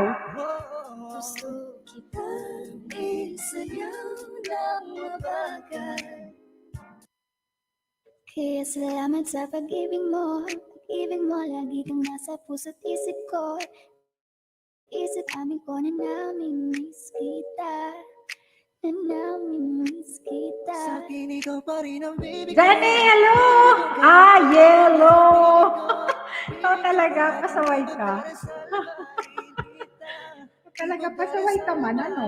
gusto kitang isayaw ng mabagal. Kaya salamat sa pag-ibig mo. Pag-ibig mo, lagi kang nasa puso't isip ko. Isip amin ko na namimiss kita. Na namimiss kita. Sa'kin ikaw pa rin ang baby ko. Danny, hello! Yellow! Ikaw talaga, pasaway ka. Talaga, pasaway ka man, ano?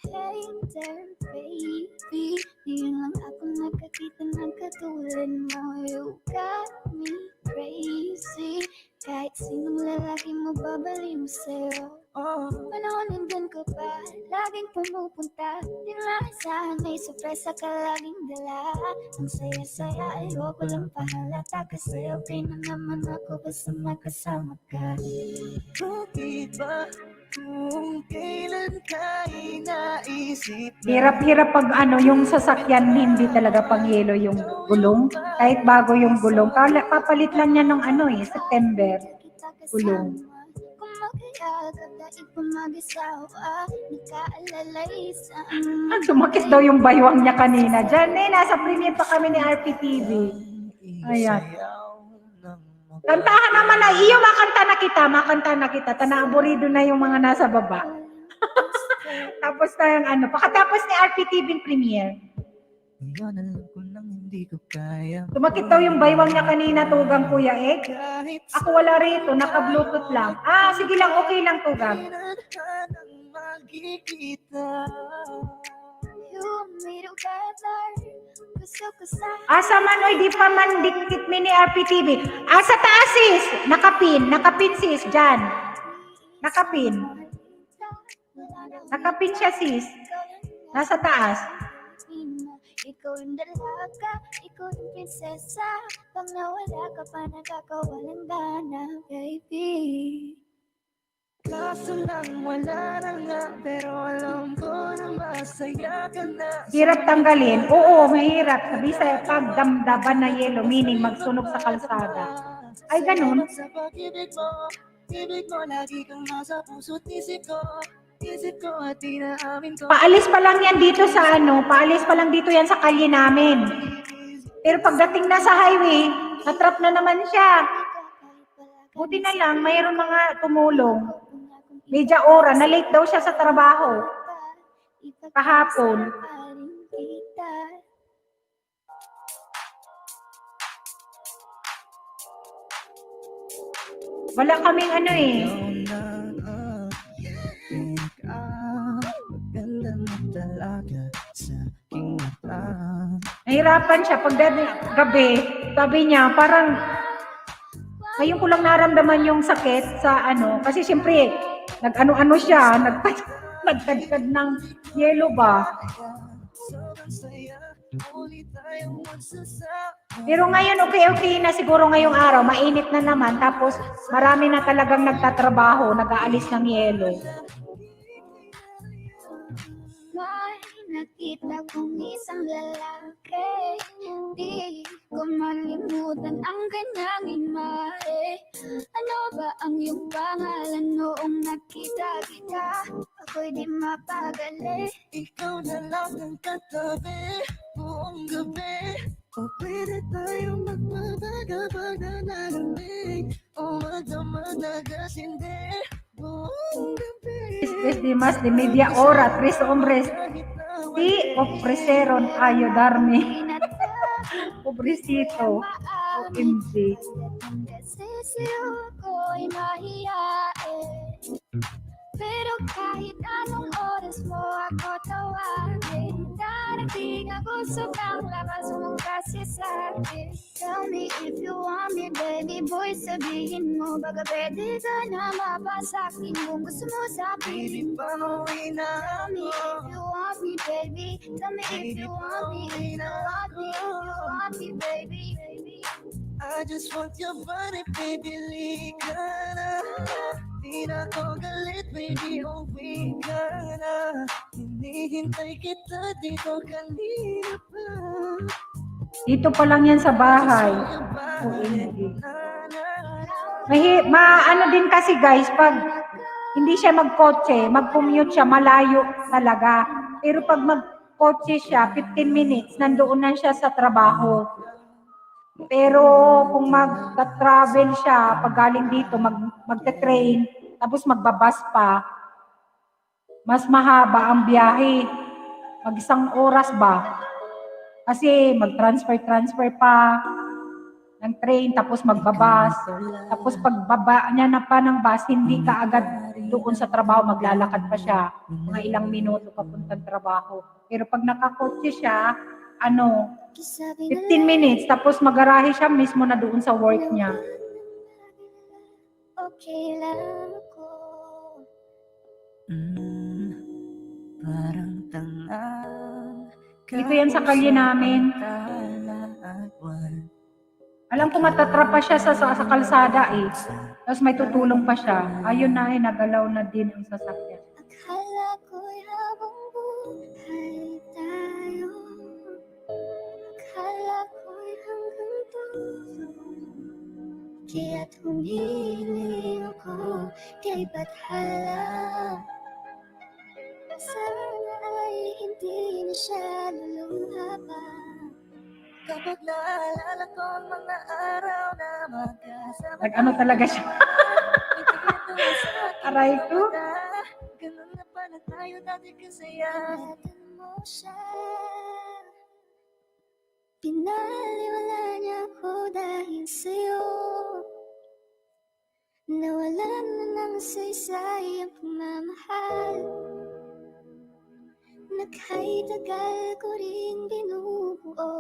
Hey there, baby. Ngayon lang ako nakakita ng katulad mo. You got me crazy. Kahit sinong lalaki mo babaliw sa'yo. Panahon nandun ka pa, laging pumupunta. Di maasahan, may sorpresa ka laging dala. Ang saya-saya, ayoko lang pahalata. Kasi okay na naman ako basta magkasama ka. Bakit ba kung kailan ka inaisip na Hirap-hirap pag ano, yung sasakyan, hindi talaga pang yelo yung gulong. Kahit bago yung gulong. Papalit lang niya ng ano September. Gulong. Kung magkayagap dahil pa mag-isawa, nakaalala isa. Sumakit daw yung baywang niya kanina. Diyan nasa premiere pa kami ni RPTV. Ayan. Kantahan naman na, iyo makanta na kita. Tana-aburido na yung mga nasa baba. Tapos na yung ano, pakatapos ni RPTV premiere. Ngayon alam ko nang hindi ko kaya. Sumakit daw yung baywang niya kanina, tugang Kuya Ek. Kahit Ako wala rito, naka-bluetooth lang. Sige lang, okay lang tugang. kailan ang magkikita. You made a better. Gusto ko sa Asa man, oy, di pa man dikit mi ni RPTV. Sa taas sis, nakapin sis, dyan. Nakapin siya sis. Nasa taas. Ikaw yung dalaga, ikaw yung prinsesa. Pag nawala ka pa, nakakawalang gana, baby. Kaso lang wala na nga, pero alam ko na masaya ka na. Hirap tanggalin. Oo, mahirap. Sabi sa'yo, pag damdaban na yelo, meaning magsunog sa kalsada. Ay, ganun. Sa pag-ibig mo, lagi kang nasa puso't isip ko at inaamin ko. Paalis pa lang yan dito sa paalis pa lang dito yan sa kalye namin. Pero pagdating na sa highway, natrap na naman siya. Buti na lang, mayroon mga tumulong. Medya ora, na-late daw siya sa trabaho. Kahapon. Wala kaming Maganda na talaga sa aking mata. Nahirapan siya pag gabi, sabi niya, parang ngayon ko lang naramdaman yung sakit sa kasi siyempre, nag-ano siya, nagtagtad ng yelo ba? Pero ngayon, okay na siguro ngayong araw, mainit na naman, tapos marami na talagang nagtatrabaho, nag-aalis ng yelo. May nakita kong isang lalaki, di ko malimutan ang kanyang imahe. Ano ba ang iyong pangalan noong nakita kita? Ako'y di mapagali. Ikaw na lang ang katabi buong gabi. O pwede tayo magbabaga pag nanalamig. O magdamag na gasindi buong gabi. Tres de mas de media hora, tres hombres. Ti ofreceron ayudarme. Pobrecito. OMG. Sisiyo ko'y mahihain. Pero kahit anong oras mo ako tawagin, darating ako sobrang lakas mong kasi sa'kin. Tell me if you want me, baby boy, sabihin mo. Baga pwede ka na mapasakin kung gusto mo sa Baby, pauwi na Tell me ako. if you want me, baby. Tell me if you want me, if you want me, if you want me, baby. I just want your body, baby, lika na. Di na ako galit, baby, uwi ka na. Hinihintay kita dito kanina pa. Dito pa lang yan sa bahay. OMG. Ano din kasi guys, pag hindi siya magkotse, mag-commute siya, malayo talaga. Pero pag magkotse siya, 15 minutes, nandoon na siya sa trabaho. Pero kung mag-travel siya, pag galing dito, magte-train, tapos magbabas pa, mas mahaba ang biyahe. Mag-1 oras ba? Kasi mag-transfer pa ng train, tapos magbabas. Tapos pagbaba niya na pa ng bus, hindi ka agad doon sa trabaho, maglalakad pa siya. Mga ilang minuto papuntang trabaho. Pero pag nakakotse siya, 15 minutes, tapos magarahe siya mismo na doon sa work niya. Okay lang ako. Parang tanga. Dito yan sa kalye namin. Alam ko matatrapa siya sa kalsada eh. Tapos may tutulong pa siya. Ayun na eh, nagalaw na din ang sasakyan. Akala ko'y habang buhay tayo. Akala ko'y hanggang dulo. Kaya't humiling ako kay Bathala. Sana ay hindi na siya luluha pa. Kapag naalala ko ang mga araw na magkasama. Nag-ano talaga siya. Aray ko. Ganun na pala tayo dati kasaya. Ingatan mo siya. Pinaliwala niya ako dahil sa'yo. Nawalan na ng saysay ang pagmamahal. Na kahit tagal ko rin binubuo.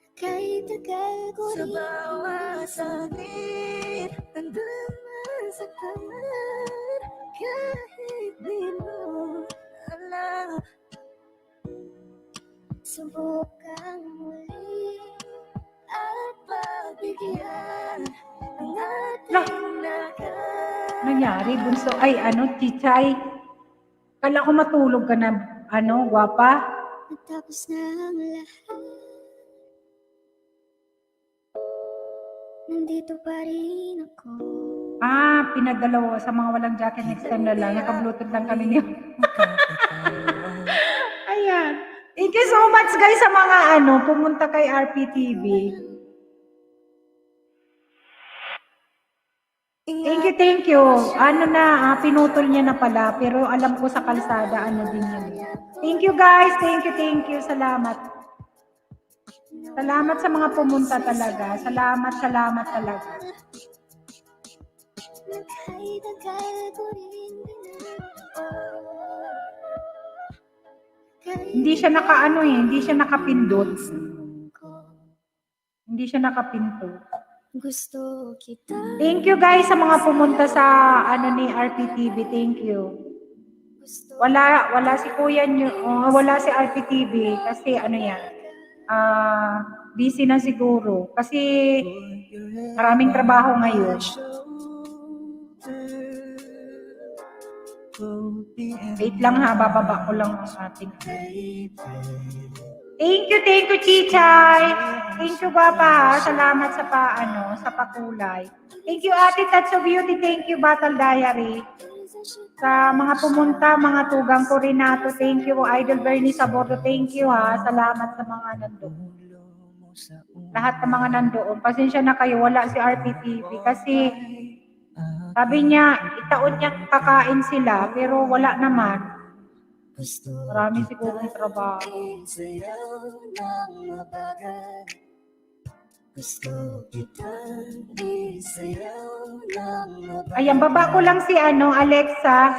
Na kahit tagal ko Sa rin bawat saglit, nandun man sa kamar. Kahit di mo alam. Subukan muli at Pagbigyan ang Lah, ating lakas. nangyari, bunso? Ay, Chichay. Kala ko matulog ka na, gwapa. natapos na ang lahat. Nandito pa rin ako. Pinadalawa sa mga walang jacket next time na lang. Naka-bluetooth lang kami niyo. Ayan. Thank you so much guys sa mga pumunta kay RPTV. Thank you. Pinutol niya na pala. Pero alam ko sa kalsada, din yun. Thank you guys. Thank you. Salamat. Salamat sa mga pumunta talaga. Salamat talaga. Na kahit tagal ko rin binubuo. Hindi siya hindi siya nakapindot. Hindi siya nakapinto. Gusto kita. Thank you guys sa mga pumunta sa ni RPTV. Thank you. Gusto Wala si Kuya nyo, wala si RPTV kasi yan. Busy na siguro kasi maraming trabaho ngayon. Wait lang ha, bababa ko lang ang ating. Thank you, Chichay. Thank you, Papa. Salamat sa pakulay. Thank you, Ate Tatso Beauty. Thank you, Battle Diary. Sa mga pumunta, mga tugang Corinato, thank you. Idol Bernie Sabordo, thank you ha. Salamat sa mga nandoon. Lahat ng mga nandoon. Pasensya na kayo, wala si RPTV kasi sabi niya, itaon niya kakain sila, pero wala naman. Marami sigurong trabaho. Isayaw ng mabagal. Gusto kita isayaw ng mabagal. Ayan, baba ko lang si Alexa.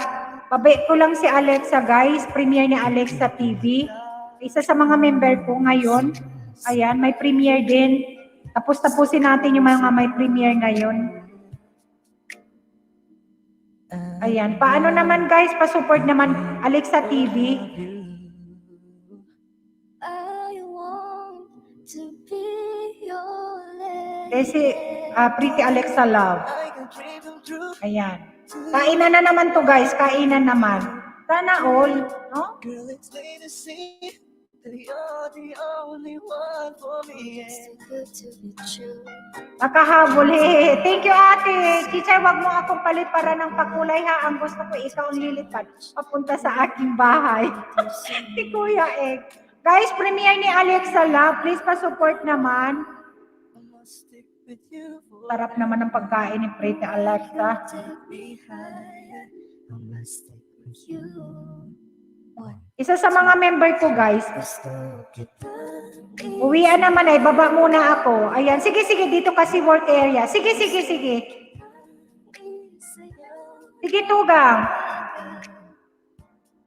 Baba ko lang si Alexa, guys. Premiere ni Alexa TV. Isa sa mga member ko ngayon. Ayan, may premiere din. Tapos tapusin natin yung mga may premiere ngayon. Ayan, paano naman guys? Pa-support naman Alexa TV. I want to be your lady. Kasi Pretty Alexa Love. Ayan. Kainan na naman to guys. Kainan naman. Sana all. No? Girl, it's plain to see that you're the only one for me. It's too good to be true. Nakahabol. Thank you ate. Chichay, wag mo akong palit para ng pakulay ha. Ang gusto ko ikaw ang lilipad. Papunta sa aking bahay. Si Kuya Ek. Guys, premiere ni Alexa Love. Please pa-support naman. I must stick with you for Sarap naman ng pagkain ni Pretty Alexa. Take me higher. I must stick with you. Isa sa mga member ko guys. Gusto kita Uwian naman ay baba muna ako. Ayan, sige dito kasi work area. Sige. isayaw. Sige tugang.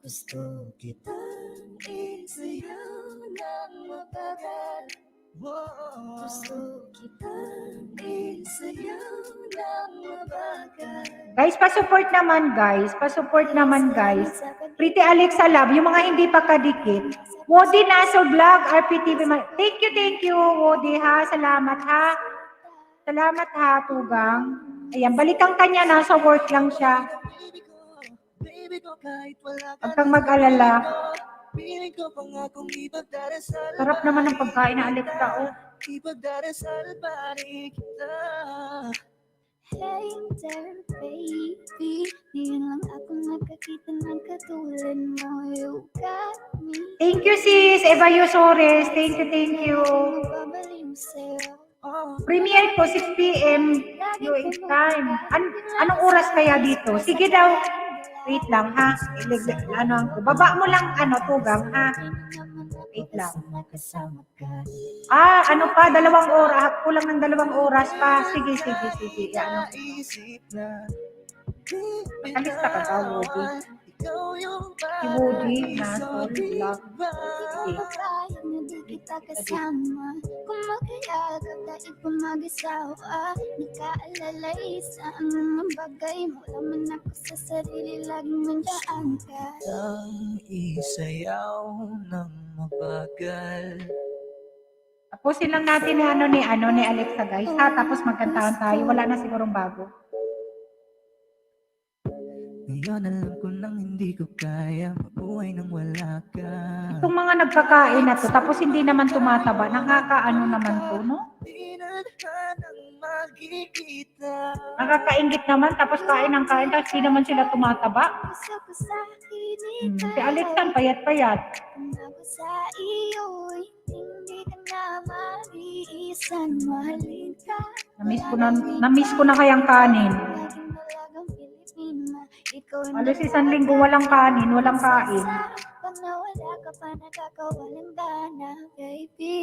Gusto kita isayaw ng mabagal. Gusto kita isayaw ng mabagal. Guys, pa-support naman guys. Pa-support naman guys. Pretty Alexa Love, yung mga hindi pa kadikit. Wody Naso Vlog, RPTV. Thank you, Wody ha. Salamat ha. Salamat ha, tugang. Ayan, balikan kanya, nasa work lang siya. baby ko kahit wala ka. Huwag kang mag-alala. Piling ko pangakong ipagdarasal. Sarap naman ng pagkain na Alexa, oh. Ipagdarasal pa rin kita. Hey there, baby. Ngayon lang ako nakakita ng katulad mo. You got me. Thank you, sis. Eva Yosores. Thank you. Mababaliw sa'yo. Premiere ko 6 p.m. UAE time. Anong oras kaya dito? Sige daw. Wait lang ha. Baba mo lang tugang ha. Wait lang. Ano pa? 2 oras. Kulang ng 2 oras pa. Sige. Naisip na Makalista ka ba, Woody? ikaw yung Si Woody, Naso Vlog. Kaya na di kita kasama. Kung makayagap dahil pa mag-asawa. Nakaalalay sa anong bagay. Wala man ako sa sarili. Laging mandaan ka. ang isayaw ng mabagal. Tapusin lang natin ni Alexa guys ha. Tapos magkantahan tayo. Wala na sigurong bago. Ngayon alam ko nang hindi ko kaya mabuhay nang wala ka. Itong mga nagkakain na to, tapos hindi naman tumataba, nakakaano naman to, no? Di na nang magkikita. Nakakaingit naman, tapos kain ng kain, tapos hindi naman sila tumataba. Gusto ko sa Si Alexa, payat-payat. Kung ako sa iyo'y hindi ka na maiisan. Mahalin ka. Namiss ko na kayang kanin. Laging dalagang Pilipina. Ikaw ang Alos 1 linggo walang kanin, walang kain. pag nawala ka pa nagkakawalang gana, baby.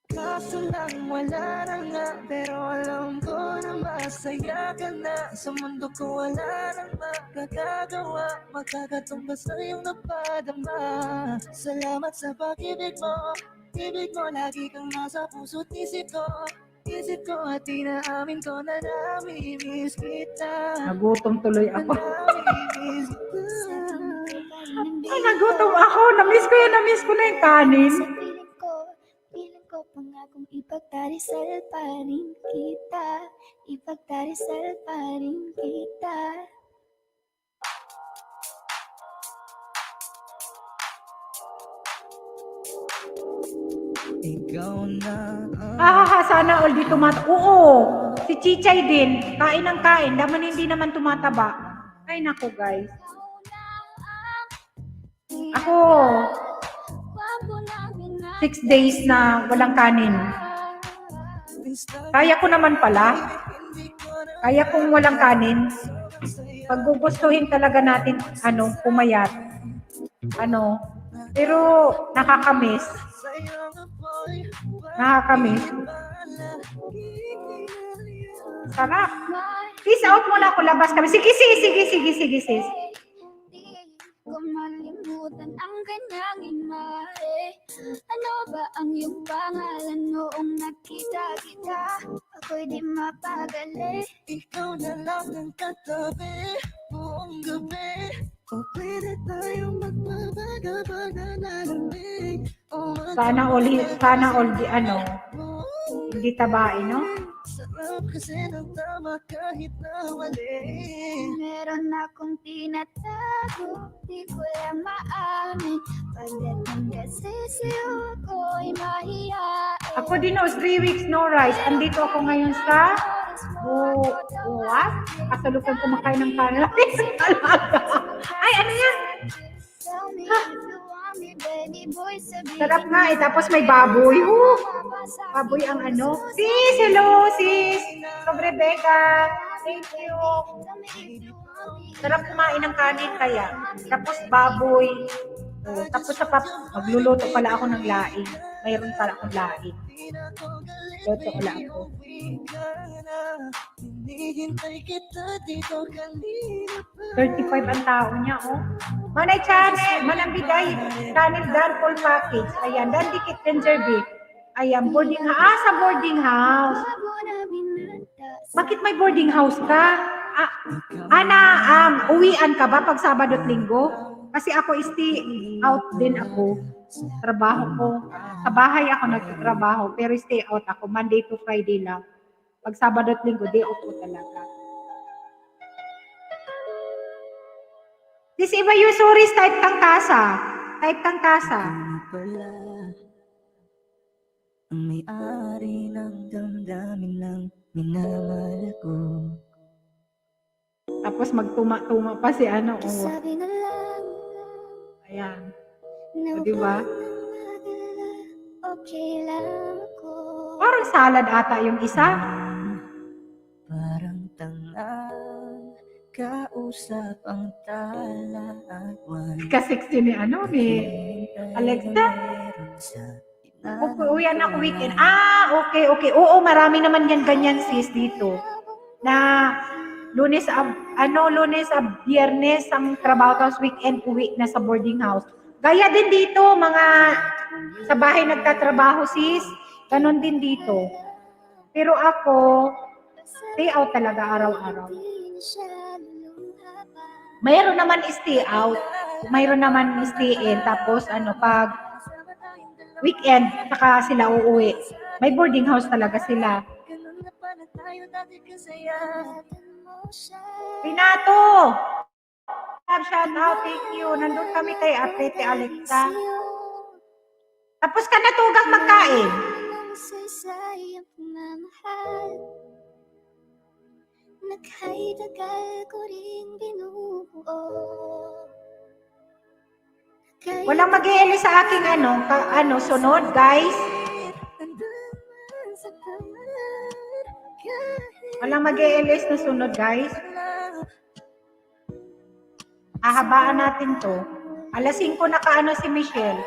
Kaso lang wala na nga, pero alam ko na masaya ka na. Sa mundo ko wala nang makakagawa, magkakatumbas sa iyong napadama. Salamat sa pag-ibig mo, ibig mo lagi kang nasa puso't isip ko. Isip ko at inaamin ko na namimiss kita. Nagutom tuloy ako. Namimiss kita. Ay, nagutom ako. Namiss ko na yung kanin. Sa piling ko pangakong ipagdarisal pa rin kita. Ipagdarisal pa rin kita. Ikaw na Sana all di Oo, si Chichay din. Kain ng kain. Daman hindi naman tumataba. Ay, naku guys. Ako, 6 days na walang kanin. Kaya ko naman pala. Kaya kung walang kanin. Pag gugustuhin talaga natin, pumayat. Ano, pero nakakamiss. Nakakamiss. Sarap. Peace out muna ako, labas kami. Sige, sis. Di ko malimutan ang kanyang imahe. Ano ba ang iyong pangalan noong nakita kita? Ako'y di mapagali. Ikaw na lang ang katabi buong gabi. O pwede tayong magbabaga-baga na lamig. Sana all di ano, hindi tabain, no? Sarap kasi ng tama kahit na mali. Meron akong tinatago, di ko lang maamin. Pagdating kasi sa'yo ko'y mahihain. Ako din, 3 weeks no rice. Andito ako ngayon sa Buwas. Kasalukan kumakain ng kanin. Ay, ano yan? Sarap nga eh. Tapos may baboy. Baboy ang ano. Sis, hello sis. From Rebecca. Thank you. Sarap kumain ng kanin kaya. Tapos baboy. Oh, tapos magluluto pala ako ng laing. Mayroon pala akong laing. Luto pala ako. Hinihintay kita dito kanina pa. 35 ang tao niya, oh. Manay channel, manambiday, channel dan full package. Ayan, dan dikit ginger beef. Ayan, boarding house. Ah, sa boarding house. Bakit may boarding house ka? Uwian ka ba pag Sabado at Linggo? Kasi ako stay out din ako. Trabaho ko. Sa bahay ako nagtatrabaho, pero stay out ako. Monday to Friday lang. Pag Sabado at Linggo, day off ko talaga. This iba yung suris, type kang kasa. Type kang kasa. Pala ang may-ari ng damdamin ng minamahal ko. Tapos magtuma-tuma pa si ano. Oh. Sabi na lang Ayan. na O, diba? okay lang ako. Parang salad ata yung isa. Parang tanga, kausap ang tala at wala. Ka-sexy ni ano, ni Alexa. Uwian ako weekend. Okay. Oo, marami naman yan ganyan sis dito. Na Lunes, Biyernes ang trabaho, tapos weekend uwi na sa boarding house. Gaya din dito, mga sa bahay nagtatrabaho sis. Ganon din dito. Pero ako, stay out talaga araw-araw. Mayroon naman stay out. Mayroon naman stay in. Tapos pag weekend, saka sila uuwi. May boarding house talaga sila. Ganun na pala tayo dati kasaya. Pinato! Shout out, thank you. Nandun kami kay Ate Alexa. Tapos ka na tugang magkain. Naghay-dagal ko rin binubuo. Walang mag-iili sa aking sunod, guys. Walang mag-iilis na sunod, guys. Ahabaan natin to. Alas 5 nakaano si Michelle.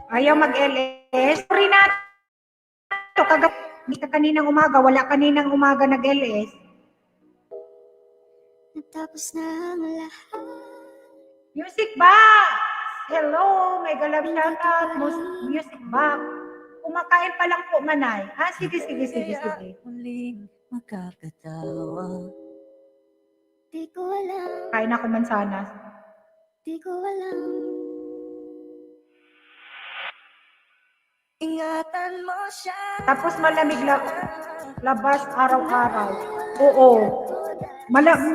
Ayaw mag-LS. Sorry na. Hindi ka kaninang umaga. Wala kaninang umaga nag-LS. Natapos na ang lahat. Music box! Hello! May galab shoutout. Music box. Kumakain pa lang po, Manay. Sige. Muling makakatawa. Di ko alam, Kain ako mansanas. di ko alam. Ingatan mo siya. Tapos malamig labas araw-araw. Oo.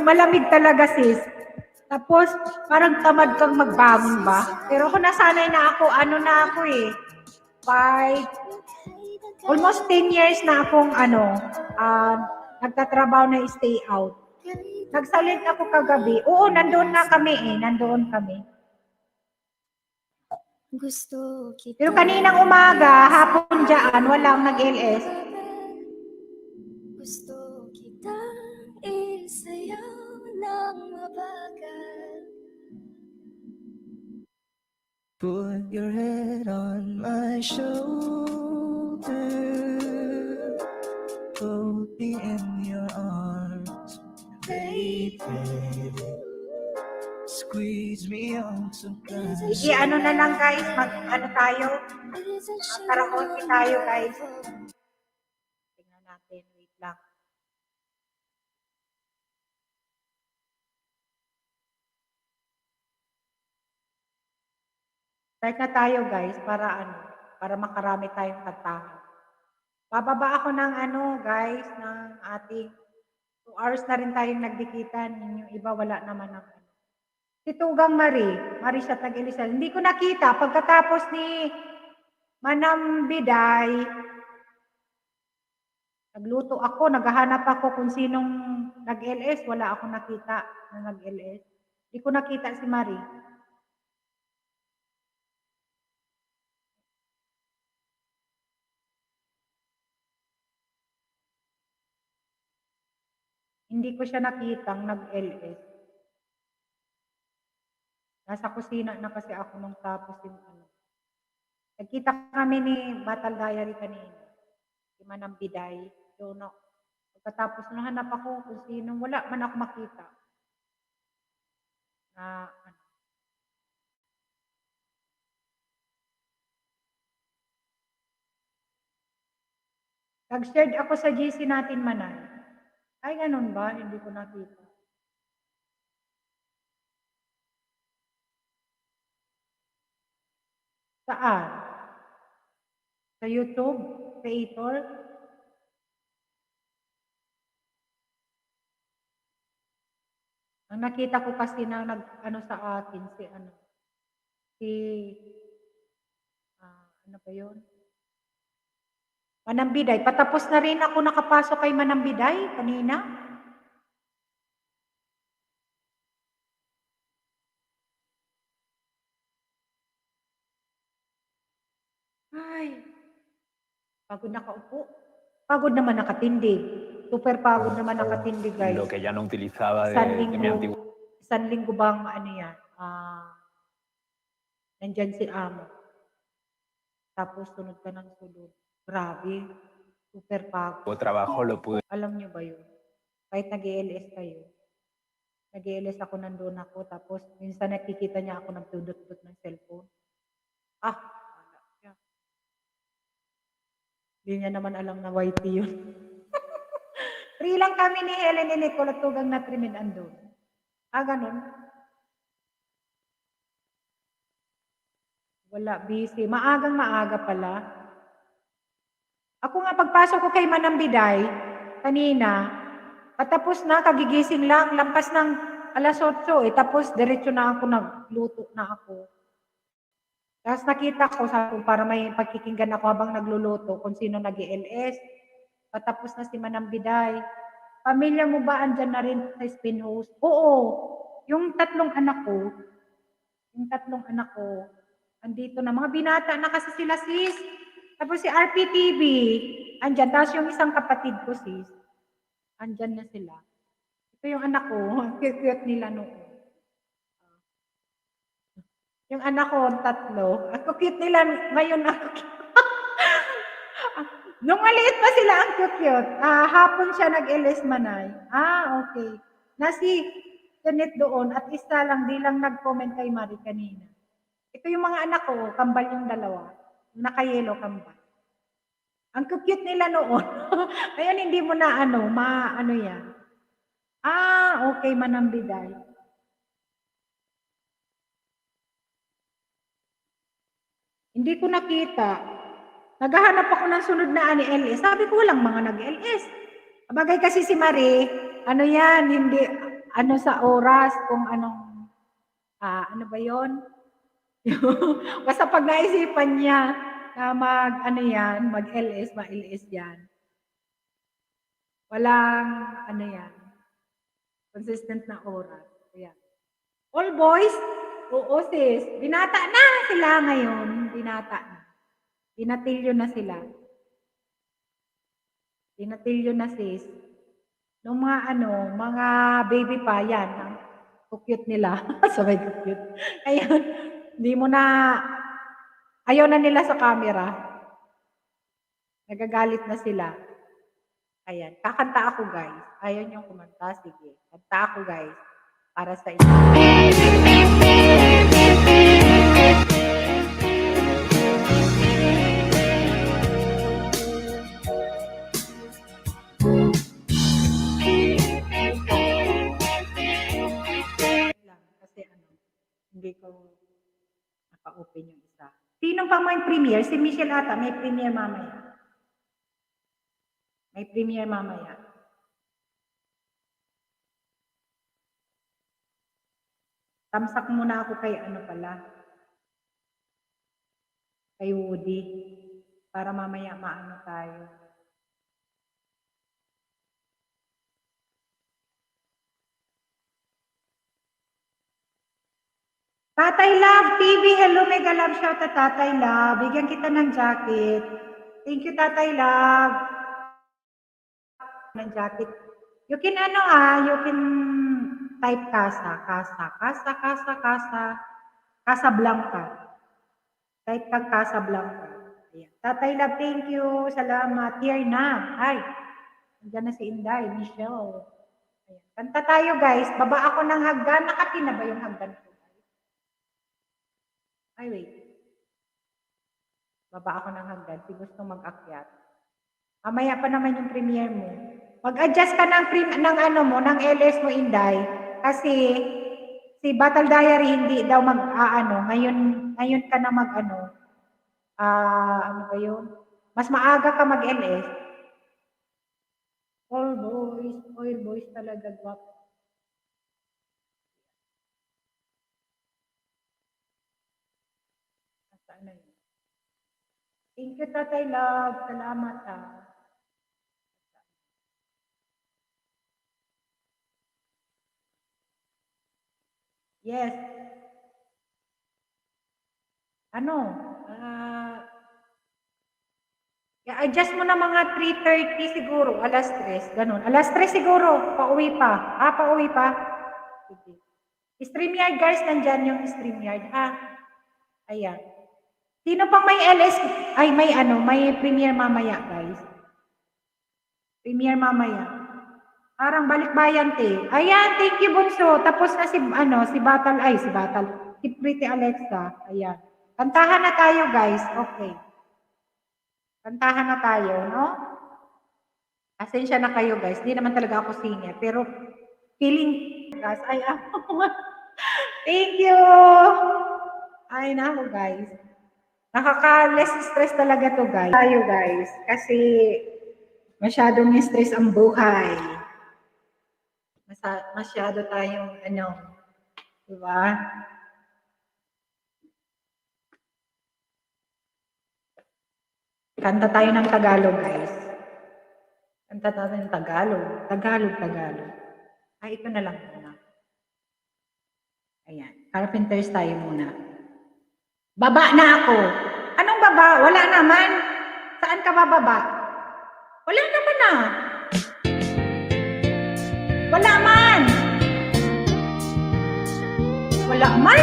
Malamig talaga sis. Tapos parang tamad kang magbangon ba? Pero ako nasanay na ako, almost 10 years na akong nagtatrabaho na stay out. Nagsalit ako kagabi. Oo, nandoon kami. Gusto kita. Pero kaninang umaga, hapon dyan, walang nag-LS. Gusto kita isayaw ng mabagal. Put your head on my shoulder, hold me in your arms, baby. Squeeze me out so Sige, ano na lang guys, ano tayo, karaoke tayo guys. Tingnan natin, wait lang. Start na tayo guys, para makarami tayong kantahan. Bababa ako ng guys, ng ating 2 hours na rin tayong nagdikitan. Yung iba wala naman ng Si Tugang Marie siya tag-Elisal. Hindi ko nakita pagkatapos ni Manang Biday. Nagluto ako, naghahanap ako kung sinong nag-LS. Wala akong nakita na nag-LS. Hindi ko nakita si Marie. Hindi ko siya nakitang nag-LS. Nasa kusina na kasi ako nung tapos yung Nagkita kami ni Batal Diary kanina. Si Manang Biday. Doon ako. Pagkatapos nahanap ako kung sino. Wala man ako makita. Na Nag-shared ako sa GC natin Manay. Ay, ganun ba? Hindi ko nakita. Saan? Sa YouTube? Creator? Ang nakita ko kasi na sa atin, ano ba yun? Manang Biday. Patapos na rin ako nakapasok kay Manang Biday kanina. Ay, pagod nakaupo. Pagod naman nakatindig. Super pagod naman nakatindig, guys. Lo que ya no utilizaba Isang de mi antiguo. Isang linggo bang nandyan si Amo. Tapos sunod ka ng sunod. Grabe. Super pagod. Trabajo lo pude. Alam niyo ba yun? Kahit nag-ELS kayo. Nag-ELS ako, nandun ako. Tapos minsan nakikita niya ako nagtudot-dot ng cellphone. Wala siya. Hindi niya naman alam na YT yun. Free lang kami ni Helen and Nicole at tugang na trimid andun. Ganun. Wala, busy. Maagang maaga pala. Ako nga pagpasok ko kay Manang Biday, kanina, patapos na, kagigising lang, lampas ng alas 8 tapos diretso na ako, nagluto na ako. Tapos nakita ko, para may pagkikinggan ako habang nagluluto kung sino nag-ELS. Patapos na si Manang Biday. Pamilya mo ba andyan na rin sa spin host? Oo. Yung tatlong anak ko, andito na. Mga binata na kasi sila, sis. Tapos si RPTV, andyan. Tapos yung isang kapatid ko, sis, andyan na sila. Ito yung anak ko. Cute nila noon. Yung anak ko, 3. Ako cute nila. Ngayon ako Nung maliit pa sila, ang cute. Hapon siya nag-LS Manay. Okay. Nasi Janet doon at isa lang, di lang nag-comment kay Marie kanina. Ito yung mga anak ko, kambal yung dalawa. Naka-yellow kambal. Ang cute nila noon. Ngayon hindi mo na yan. Okay, Manang Biday. Hindi ko nakita. Naghahanap ako ng sunod na LS. Sabi ko, walang mga nag-LS. Bagay kasi si Marie, hindi, sa oras, kung anong, ano ba yon? Basta pag naisipan niya na mag-LS, ma-LS yan. Walang, consistent na oras. Ayan. All boys, oo sis, binata na sila ngayon. Binata na. Binatilyo na sila. Binatilyo na sis. Nung mga baby pa, yan. Ang cute nila. Sabay cute. Ayun. Hindi mo na, ayaw na nila sa camera. Nagagalit na sila. Ayan, kakanta ako guys. Ayaw niyong kumanta, sige. Kanta ako guys, para sa inyo. Lang, kasi hindi ko naka-open yung isa. Sino pa may premiere? Si Michelle ata, may premiere mamaya. May premiere mamaya. Tamsak muna ako kay kay Woody. Para mamaya maano tayo. Tatay Love TV, hello, mega love shout out Tatay Love. Bigyan kita ng jacket. Thank you Tatay Love. Ng jacket. You can you can type Casablanca. Type ka Casablanca. Ayan. Tatay Love, thank you. Salamat. Here na. Ay, nandiyan na si Inday, Michelle. Ayan. Kanta tayo guys. Baba ako ng hagdan. Nakati na ba yung hagdan ko? Ay, wait. Baba ako ng hagdan. Si gusto mag-akyat. Mamaya pa naman yung premiere mo. Mag-adjust ka ng LS mo, Inday. Kasi si Battle Diary hindi daw ngayon ka na ano ba yun? Mas maaga ka mag-LS. All boys talaga guwapo. Saan na yun? Thank you, Tatay Love. Salamat ha. Yes. I-adjust mo na mga 3:30 siguro, alas 3, ganun. Alas 3 siguro, pauwi pa. Pauwi pa. Sige. StreamYard guys, nandyan yung StreamYard. Ayan. Sino pang may LS? Ay, may premiere mamaya guys. Premiere mamaya. Parang balikbayan Ayan, thank you Bunso. Tapos na si Battle. Si Pretty Alexa. Ayan. Kantahan na tayo guys. Okay. Kantahan na tayo, no? Asensya na kayo guys. Hindi naman talaga ako singer. Pero feeling guys. Thank you. Ay, nako guys. Nakaka-less stress talaga to guys. Tayo guys. Kasi masyadong stress ang buhay. Masyado tayong diba? Kanta tayo ng Tagalog, guys. Kanta tayo ng Tagalog. Tagalog. Ay, ito na lang muna. Ayan. Carpenters tayo muna. Baba na ako. Anong baba? Wala naman. Saan ka bababa? Wala naman na. Wala man. Wala man.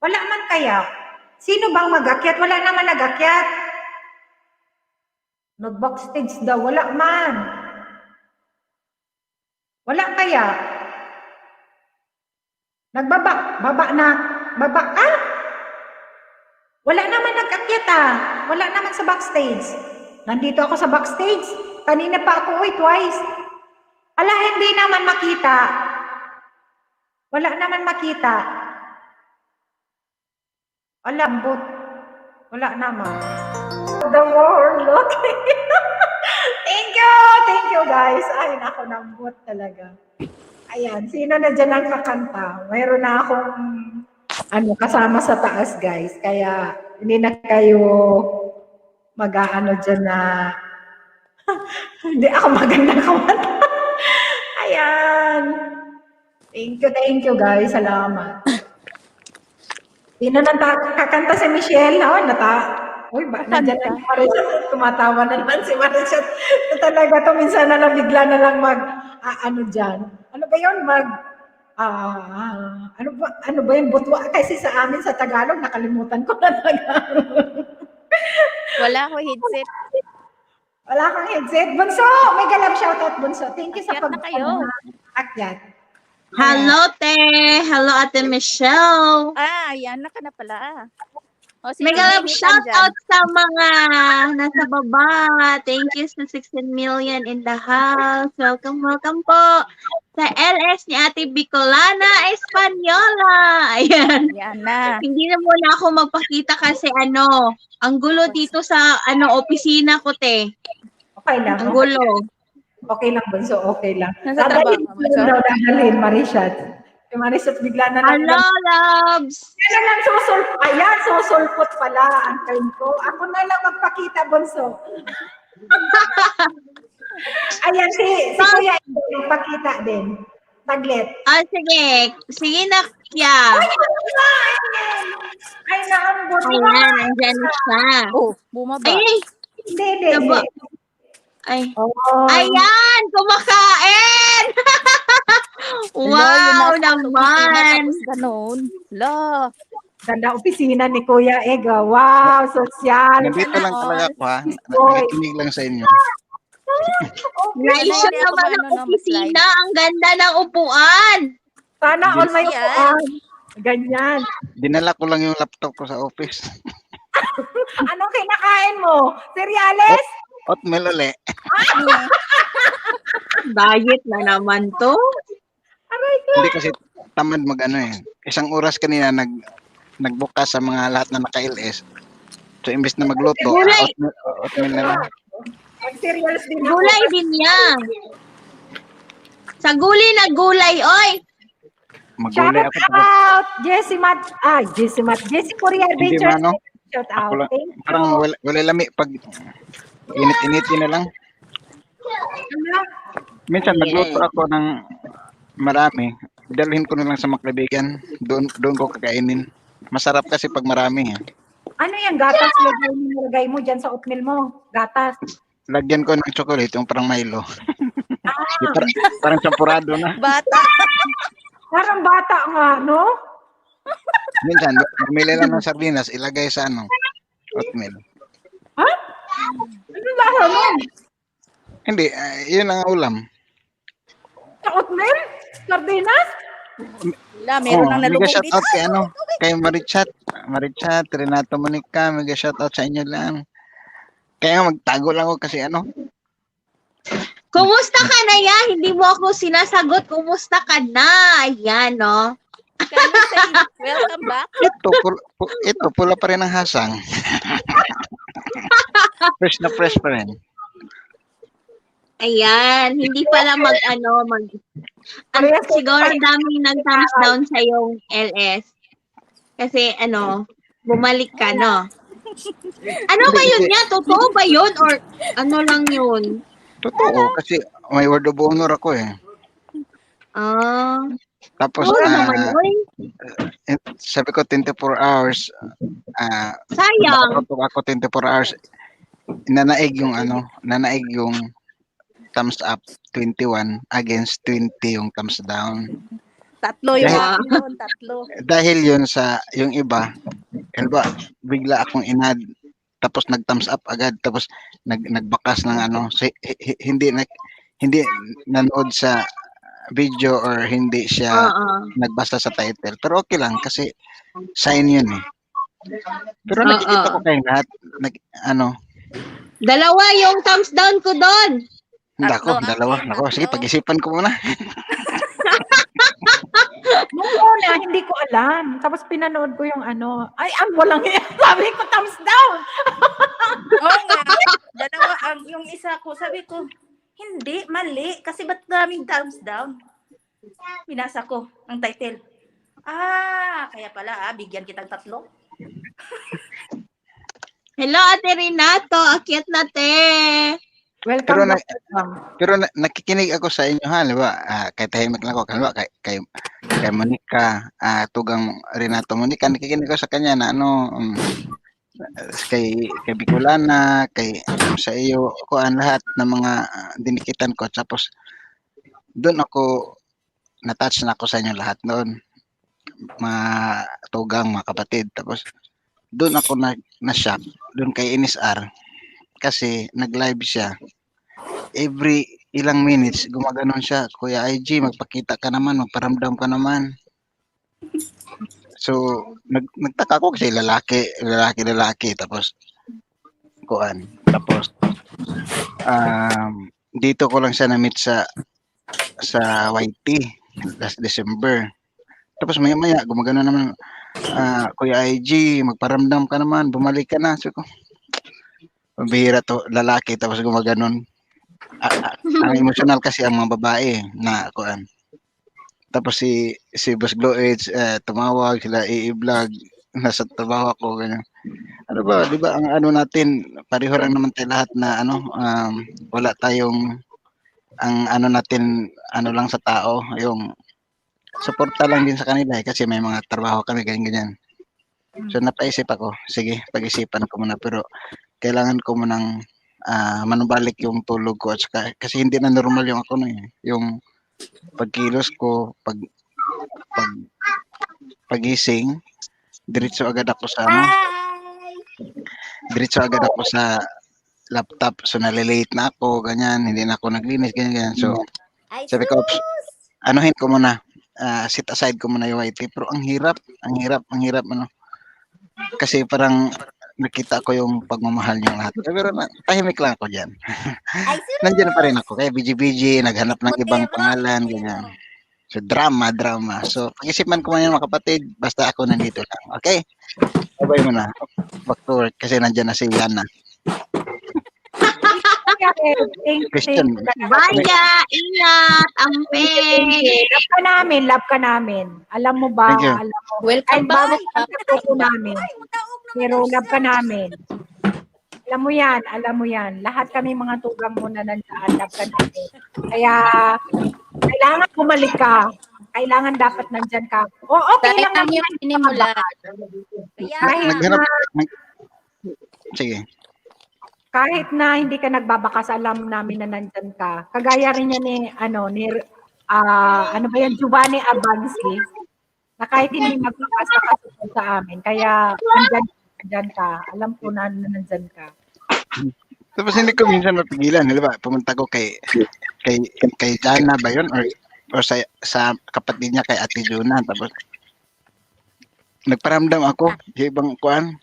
Wala man kaya. Sino bang mag-akyat? Wala naman nag-akyat. Mag-backstage daw. Wala man. Wala kaya. Baba na. Baba ka? Wala naman nag-akyat Wala naman sa backstage. Nandito ako sa backstage. Kanina pa ako, twice. Ala, hindi naman makita. Wala naman makita. Lambot. Wala naman. The warlock. Thank you guys. Ay, nako, lambot talaga. Ayan, sino na dyan ang kakanta? Mayroon na akong kasama sa taas guys. Kaya hindi na kayo dyan na hindi ako maganda kumanta. Ayan. Thank you guys. Salamat. Sino nang kakanta si Michelle? Uy, nandiyan na si Marichat. Tumatawa na naman si Marichat. Talaga to, minsan na lang, bigla na lang dyan. Ano ba yun? Ano ba yung butwa? Kasi sa amin sa Tagalog, nakalimutan ko na Tagalog. Wala ko headset. Wala kang headset. Bunso, may galap shoutout, Bunso. Thank you sa Akyat na kayo. akyat. Hello, te! Hello, Ate Michelle! Yan na ka na pala. O, sige, Mega love Mimi, shout dyan. out sa mga nasa baba. Thank you sa 16 million in the house. Welcome, welcome po. Sa LS ni Ate Bicolana Espanyola. Ayan. Yan na. Hindi na muna ako magpakita kasi ang gulo dito sa opisina ko, te. Okay lang. Ang gulo. Okay lang, Bunso. Okay lang. Nasa trabaho ka, Bunso? Dadalhin, Marishat. Si Marishat bigla na lang. Hello, loves! Yan na lang susulpot. Ayan, susulpot pala ang time ko. Ako na lang magpakita, Bunso. Ayan, si Kuya Indo, magpakita din. Taglit. Sige. Sige na, Kya. Ay, naambot. Ayan, nandyan siya. Oh, bumaba. Ay, Hindi. Naba- Ay. Oh. Ayan, kumakain! Wow naman! Tapos ganun. La. Ganda opisina ni Kuya Ega. Wow, sosyal. Nandito lang talaga ako ha. Boy. Nakikinig lang sa inyo. Naisip Hindi ako naman ang ano, opisina. Ang ganda ng upuan. Sana all may Yes. upuan. Ganyan. Dinala ko lang yung laptop ko sa office. Anong kinakain mo? Cereales? Oatmeal uli. Diet na naman to. Aray ko. Hindi kasi tamad mag-ano eh. Isang oras kanina nagbukas sa mga lahat na naka-LS. So imbes na magluto, Gulay. oatmeal na lang. Mag-cereals din ako. Gulay din yan. Sa gulay na gulay, oy. Magulay ako. Shout out! Jessie Courier Hindi Beacher. man, no? Shout Ako out. lang. Thank you. Parang wala lami pag init-initin na lang. Minsan nagluto ako ng marami. Dalhin ko na lang sa mga kaibigan. Doon ko kakainin. Masarap kasi pag marami. Ano yung gatas lagay mo dyan sa oatmeal mo? Gatas. Lagyan ko ng chocolate, yung parang Milo. Parang champurado na. Bata. Parang bata nga, no? Minsan, bumili lang ng sardinas, ilagay sa oatmeal. Ha? Ano lasa nun? Hindi, yun ang ulam. Sa oatmeal? Sardinas? La, meron nang mega nalubog shout dito. out kay Marichat, Renato Monica, mega shout out sa inyo lang. Kaya magtago lang ako kasi Kumusta ka na ya? Hindi mo ako sinasagot. Kumusta ka na? Ayan, no? Can you say welcome back? ito pula pa rin ang hasang. Fresh na fresh pa rin. Ayan, hindi pala siguro daming nag-thumbs down sa yung LS. Kasi bumalik ka, no? Ano ba yun niya? Totoo ba yun? Or ano lang yun? Totoo, kasi may word of honor ako eh. Tapos, Oo naman, oy. sabi ko 24 hours, Sayang. ako 24 hours, nanaig yung thumbs up 21 against 20 yung thumbs down. Tatlo yung Dahil- yun, tatlo. Dahil yun sa yung iba, bigla akong inad tapos nag-thumbs up agad tapos nagbakas ng hindi nanood sa video or hindi siya nagbasa sa title. Pero okay lang kasi sign yun eh. Pero nakikita ko kayo lahat Dalawa yung thumbs down ko doon. Nako, Tatlo, dalawa. okay, Nako, sige, tatlo. pag-isipan ko muna. Nung una, hindi ko alam. Tapos pinanood ko yung ay, ang walang iya. Sabi ko, thumbs down. Oo nga. Dalawa, yung isa ko, sabi ko, hindi, mali. Kasi ba't daming thumbs down? Binasa ko ang title. Kaya pala, bigyan kitang tatlo. Hello, Ate Renato. Akyat na, te. Welcome. Pero nakikinig ako sa inyo ha, di ba? Kay tahimik lang ako, kay Monica, tugang Renato Monica, nakikinig ako sa kanya na kay Bicolana, sa iyo, ko ang lahat ng mga dinikitan ko. Tapos doon ako na-touch na ako sa inyo lahat noon. Mga tugang, mga kapatid. Tapos, doon ako na-shock. Doon kay Ines R. Kasi, nag-live siya. Every ilang minutes, gumaganon siya. Kuya IG, magpakita ka naman, magparamdam ka naman. So, nagtaka ko kasi lalaki. Tapos, kuan. Tapos, dito ko lang siya na-meet sa YT last December. Tapos maya-maya, gumagano naman, Kuya IG, magparamdam ka naman, bumalik ka na. So, pambihira to, lalaki, tapos gumaganon. Ang emotional kasi ang mga babae na kuan. Tapos si Boss Glow Edge, tumawag sila, i-vlog, nasa trabaho ako, ganyan. Ano ba, di ba, ang ano natin, pareho lang naman tayo lahat na wala tayong, ang ano natin, ano lang sa tao, yung suporta lang din sa kanila kasi may mga trabaho kami, ganyan. So napaisip ako, sige, pag-isipan ko muna, pero kailangan ko munang manubalik yung tulog ko, at saka, kasi hindi na normal yung ako yung pagkilos ko, pagising, diretso agad ako sa laptop. So nalilate na ako, ganyan, hindi na ako naglinis, ganyan. So sabi ko, anuhin ko muna, sit aside ko muna yung YT. Pero ang hirap ano. Kasi parang nakita ko yung pagmamahal niyo lahat. Pero tahimik lang ako diyan. Nandiyan pa rin ako kaya BG, naghanap ng ibang pangalan, ganyan. So drama. So pag-isipan ko man yan mga kapatid, basta ako nandito lang. Okay? Bye muna. Back to work kasi nandiyan na si Yana. Christian. Baya, ingat, amping. Love ka namin. Alam mo ba? Thank you. Alam mo. Welcome bago back. ko namin. Pero love ka namin. Alam mo yan. Lahat kami mga tugang mo na nandaan, love ka namin. Kaya, kailangan bumalik ka. Kailangan dapat nandyan ka. O, okay Kahit lang lang naman. yung pinimula. Sige. Kahit na hindi ka nagbabakas, alam namin na nandyan ka. Kagaya rin niya ano ba yan, Giovanni Abansi, na kahit hindi magbakas, nakasusunod sa amin. Kaya, nandyan ka. Alam ko na nandyan ka. Tapos hindi ko minsan mapigilan, di ba? Pumunta ko kay Jana ba yun? Or sa kapatid niya kay Ate Juna. Tapos nagparamdam ako sa ibang kuan.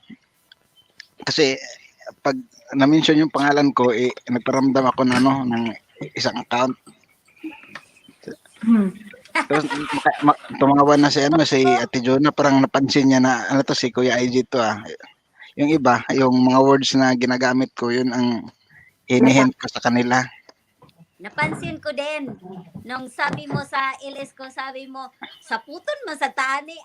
Kasi pag na-mention yung pangalan ko, nagparamdam ako ng isang account. Tapos tumawa na si Ate Juna, parang napansin niya na ano to, si Kuya IG to ah. Yung iba, yung mga words na ginagamit ko, yun ang hinihint ko sa kanila. Napansin ko din, nung sabi mo sa LS ko, sabi mo, saputon mo sa tani,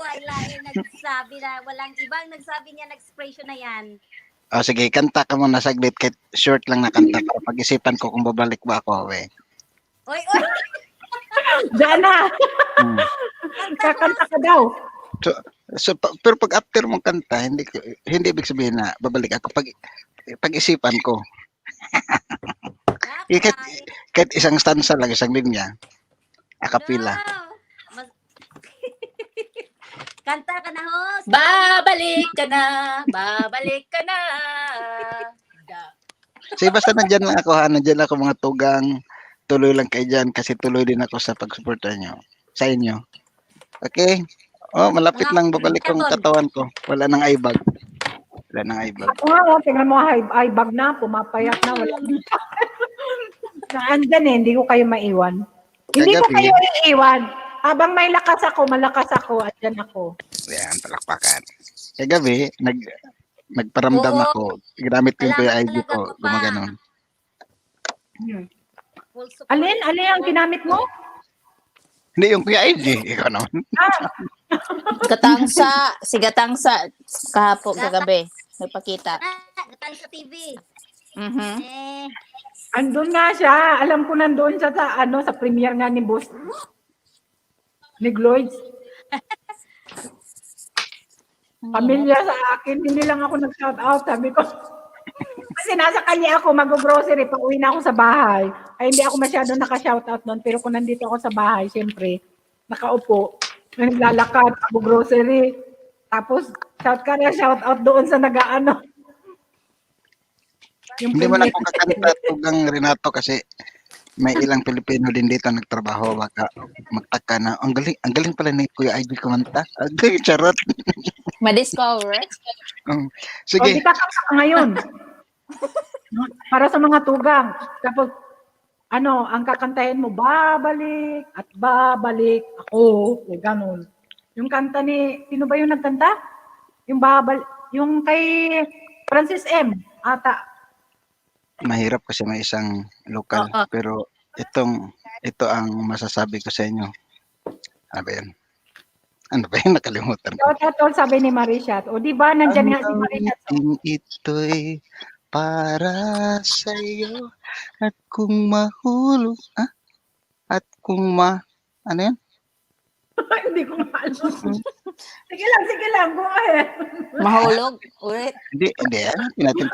wala nagsabi na, walang ibang nagsabi niya, nag-expression na yan. O sige, kanta ka muna saglit, kahit short lang na kanta para pag-isipan ko kung babalik ba ako. Oy! Diyan na! Kakanta ka daw. So pero pag after mong kanta, hindi ibig sabihin na babalik ako pag-isipan ko. Kahit isang stanza lang, isang linya. Akapila. No. Kanta ka na, host. Babalik ka na. So basta nandyan lang ako nandyan ako mga tugang, tuloy lang kayo dyan kasi tuloy din ako sa pag-suporta nyo, sa inyo. Okay? Oh, malapit lang babalik yung katawan ko. Wala nang eyebag. Ako nga, tingnan mo, eyebag na, pumapayat na, wala dito. Naandyan hindi ko kayo maiwan. Hindi ko kayo iiwan. Habang may lakas ako, malakas ako, at dyan ako. Yan, palakpakan. Kagabi, nagparamdam ako. Ginamit ko yung Kuya IG ko, gumaganon. Alin ang ginamit mo? Hindi, yung Kuya IG. Ikaw naman. Si Gatangsa, kahapon, kagabi, nagpakita. Gatangsa TV. Andun nga siya. Alam ko nandun siya sa premiere nga ni Boss. Ni Gloids. Pamilya sa akin. Hindi lang ako nag-shout out. Sabi ko, Kasi nasa kalye ako, mag-grocery, pag uwi na ako sa bahay. Ay, hindi ako masyado naka-shoutout nun. Pero kung nandito ako sa bahay, siyempre, nakaupo, naglalakad, mag-grocery. Tapos, shoutout doon sa nag-ano. Yung Hindi mo lang punyet. ako kakanta tugang Renato kasi may ilang Pilipino din dito nagtrabaho. Baka magtaka na, ang galing pala ni Kuya ID kumanta. Agay, charot. Ma-discover? Um, O, sige, di kakanta ka ngayon. Para sa mga tugang. Tapos, ang kakantahin mo, babalik at babalik ako. O, ganun. Yung kanta ni, sino ba yung nagkanta? Yung kay Francis M. Ata. mahirap kasi may isang lokal. Oo. Pero ito ang masasabi ko sa inyo. Ano ba yun? Ano ba yun? Nakalimutan ko. Shoutout sabi ni Marisha. O, di ba? Nandyan nga si Marisha. Ang ito'y para sa iyo at kung mahulog at kung ano yan? Hindi ko maalam. Sige lang. Go ahead. Mahulog? Ulit? Hindi hanapin natin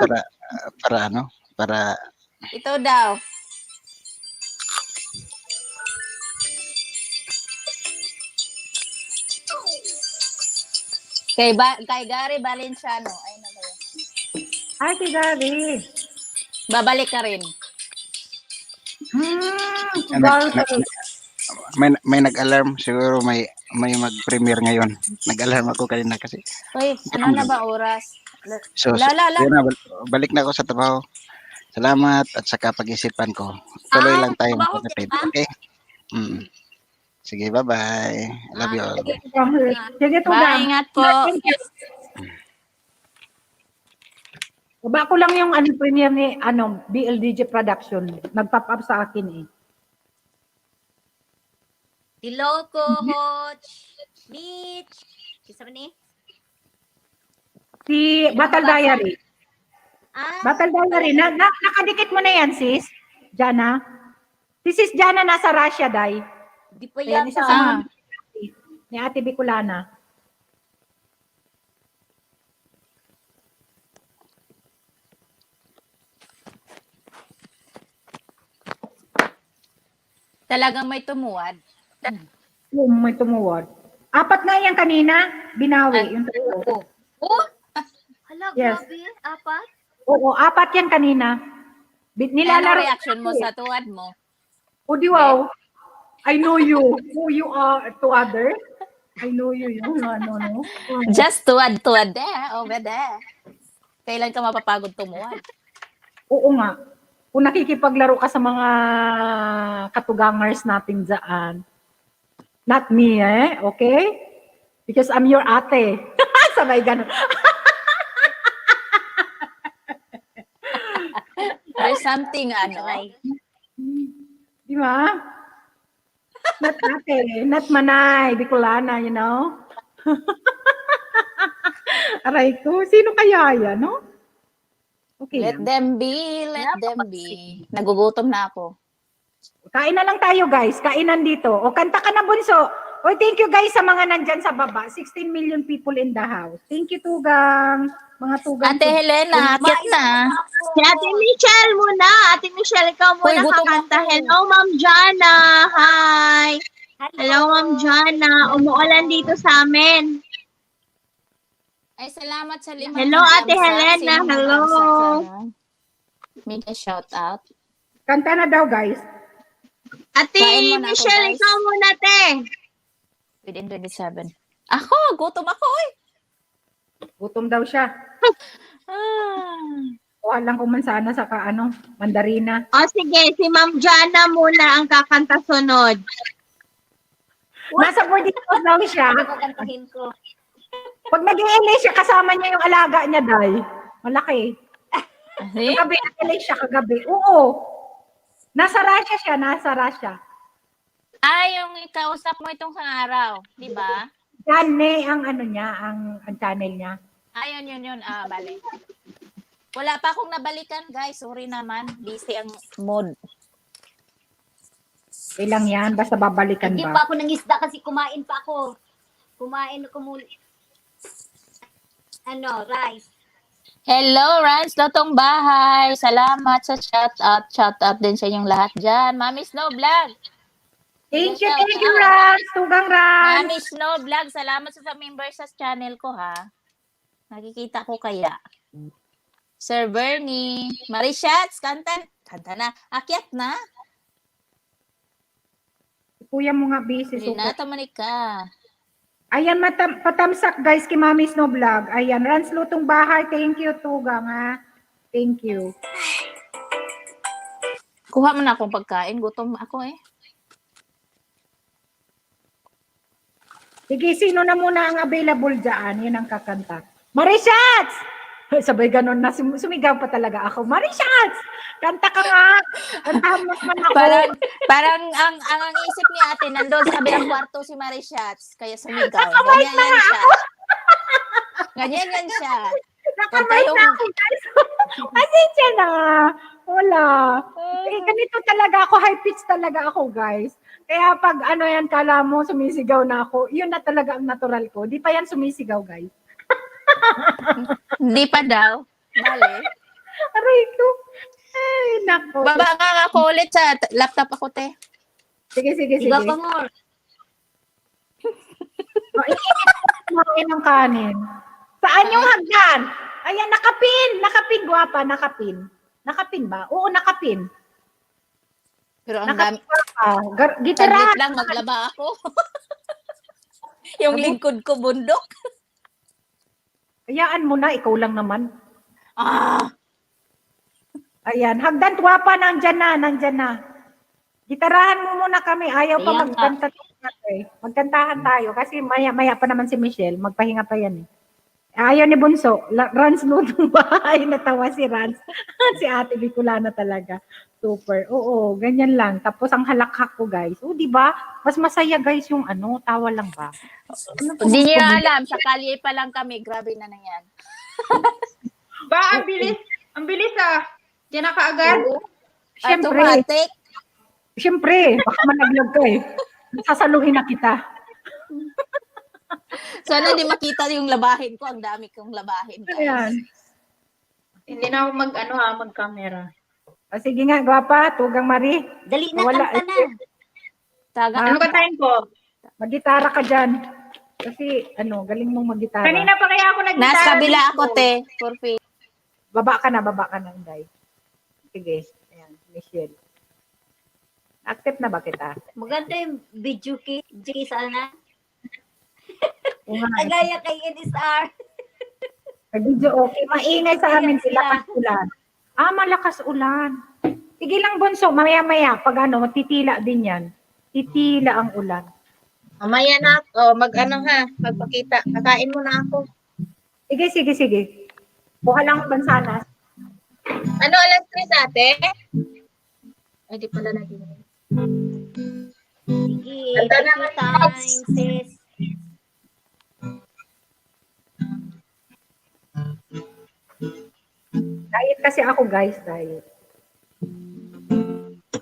para Ito daw. Kay Gary Valenciano. Ay, na ba yun? Ay, si Gary. Babalik ka rin. Si Ano, Gary. may nag-alarm siguro may mag-premiere ngayon. Nag-alarm ako kanina kasi. Uy, ano na ba oras? So, Lala. yun na, balik na ako sa trabaho. Salamat at sa kapag-isipan ko. Tuloy lang tayo trabaho magkakapit. ka? Okay? Sige, bye-bye. I love you all. Sige, Bye, tugang. ingat po. Baba ko lang yung premiere ni BLDJ Production. Nag-pop up sa akin eh. Tiloko, Hoch, Mitch. Isa ba ni? Si Battle Diary. Ah, Battle Diary. Nakadikit mo na yan, sis? Jana? Si sis Jana nasa Russia, Day. di pa Ayan, isa yata. sa mga ni Ate Bicolana. Talagang may tumuwad. Yung may tumuwad. 4 nga yan kanina. Binawi. Yung tatlo. Oh! Hala, Yes. grabe. Apat? Oo, 4 yan kanina. Ano Nilalaro. reaction mo sa tuwad mo? O di wow. I know you. Who you are to other. I know you. No. Just tuwad there, over there. Kailan ka mapapagod tumuwad? Oo nga. Kung nakikipaglaro ka sa mga katugangers natin dyan, not me, okay? Because I'm your ate. Sabay ganun. There's something, Di ba? Not ate, not manay, Bicolana, you know? Aray ko, sino kaya yan, no? Okay let lang. them be, let them be. Nagugutom na ako. Kain na lang tayo, guys. Kainan dito. O, kanta ka na, Bunso. O, thank you, guys, sa mga nandyan sa baba. 16 million people in the house. Thank you, Tugang. Mga Tugang. Ate Helena, akit na. Si Ate Michelle muna. Ate Michelle, ikaw muna gutom kakanta. ako. Hello, Ma'am Jana. Hi. Hello, Ma'am Jana. Umuulan dito sa amin. Ay, salamat sa 5. Hello, Ate Helena. Hello. Make a shout out. Kanta na daw, guys. Ate Kain muna ako, Michelle, guys. ikaw muna, te. Within 27. Ako, gutom ako, oy. Gutom daw siya. Kuha lang kung mansana sa mandarina. O sige, si Ma'am Jana muna ang kakanta sunod. Nasa boarding house daw siya. Kakantahin ko. Pag nag-i-LA siya, kasama niya yung alaga niya, Day. Malaki. Kagabi, nag-LA siya kagabi. Oo. Nasa Russia siya, Yung ikausap mo itong sa araw, di ba? Jane ang niya, ang channel niya. Yun. Bale. Wala pa akong nabalikan, guys. Sorry naman. Busy ang mood. Ilang yan, basta babalikan Hindi ba? pa ako nangisda kasi kumain pa ako. Kumain ako muli. Rice. Hello, Rans Lotong Bahay. Salamat sa shout out. Shout out din sa inyong lahat dyan. Mami Snow Vlog. Thank you, Shout thank you, out. Rans. Tugang Rans. Mami Snow Vlog, salamat sa member sa channel ko, ha. Nakikita ko kaya. Sir Bernie. Marishats, kanta na. Akyat na. Kuya mo nga busy. Renata Manika. Ayan, patamsak guys kay Mami Snow Vlog. Ayan, Rans Lutong Bahay. Thank you, Tugang ha. Thank you. Kuha mo na akong pagkain. Gutom ako eh. Sige, sino na muna ang available dyan? Yan ang kakanta. Marishats! Sabay ganun na, sumigaw pa talaga ako. Marishats! Kanta ka nga! Kantahan mo naman ako. Parang ang isip ni ate, nandun sa kabilang kwarto si Marishats. Kaya sumigaw. Ganyan yan siya. Ganyan yan siya. Nakamay na ako, guys. Pasensya na. Wala. Eh, ganito talaga ako. High pitch talaga ako, guys. Kaya pag ano yan, kala mo sumisigaw na ako, yun na talaga ang natural ko. Di pa yan sumisigaw, guys. Hindi pa daw. Mali. Aray ko. Ay, nako. Baba nga ako ulit sa laptop ako, te. Sige. Iba pa more. Kumain ng kanin. Saan yung hagdan? Ayan, nakapin. Nakapin, guwapa. Nakapin. Nakapin ba? Oo, nakapin. Pero ang dami. Gitara. Saglit lang, maglaba ako. Yung lingkod ko bundok. Hayaan mo na, ikaw lang naman. Ah! Ayan, hagdan, guwapa. Nandyan na. Gitarahan mo muna kami. Ayaw pa Ayan magkanta. Magkantahan tayo. Kasi maya pa naman si Michelle. Magpahinga pa yan eh. Ayaw ni Bunso. Rans Lutong Bahay. Natawa si Rans. Si Ate Bicolana talaga. Super. Oo, ganyan lang. Tapos ang halakhak ko, guys. O, di ba? Mas masaya, guys, yung ano, tawa lang ba? Hindi niya alam. Sa kalye pa lang kami. Grabe na yan. Ba, ang bilis. Ang bilis ah. Diyan na kaagad. Siyempre. Automatic. Siyempre. Baka managlag ka eh. Sasaluhin na kita. Sana hindi makita yung labahin ko. Ang dami kong labahin. Ayan. Hindi na ako mag-camera. O, sige nga, gwapa. Tugang Marie. Dali na, Wala, kanta na. Taga, Ano kantahin ko? Mag-gitara ka dyan. Kasi, galing mong mag-gitara. Kanina pa kaya ako nag-gitara. nasa kabila ako, te. For free. Baba ka na, Inday. Sige. Ayan, Michelle. Accept na ba kita? Maganda yung video sana. Nga. Kagaya kay NSR. Video okay. Maingay sa amin sila pag ulan. Malakas ulan. Sige lang, Bunso. Maya-maya. Pag magtitila din yan. Titila ang ulan. Mamaya na ako. Magpakita. Kakain mo na ako. Sige. Buha lang ang bansanas. Ano, alas 3 ate? Ay, di pala lagi. Sige, Kanta na take your time, sis. Diet kasi ako, guys. Diet.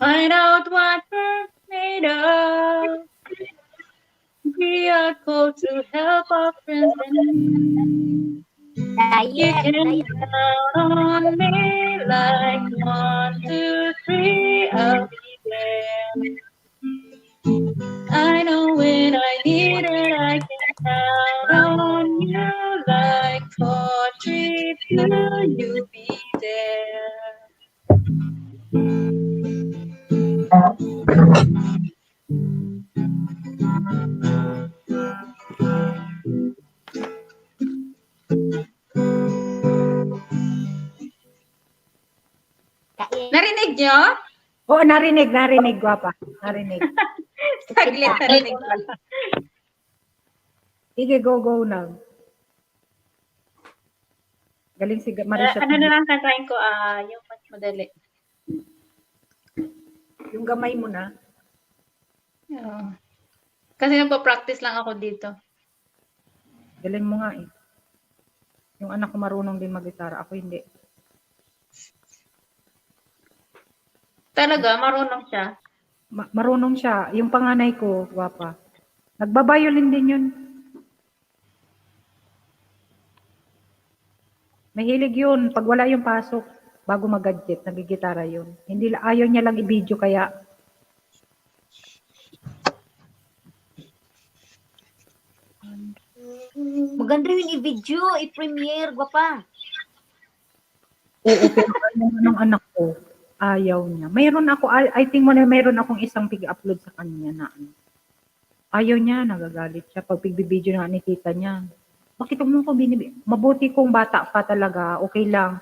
Find out what we're made of. We are called to help our friends and you Diet. can count on me like 1, 2, 3, I'll be there. I know when I need it, I can count on you like 4, 3, 2, you'll be there. Narinig nyo? Oo, narinig, gwapa. Narinig. Saglit, narinig pala. Sige, go na. Galing si Marisha. Ano na lang kantahin ko? Yung mas madali. Yung gamay mo na. Oo. Kasi nagpa-practice lang ako dito. Galing mo nga eh. Yung anak ko marunong din mag-gitara. Ako hindi. Talaga, marunong siya. Marunong siya. Yung panganay ko, gwapa. Nagbabayolin din yun. Mahilig yun. Pag wala yung pasok, bago mag-gadget, nagigitara yun. Hindi, ayaw niya lang i-video kaya Maganda yun i-video, i-premiere, gwapa. oo, pero ayaw ng anak ko. Ayaw niya. Mayroon ako, I think mo na mayroon akong isang pig-upload sa kanya na ano. Ayaw niya, nagagalit siya. Pag pig-video na nakikita niya. Bakit mo ko mabuti kung bata pa talaga, okay lang.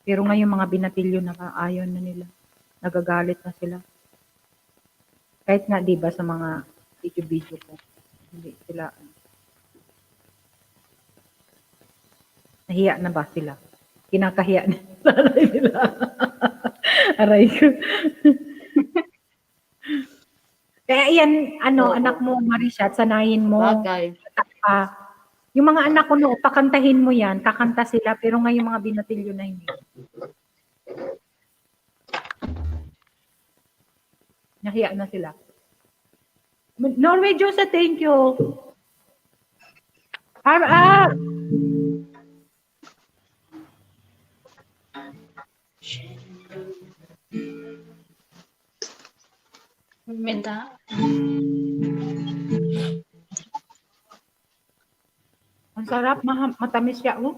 Pero ngayon mga binatilyo na ayaw na nila. Nagagalit na sila. Kahit nga 'di ba sa mga video ko, hindi sila nahiya na ba sila? Kinakahiya na nila. Aray ko. Kaya yan, anak mo, Marisha, sanayin mo. Bagay. Yung mga anak ko no, pakantahin mo yan, kakanta sila, pero ngayon mga binatilyo na hindi. Nahiya na sila. Norway Josa, thank you. Minta. Ang sarap, matamis siya. Oh.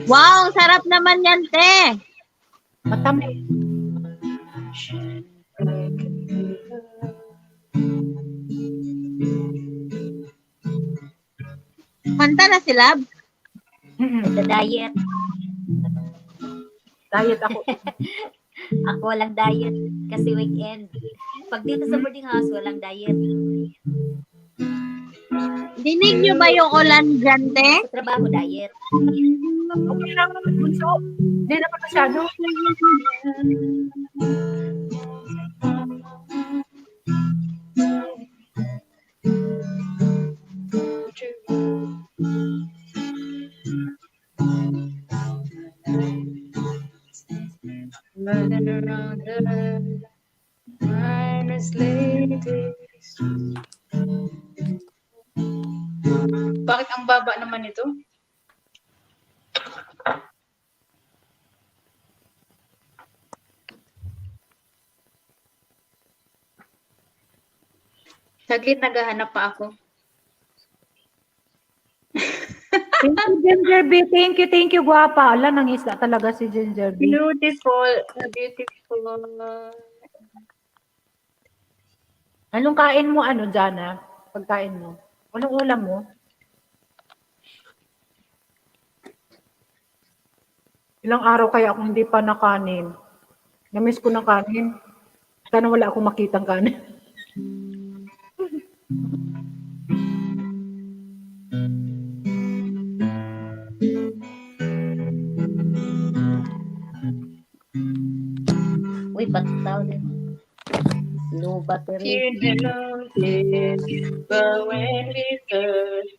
Wow, ang sarap naman yan, te. Matamis. Manta na si Lab. Sa diet. Diet ako. Ako walang diet kasi weekend. Pag dito sa boarding house, walang diet. Dinig niyo ba yung ulan dyan, te? Sa trabaho, diet. Okay lang naman, bunso. Hindi naman masyado. Running around the minus ladies. Bakit ang baba naman ito? Saglit, naghahanap pa ako. Thank you, Ginger B. Thank you, guwapa. Ala, nangisda talaga si Ginger B. Beautiful, beautiful. Anong kain mo, Jana? Pagkain mo? Anong ulam mo? Ilang araw kaya akong hindi pa nakanin. Namiss ko ng kanin. Sana wala akong makitang kanin. Uy, bataw din. Low battery. You know this, but when we first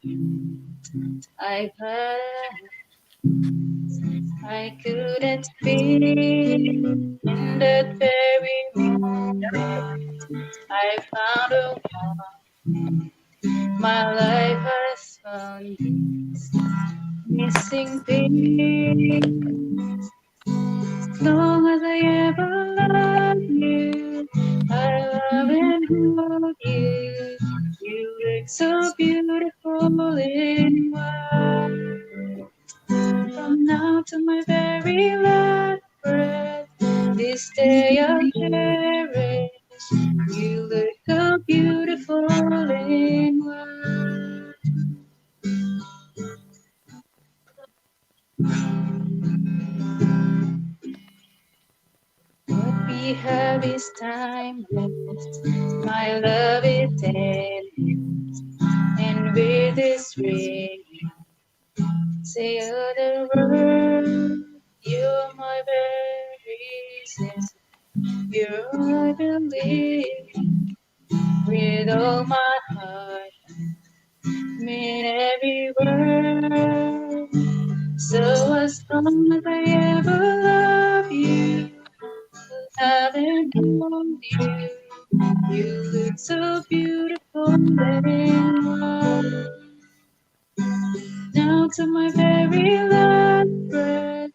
I couldn't speak in that very moment. I found a one. My life has found this missing piece. As long as I ever love you, I love and hold you. You look so beautiful in white. From now to my very last breath, this day I'll cherish. You look so beautiful in white. What we have is timeless. My love is endless. And with this ring, say other word. You're my very reason. You're all I believe. With all my heart, mean every word. So as long as I ever love you, love and hold you. You look so beautiful in white. to my very last breath.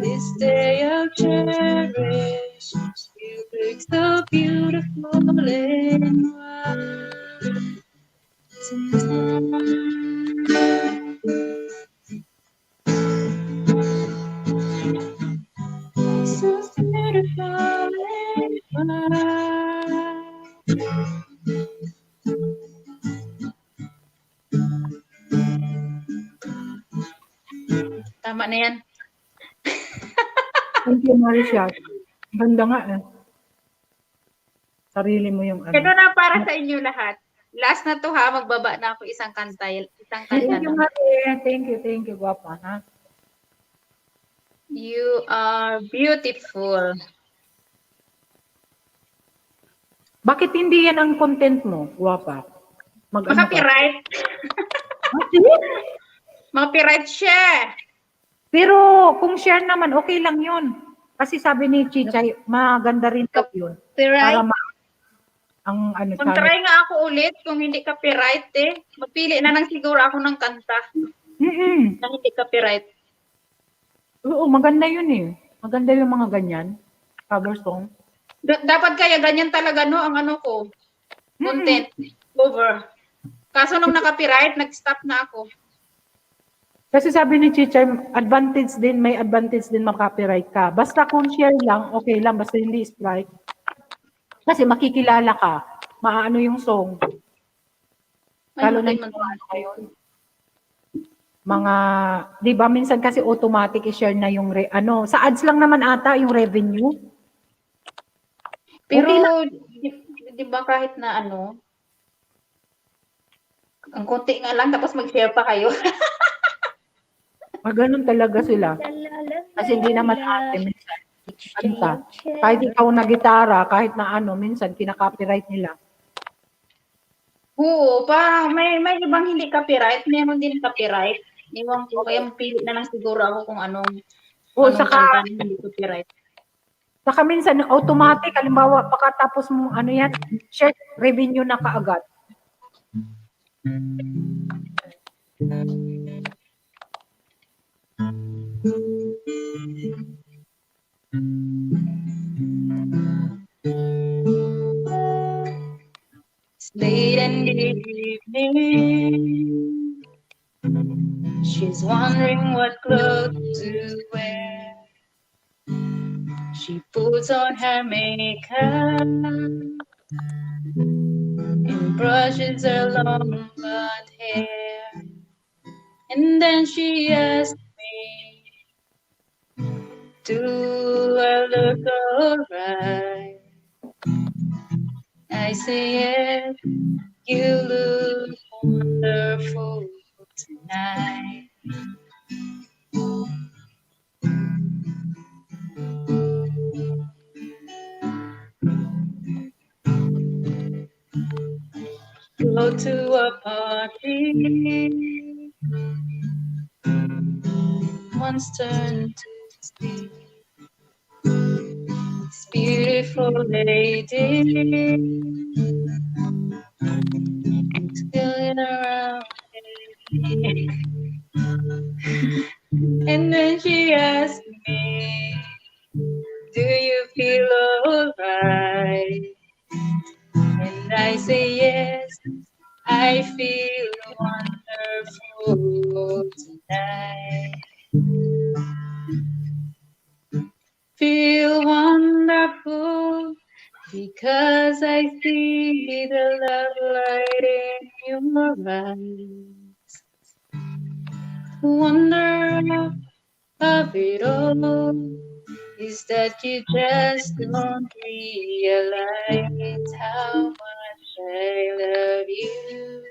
This day I'll cherish. You look so beautiful in white tonight. So beautiful in white. Tama na yan. Thank you, Marisha. Ganda nga eh. Sarili mo yung Ito ano. na para sa inyo lahat. Last na to ha, magbaba na ako isang kanta. Isang Thank kanta you, lang. Maria. Thank you, guwapa, ha? You are beautiful. Bakit hindi yan ang content mo, guwapa? Mag-ano ka? Copyright. Copyright siya. Pero kung share naman, okay lang yun. Kasi sabi ni Chichay, maganda rin daw yun. Para Copyright. ang ano sabi. Mag-try nga ako ulit kung hindi copyright eh. Magpili na lang siguro ako ng kanta Mm-mm. na hindi copyright. Oo, maganda yun eh. Maganda yung mga ganyan. Cover song. Dapat kaya ganyan talaga no ang ano ko. Content. Over. Kaso nung na-copyright, nag-stop na ako. Kasi sabi ni Chichay, may advantage din mag-copyright ka. Basta kung share lang, okay lang. Basta hindi strike. Kasi makikilala ka. Maano yung song. Lalo na yung ano ngayon. Mga, di ba, minsan kasi automatic i-share na yung, sa ads lang naman ata yung revenue. Pero, Okay di ba kahit na ano, ang konti nga lang, tapos mag-share pa kayo. Ganun talaga sila. Kasi hindi naman ate minsan. Kanta. Kahit ikaw na gitara, kahit na ano, minsan kinaka-copyright nila. Oo, parang may ibang hindi copyright, meron din copyright. Iwan ko, kaya pili na lang siguro ako kung anong kanta na hindi copyright. Saka minsan, automatic, halimbawa, pagkatapos mo, ano yan, share revenue na kaagad. It's late in the evening. She's wondering what clothes to wear. She puts on her makeup and brushes her long blonde hair. And then she asks me, do I look alright? I say yes, you look wonderful tonight. Go to a party. Once turned to speak. This beautiful lady spilling around me. And then she asked me, do you feel alright? And I say yes, I feel wonderful tonight. Feel wonderful because I see the love light in your eyes. Wonder of it all is that you just don't realize how much I love you.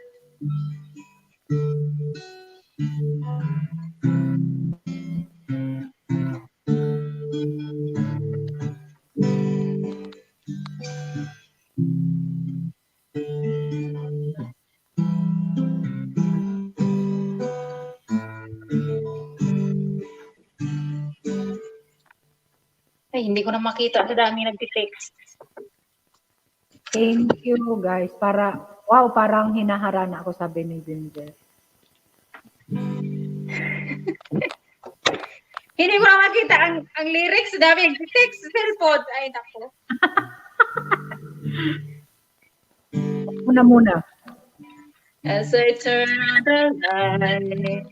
Ay, hindi ko na makita sa dami nagtitext. Thank you, guys. Parang hinaharana ako, sabi ni Ginger. Hindi mo na makita ang lyrics, dami ang text, cellphone. Ay, nako. Muna. As I turn on the light,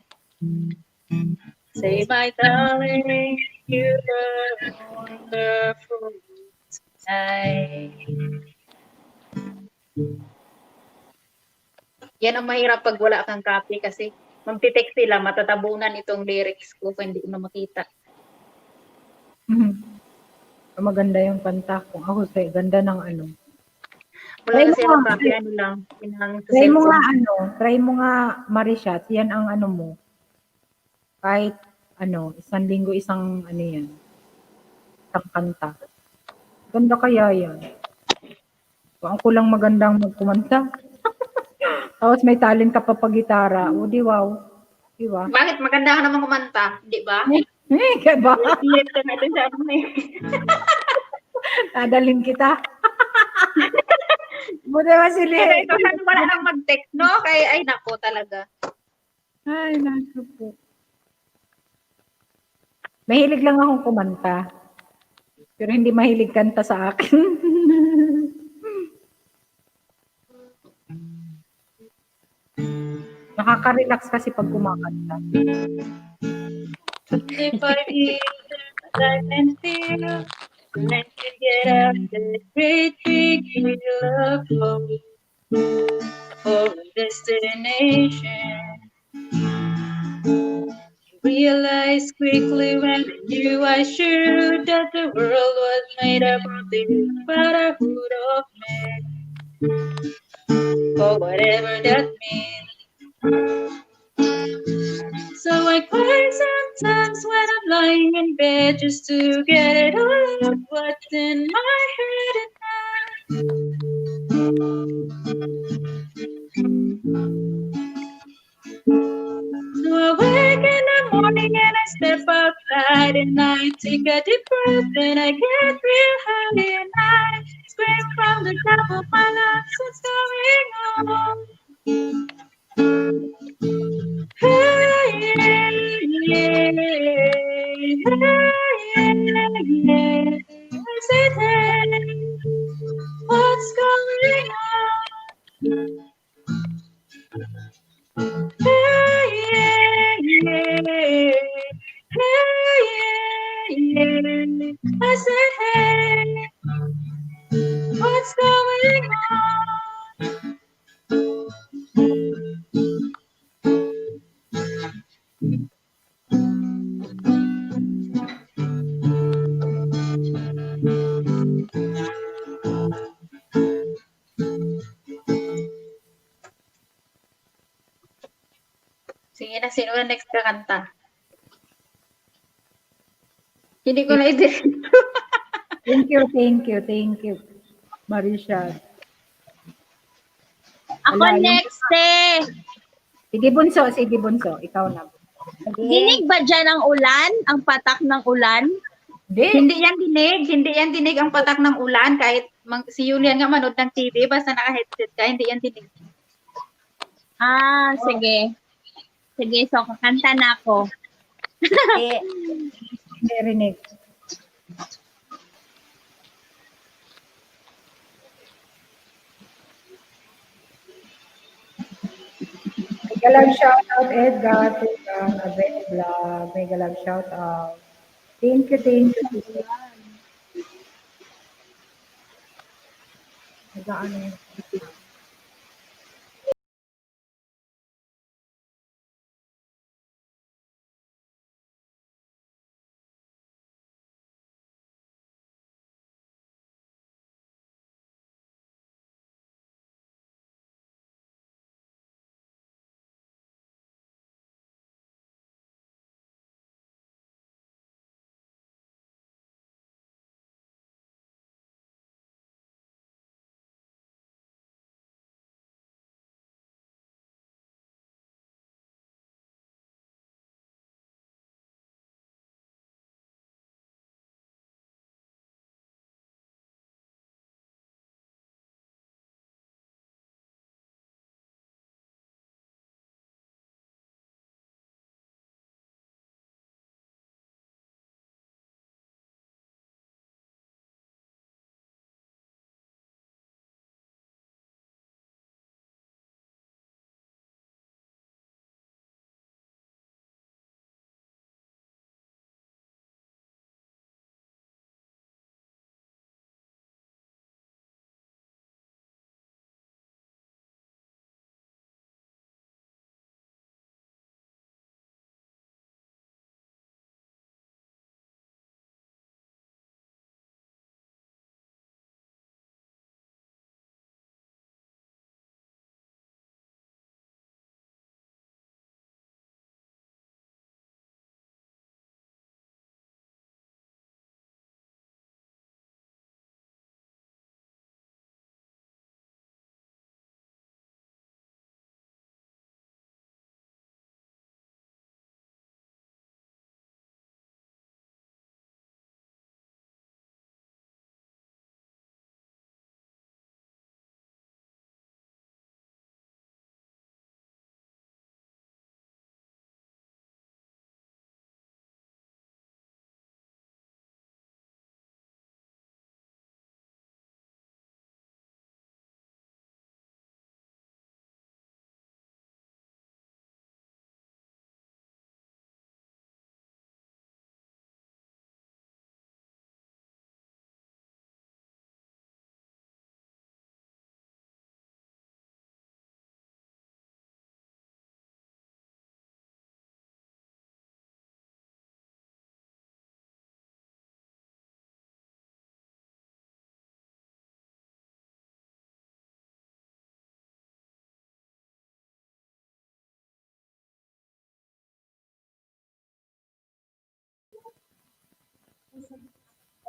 say, my darling, you were wonderful tonight. Yan ang mahirap pag wala kang copy kasi magte-text sila, matatabunan itong lyrics ko kung hindi ko na makita. Maganda yung kanta ko. Ako say, ganda ng ano. Wala Try kasi mo ako nga. copy, ano lang, pinang Try mo nga Marishat, yan ang ano mo. Kahit isang linggo, isang ano yan, isang kanta. Ganda kaya yan. Kung ako lang magandang magkumanta. Tapos may talent ka pa pag-gitara. O di wow. Di ba? Bakit maganda ka naman kumanta, di ba? Kaya ba? Ulit ka natin sa ano eh. Dadalhin kita. Buti ba Kasi sili? ito sana wala nang mag-text, no? Kaya ay nako talaga. Ay, naku po. Mahilig lang akong kumanta. Pero hindi mahilig kanta sa akin. Nakaka-relax kasi pag kumakanta. 25 years I can feel when you get up that great big hill of hope for a destination. Realize quickly when I knew I should that the world was made up of this brotherhood of men. For whatever that means. So I cry sometimes when I'm lying in bed just to get it all out what's in my head at night. So I wake in the morning and I step outside and I take a deep breath and I get real high and I scream from the top of my lungs, what's going on? Hey, yeah, yeah, yeah. I said, hey, what's going on? Hey, yeah, yeah, yeah. I said, hey, what's going on? Sige na, sino na next kakanta? Hindi ko na i-delete. Thank you. Marisha. Ako Wala, next eh. Sige bunso. Ikaw na. Dinig ba dyan ang ulan? Ang patak ng ulan? Hindi yan dinig ang patak ng ulan kahit si Julian nga manood ng TV basta naka-headset ka, hindi yan dinig. Ah, sige. Sige, so kakanta na ako. Hindi rinig. Mega love shout out Edgar, Abel Vlog. Mega love shout out. Thank you. Nag-ano yun?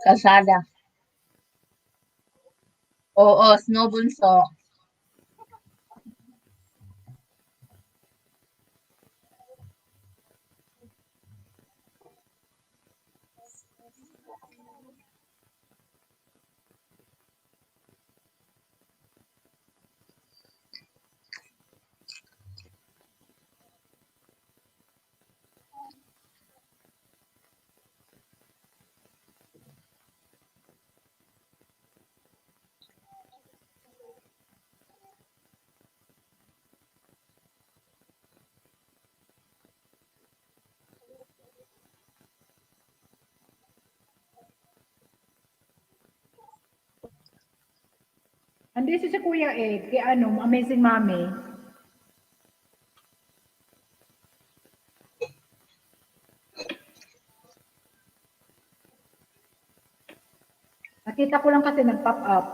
Kalsada. Oo, Snow Bunso. Andi si Kuya Ed, kay ano, Amazing Mommy. Nakita ko lang kasi nag-pop up.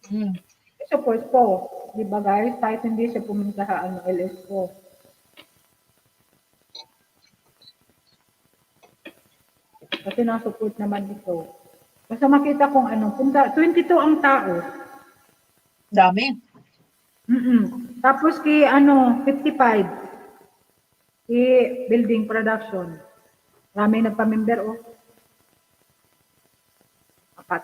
Hmm. Support ko. Di ba guys? Kahit hindi siya pumunta sa ano, LS ko. Kasi na-support naman ito. Basta makita kong ano, punta, 22 ang tao. Dami. Tapos kay ano, 55. Kay building production. Marami nagpa-member oh. Apat.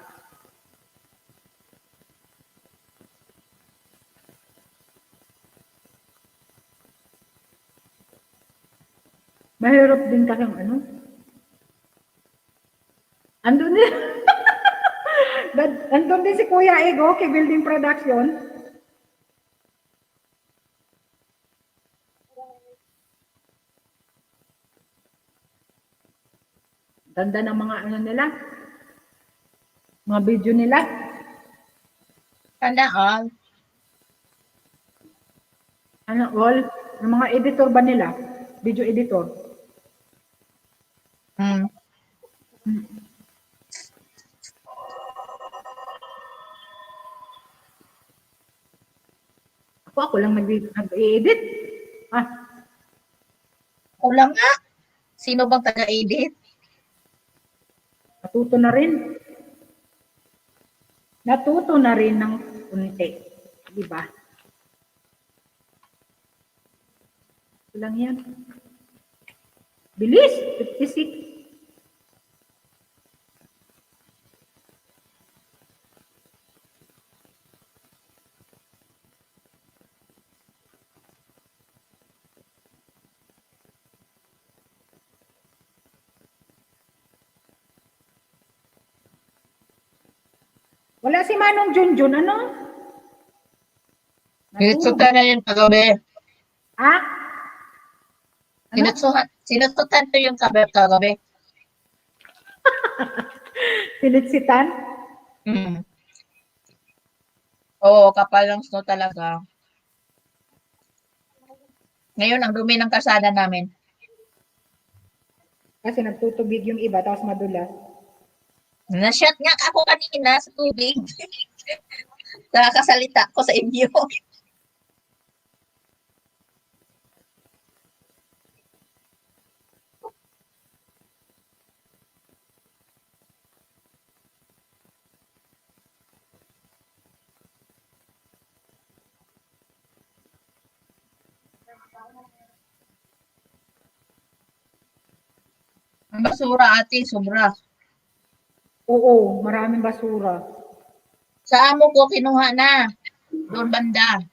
Mahirap din kasi ang ano. Andun din. Andun din si Kuya Ego kay building production. Ganda ng mga ano nila. Mga video nila. Sana all. Ano all? Yung mga editor ba nila? Video editor. Hmm. Ako lang nag-edit. Ah, Kulang nga. Sino bang taga-edit? natuto na rin. Natuto na rin ng unti. Di ba? Ito lang yan. Bilis! 56. Wala si Manong Junjun, ano? Sinutsutan na yung kagabi. Ah? Ano? Sinutsutan to yung kagabi. Silitsitan? Hmm. Oo, kapal ng snow talaga. Ngayon, ang dumi ng kalsada namin. Kasi nagtutubig yung iba, tapos madulas. Na-shot nga ako kanina sa tubig. Nakakasalita ko sa inyo. Ang basura ate, sobra. Oo, maraming basura. Sa amo ko, kinuha na. Doon banda.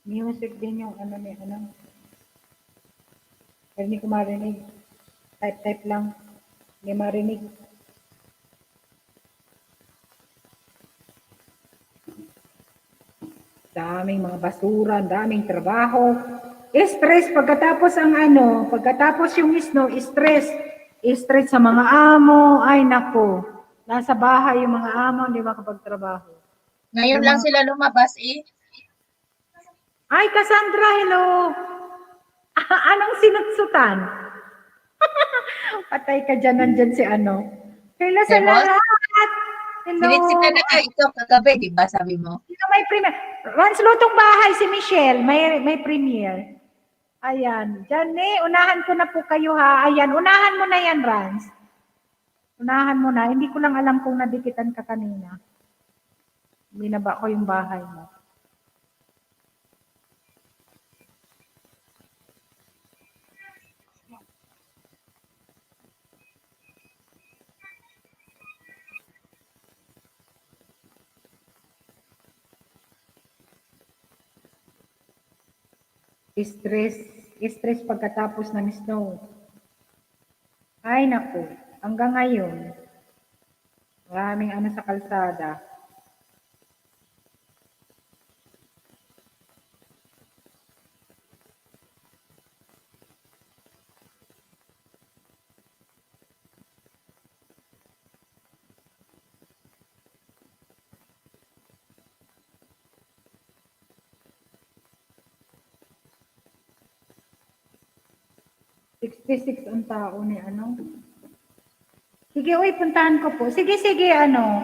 Music din yung ano ni ano. Pero hindi ko marinig. Type lang. Hindi marinig. Daming mga basura, daming trabaho. Stress pagkatapos ang ano, pagkatapos yung snow, stress. Stress sa mga amo, ay nako. Nasa bahay yung mga amo, hindi makapagtrabaho. Ngayon lang sila lumabas eh. Ay, Cassandra, hello. Anong sinutsutan? Patay ka dyan, nandyan si ano. Hello sa Hey, boss. lahat. Hello. Sinisita na ka ito kagabi, di ba sabi mo? Sino may premiere? Rans Lutong Bahay, si Michelle, may premiere. Ayan. Diyan unahan ko na po kayo ha. Ayan, unahan mo na yan, Rans. Unahan mo na. Hindi ko lang alam kung nadikitan ka kanina. Binaba ko yung bahay mo. Stress pagkatapos ng snow. Ay, naku. Hanggang ngayon, maraming ano sa kalsada. $66 ang tao ni ano. Sige, uy, puntahan ko po. Sige, ano.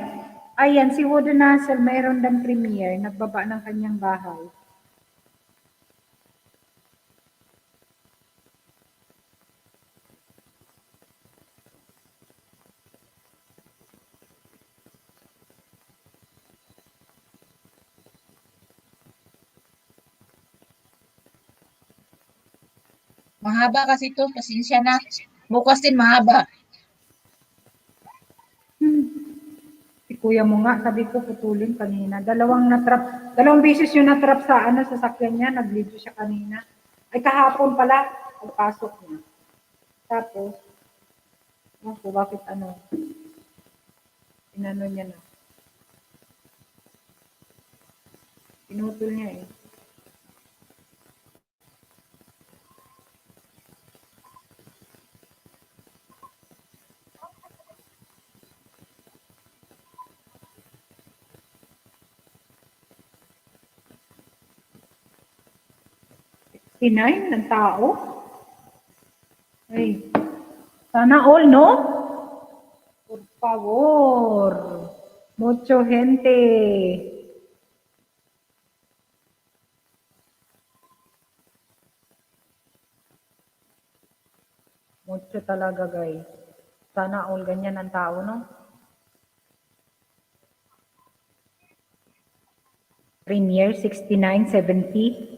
Ayan, si Wooden Hassel, mayroon ng premiere. Nagbaba ng kanyang bahay. Mahaba kasi ito, pasensya na. Bukas din mahaba. Si kuya mo nga, sabi ko putulin kanina. Dalawang beses yung natrap sa ano, sa sakyan niya. Nag-video siya kanina. Ay, kahapon pala. Pagpasok niya. Tapos, ako, bakit ano? Inano niya na. Pinutol niya eh. Pinay ng tao. Ay, sana all, no? Por favor. Mucho gente. Mucho talaga, guys. Sana all ganyan ang tao, no? Premier 6970.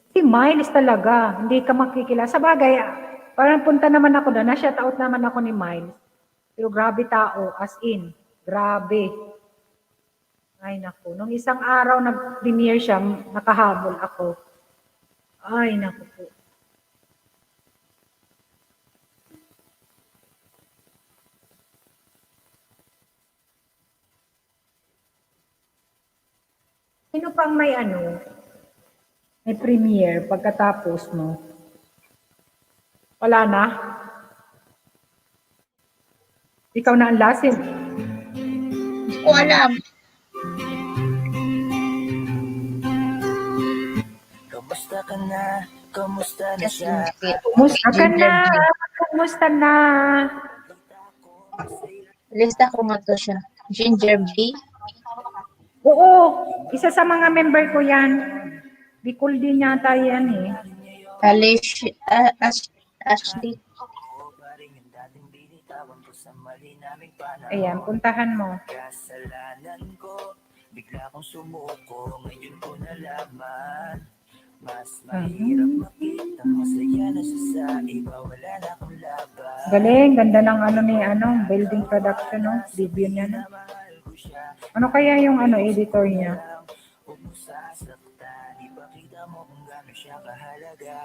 Si Miles talaga, hindi ka makikilala. Sa bagay, parang punta naman ako doon, na-shout out naman ako ni Miles. Pero grabe tao, as in, grabe. Ay naku, nung isang araw nag-premiere siya, nakahabol ako. Ay naku po. Sino pang may ano? May premiere pagkatapos mo. Wala na? Ikaw na ang lasin. Hindi ko alam. Kamusta ka na? Kamusta na siya? Kumusta ka na? Kumusta na? Lista ko nga to siya. Ginger B. Oo, isa sa mga member ko yan. Bicol din yata yan eh. Ashley. Ayan, puntahan mo. Kasalanan ko, bigla kong sumuko, ngayon ko nalaman. Mas mahirap makita, masaya na siya sa iba, wala na akong laban. Galing, ganda ng ano ni ano, building production, no? Debut niya, no? Ano kaya yung ano, editor niya? Huwag mo sasaktan, ipakita mo kung siya kahalaga.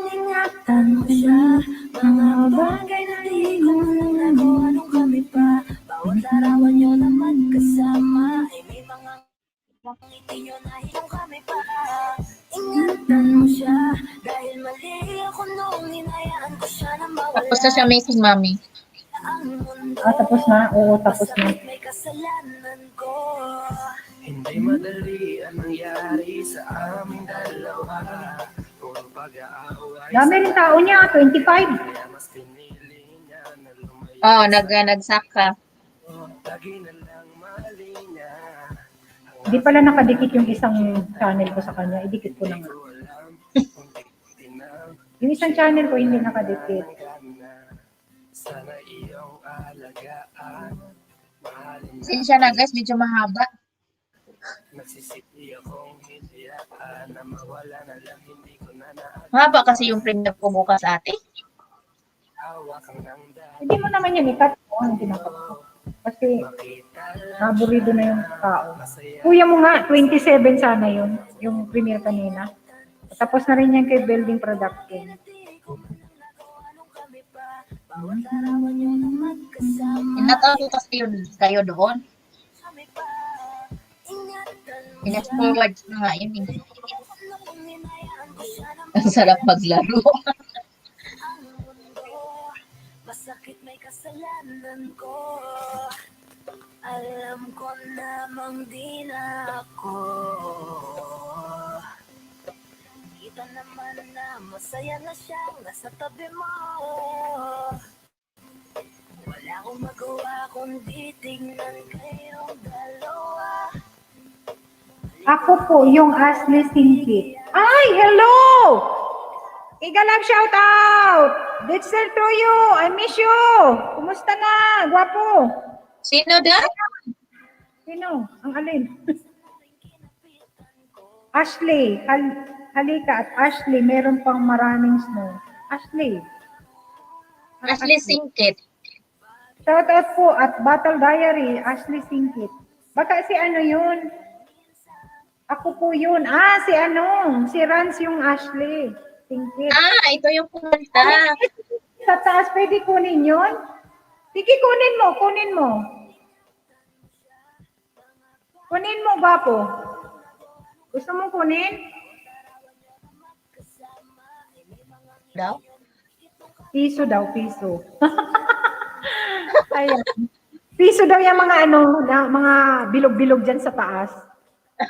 Ingatan mo siya, mga bagay na ligon na kung anong kami pa. Bawat larawan nyo na magkasama ay may mga ngiti nyo na hilong kami pa. Ingatan mo siya, dahil mali ako noong hinayaan ko siya na mawala. Tapos na siya making, mami. Ang mundo, Tapos na? Oo, tapos na. masakit may kasalanan ko. Hindi madali ang nangyari sa aming dalawa. Puro pag-aaway Dami rin tao niya, 25. kaya mas pinili niya na lumayo. Oo, nagsaka. Lagi na lang mali niya. Hindi pala nakadikit yung isang channel ko sa kanya. Idikit ko na nga. Alam kung tinang Yung isang channel ko hindi nakadikit. ka na. Sana iyong alagaan. Mahalin Sinsya na guys, medyo mahaba. nagsisisi akong hindi na mawala na lang. Hindi ko na Mahaba kasi yung premiere ko bukas ate. naawak ang nang dahil. Hindi mo naman yan ikat mo. Hindi na ko. Kasi naburido na yung tao. Kuya mo nga, 27 sana yun. Yung premiere kanina. Tapos na rin yan kay Building Production. Inataw ko kasi yun kayo doon. Pinas-forward na nga yun. Ang sarap maglaro. Masakit may kasalanan ko. Alam ko namang di na ako. Kita naman na masaya na siyang nasa tabi mo. Wala akong magawa kundi tingnan kayong dalawa. Ako po, yung Ashley Singkit. Ay, hello! Igalab shout out! Dexter Toyo, I miss you! Kumusta na? Gwapo! Sino daw? Sino? Ang alin? Ashley. Halika at Ashley, meron pang maraming snow. Ashley. Ashley Singkit. Shout out po at Battle Diary, Ashley Singkit. Baka si ano yun? Ako po yun. Si si Rans yung Ashley Singkit. Ah, ito yung kumanta. Sa taas, pwede kunin yun? Sige, kunin mo. Kunin mo, Gwapo. Gusto mong kunin? Daw? Piso daw, piso. Ayan. Piso daw yung mga mga bilog-bilog dyan sa taas.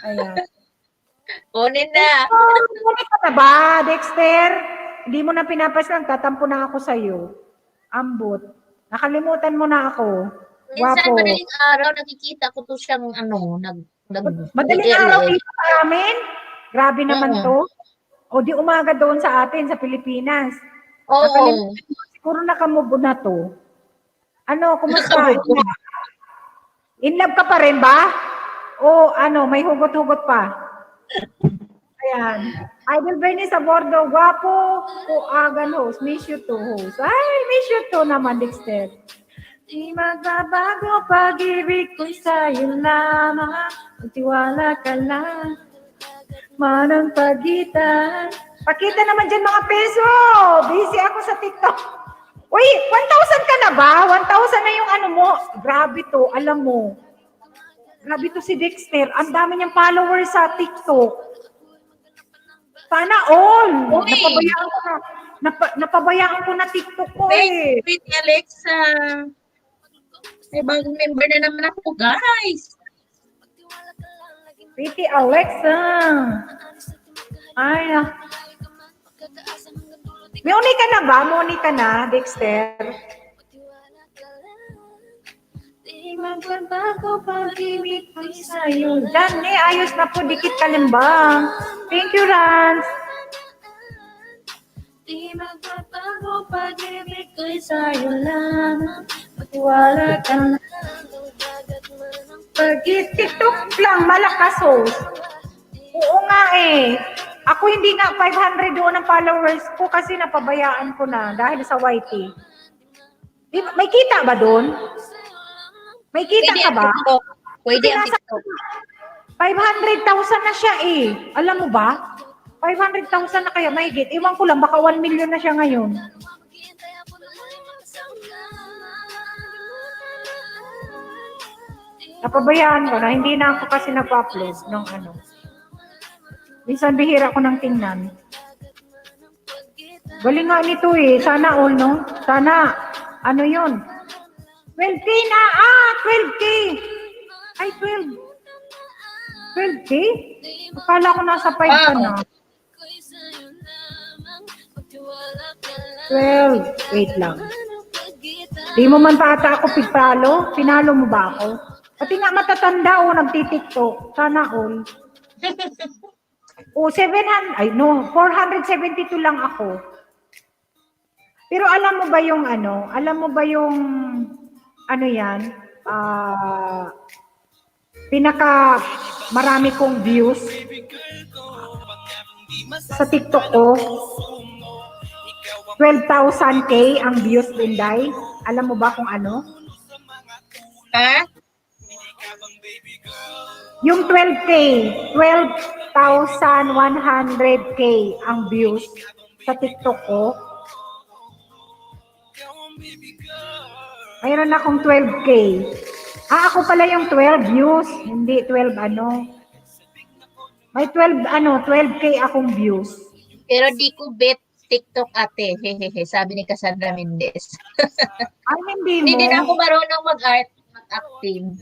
Ayan. Kunin na. Kunin ka na ba, Dexter? Hindi mo na pinapaslang, tatampo na ako sa'yo. Ambot. Nakalimutan mo na ako. Minsan Gwapo. madaling araw nakikita ko to siyang Madaling araw dito sa amin? Grabe naman Oo. to. O di umaga doon sa atin, sa Pilipinas. Oo. Nakalimutan mo, siguro nakamubo na to. Ano, kumusta? In love ka pa rin ba? O may hugot-hugot pa? Ayan. Idol Bernie sa Bordo, Gwapo, Agan host. Miss you too, host. Ay, miss you too naman, Dexter. Di magbabago pag-ibig ko'y sa'yo lamang. Magtiwala ka lang. Manang pagitan. Pakita naman dyan mga peso. Busy ako sa TikTok. Uy, 1,000 ka na ba? 1,000 na yung ano mo. Grabe to, alam mo. Grabe to si Dexter. Ang dami niyang followers sa TikTok. Sana all. Uy. Napabayaan ko na TikTok ko eh. Wait, Alexa. May bagong member na naman ako, guys. Pretty Alexa. Ay, Muni ka na ba? Muni ka na, Dexter? Di magbabago pag-ibig ko'y sa'yo. Dani, ayos na po, dikit kalimbang. Thank you, Rans. Di magbabago pag-ibig ko'y sa'yo lang. Matiwala ka lang. TikTok lang, malakas host. Oo nga eh. Ako hindi nga 500 doon ang followers ko kasi napabayaan ko na dahil sa YT. May kita ba doon? May kita ka ba? Pwede ang Nasa TikTok. 500,000 na siya eh. Alam mo ba? 500,000 na kaya mahigit. Iwan ko lang, baka 1 million na siya ngayon. Napabayaan ko na, hindi na ako kasi napa-upload ng ano. Minsan bihira ko nang tingnan. Galing nga nito eh. Sana all, no? Sana, ano yun? 12K na! 12K! Ay, 12. 12K? Akala ko nasa 5 ka na. 12. Wait lang. Di mo man pa ata ako pigpalo? Pinalo mo ba ako? Pati nga matatanda o nagtitiktok. Sana all. O, 700. Ay, no. 472 lang ako. Pero alam mo ba yung ano? Alam mo ba yung ano yan? Pinaka marami kong views sa TikTok ko. 12,000K ang views, Linday. Alam mo ba kung ano? Ha? Yung 12K, 12,100K ang views sa TikTok ko. Mayroon akong 12K. Ako pala yung 12 views, hindi 12 ano. May 12K akong views. Pero di ko bet TikTok ate. Hehehe, sabi ni Cassandra Mendez. Ay, hindi mo. Hindi din ako marunong mag-art, mag-acting.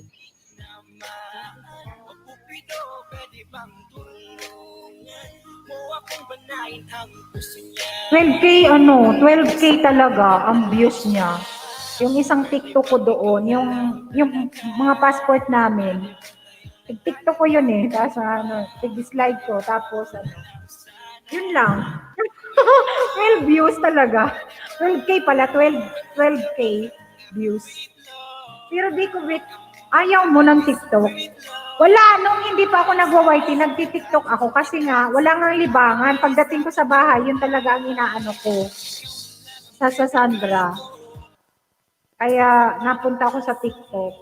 12K talaga ang views niya. Yung isang TikTok ko doon, yung mga passport namin. TikTok ko yun eh. Tapos tig-slide ko. Tapos yun lang. 12 views talaga. 12K pala, 12K views. Pero di ko ayaw mo ng TikTok. Wala, nung hindi pa ako nagwa-YT, nagti-TikTok ako kasi nga, wala nga libangan. Pagdating ko sa bahay, yun talaga ang inaano ko. Sa Sandra. Kaya napunta ako sa TikTok.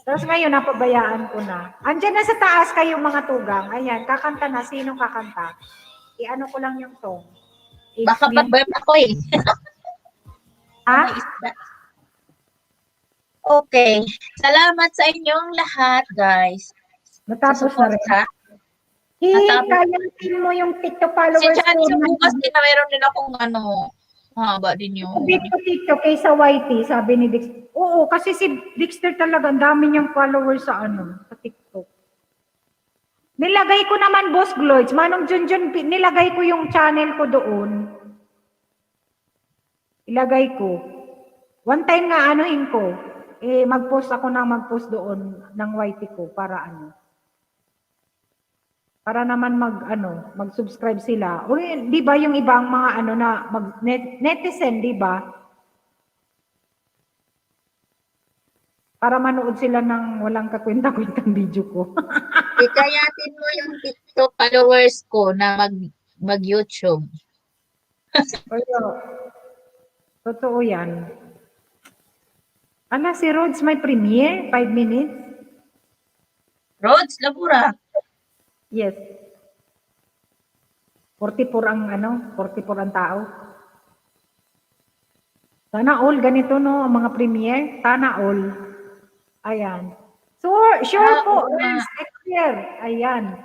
Tapos ngayon, napabayaan ko na. Andiyan na sa taas kayong mga tugang. Ayan, kakanta na. Sinong kakanta? I-ano ko lang yung song. Baka pag-burp ako eh. Ha? Okay. Salamat sa inyong lahat, guys. Natapos na rin. Kaya mo yung TikTok followers. Si Chance, bukas din na mayroon din akong haba din yung... TikTok kaysa YT, sabi ni Dexter. Oo, kasi si Dexter talaga, ang dami niyang followers sa sa TikTok. Nilagay ko naman, Boss Gloids, Manong Junjun, nilagay ko yung channel ko doon. Ilagay ko. One time nga anuhin ko, mag-post ako mag-post doon ng YT ko para para naman mag-subscribe sila. O, di ba yung ibang mga netizen, di ba? Para manood sila ng walang kakwenta-kwentang video ko. Ikayatin mo yung TikTok followers ko na mag-YouTube. Totoo yan. Si Rhodes may premiere, 5 minutes. Rhodes, Labura. Yes. 44 ang tao. Sana all ganito no, ang mga premiere. Sana all. Ayan. So, sure po. Rans Dexter. Ayan.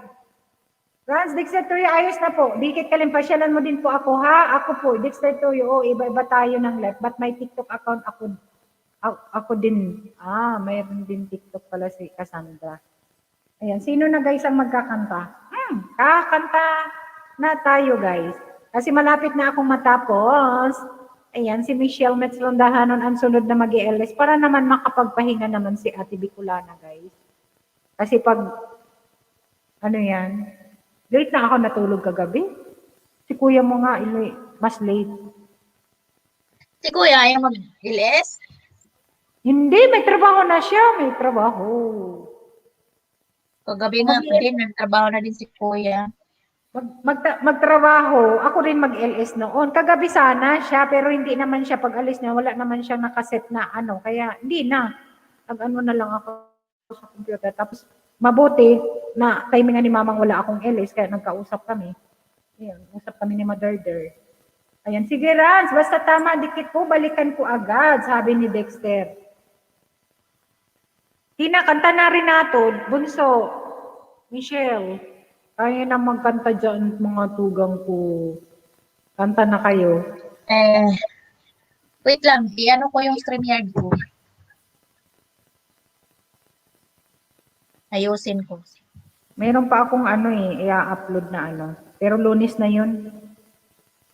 Rans Dexter Toyo, ayos na po. Dikit kalimpasyalan mo din po ako ha. Ako po, Dexter Toyo. Iba-iba tayo ng live. But may TikTok account ako din. Mayroon din TikTok pala si Cassandra. Ayan, sino na guys ang magkakanta? Kakanta na tayo guys. Kasi malapit na akong matapos. Ayan, si Michelle Metzlondahanon ang sunod na mag-i-LS para naman makapagpahinga naman si Ate Bicolana guys. Kasi pag, late na ako natulog kagabi. Si kuya mo nga, mas late. Si kuya ayaw mag-LS? Hindi, may trabaho na siya. May trabaho. Kagabi nga din, may trabaho na din si kuya. Magtrabaho. Ako rin mag-LS noon. Kagabi sana siya, pero hindi naman siya pag-alis niya. Wala naman siyang nakaset na Kaya hindi na. Na lang ako sa computer. Tapos mabuti na timing nga ni mamang wala akong LS, kaya nagkausap kami. Ayan, usap kami ni Mother. Ayan, sige Rans, basta tama, dikit po, balikan ko agad, sabi ni Dexter. Tina, kanta na rin nato, Bunso, Michelle, kaya na magkanta dyan, mga tugang ko. Kanta na kayo. Wait lang, i-ano ko yung StreamYard ko. Ayusin ko. Mayroon pa akong i-upload na Pero Lunes na yun.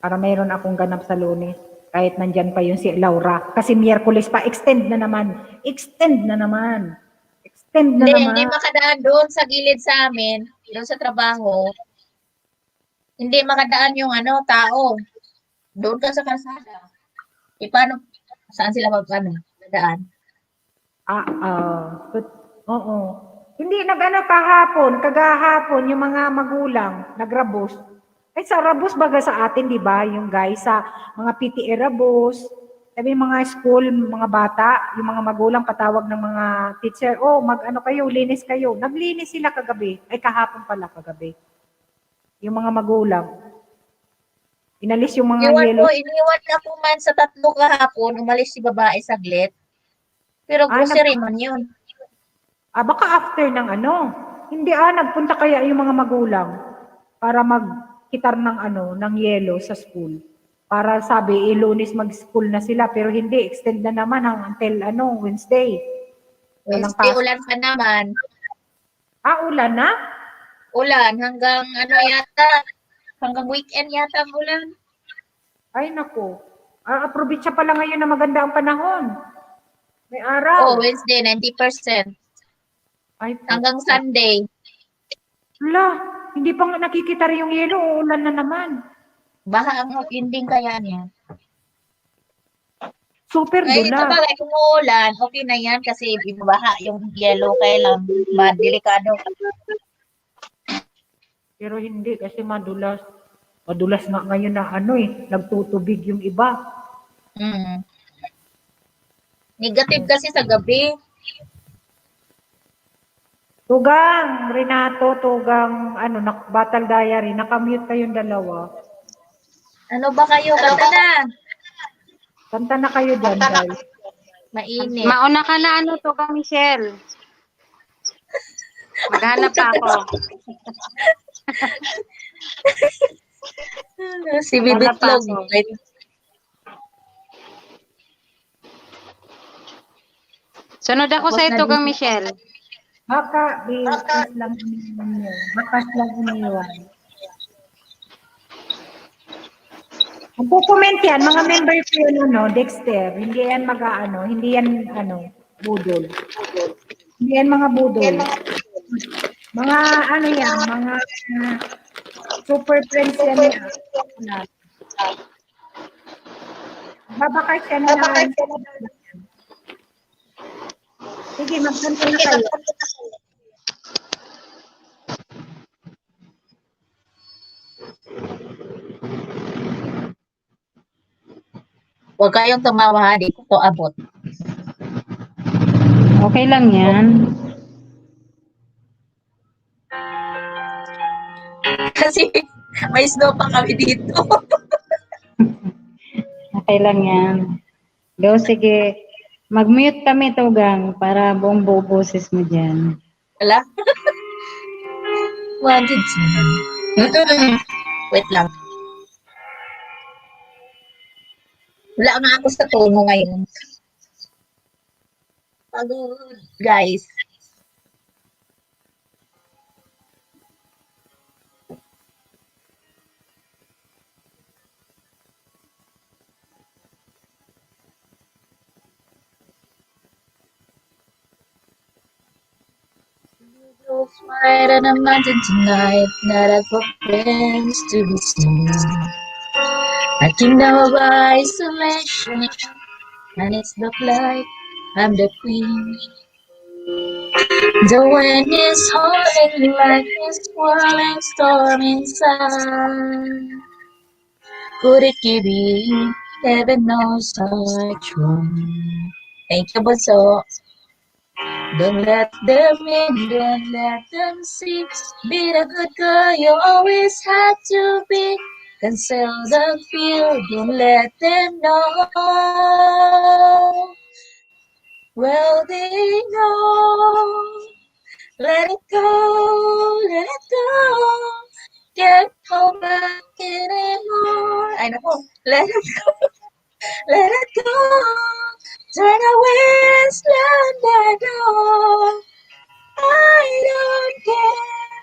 Para mayroon akong ganap sa Lunes. Kahit nandyan pa yun si Laura. Kasi Miyerkules pa, extend na naman. Extend na naman. Hindi makadaan doon sa gilid sa amin, doon sa trabaho. Hindi makadaan yung tao. Doon ka sa kalsada. Paano? Saan sila magdaan? Oo. Hindi kahapon, kagahapon, yung mga magulang, nagrabos. Ay, sa rabos baga sa atin, di ba? Yung guys, sa mga PTA rabos, sabi mga school, mga bata, yung mga magulang patawag ng mga teacher, kayo, linis kayo. Naglinis sila kagabi. Ay, kahapon pala kagabi. Yung mga magulang. Inalis yung mga yellow. Iniwan ako man sa 3 kahapon, umalis si babae saglit. Pero grocery man yun. Baka after ng Hindi nagpunta kaya yung mga magulang para magkitar ng yelo sa school. Para sabi, Lunes mag-school na sila, pero hindi, extend na naman until Wednesday. Wednesday, ulan pa naman. Ulan na? Ulan, hanggang hanggang weekend yata ang ulan. Ay, naku. Probinsya pala ngayon na maganda ang panahon. May araw. Wednesday, 90%. Ay, hanggang Sunday. Hindi pa nga nakikita rin yung yelo, ulan na naman. Baka ang ending kaya niya. Super Ito dula. ba, kung uulan, okay na yan kasi ibabaha yung yellow, kailang delikado. Pero hindi kasi madulas. Madulas nga ngayon na nagtutubig yung iba. Negative kasi sa gabi. Tugang, Renato, Tugang, Battle Diary, nakamute kayong dalawa. Ano ba kayo? Kanta na. Kanta na kayo dyan, guys. Mainit. Mauna ka na Tugang Michelle. Maghanap pa ako. Si Bibitlog. Sunod ako sa Tugang Michelle. Baka, bakas lang iniwan. Bakas lang iniwan. Magpo-comment yan, mga members ko yun, Dexter. Hindi yan hindi yan, budol. Hindi yan mga budol. Mga, yan, mga super friends yan. Babakas yan na. Sige, magkanta na kayo. Huwag kayong tumawa, di ko to abot. Okay lang yan. Kasi may snow pa kami dito. Okay lang yan. Go, sige. Mag-mute kami, Tugang, para buong boses mo dyan. Wala? Wanted to. Wait lang. Wala nga ako sa tono ngayon. Pagod, guys. We'll fight on a mountain tonight, not a for friends to be seen. A kingdom of isolation, and it's not like I'm the queen. The wind is howling like a swirling storm inside. Could it be? Heaven knows how I try. Thank you, Bunso. Don't let them in, don't let them see. Be the good girl you always had to be. Conceal the fear, don't let them know. Well, they know. Let it go, let it go. Can't hold back anymore. I know. Let it go, let it go. Turn away and stand and go. I don't care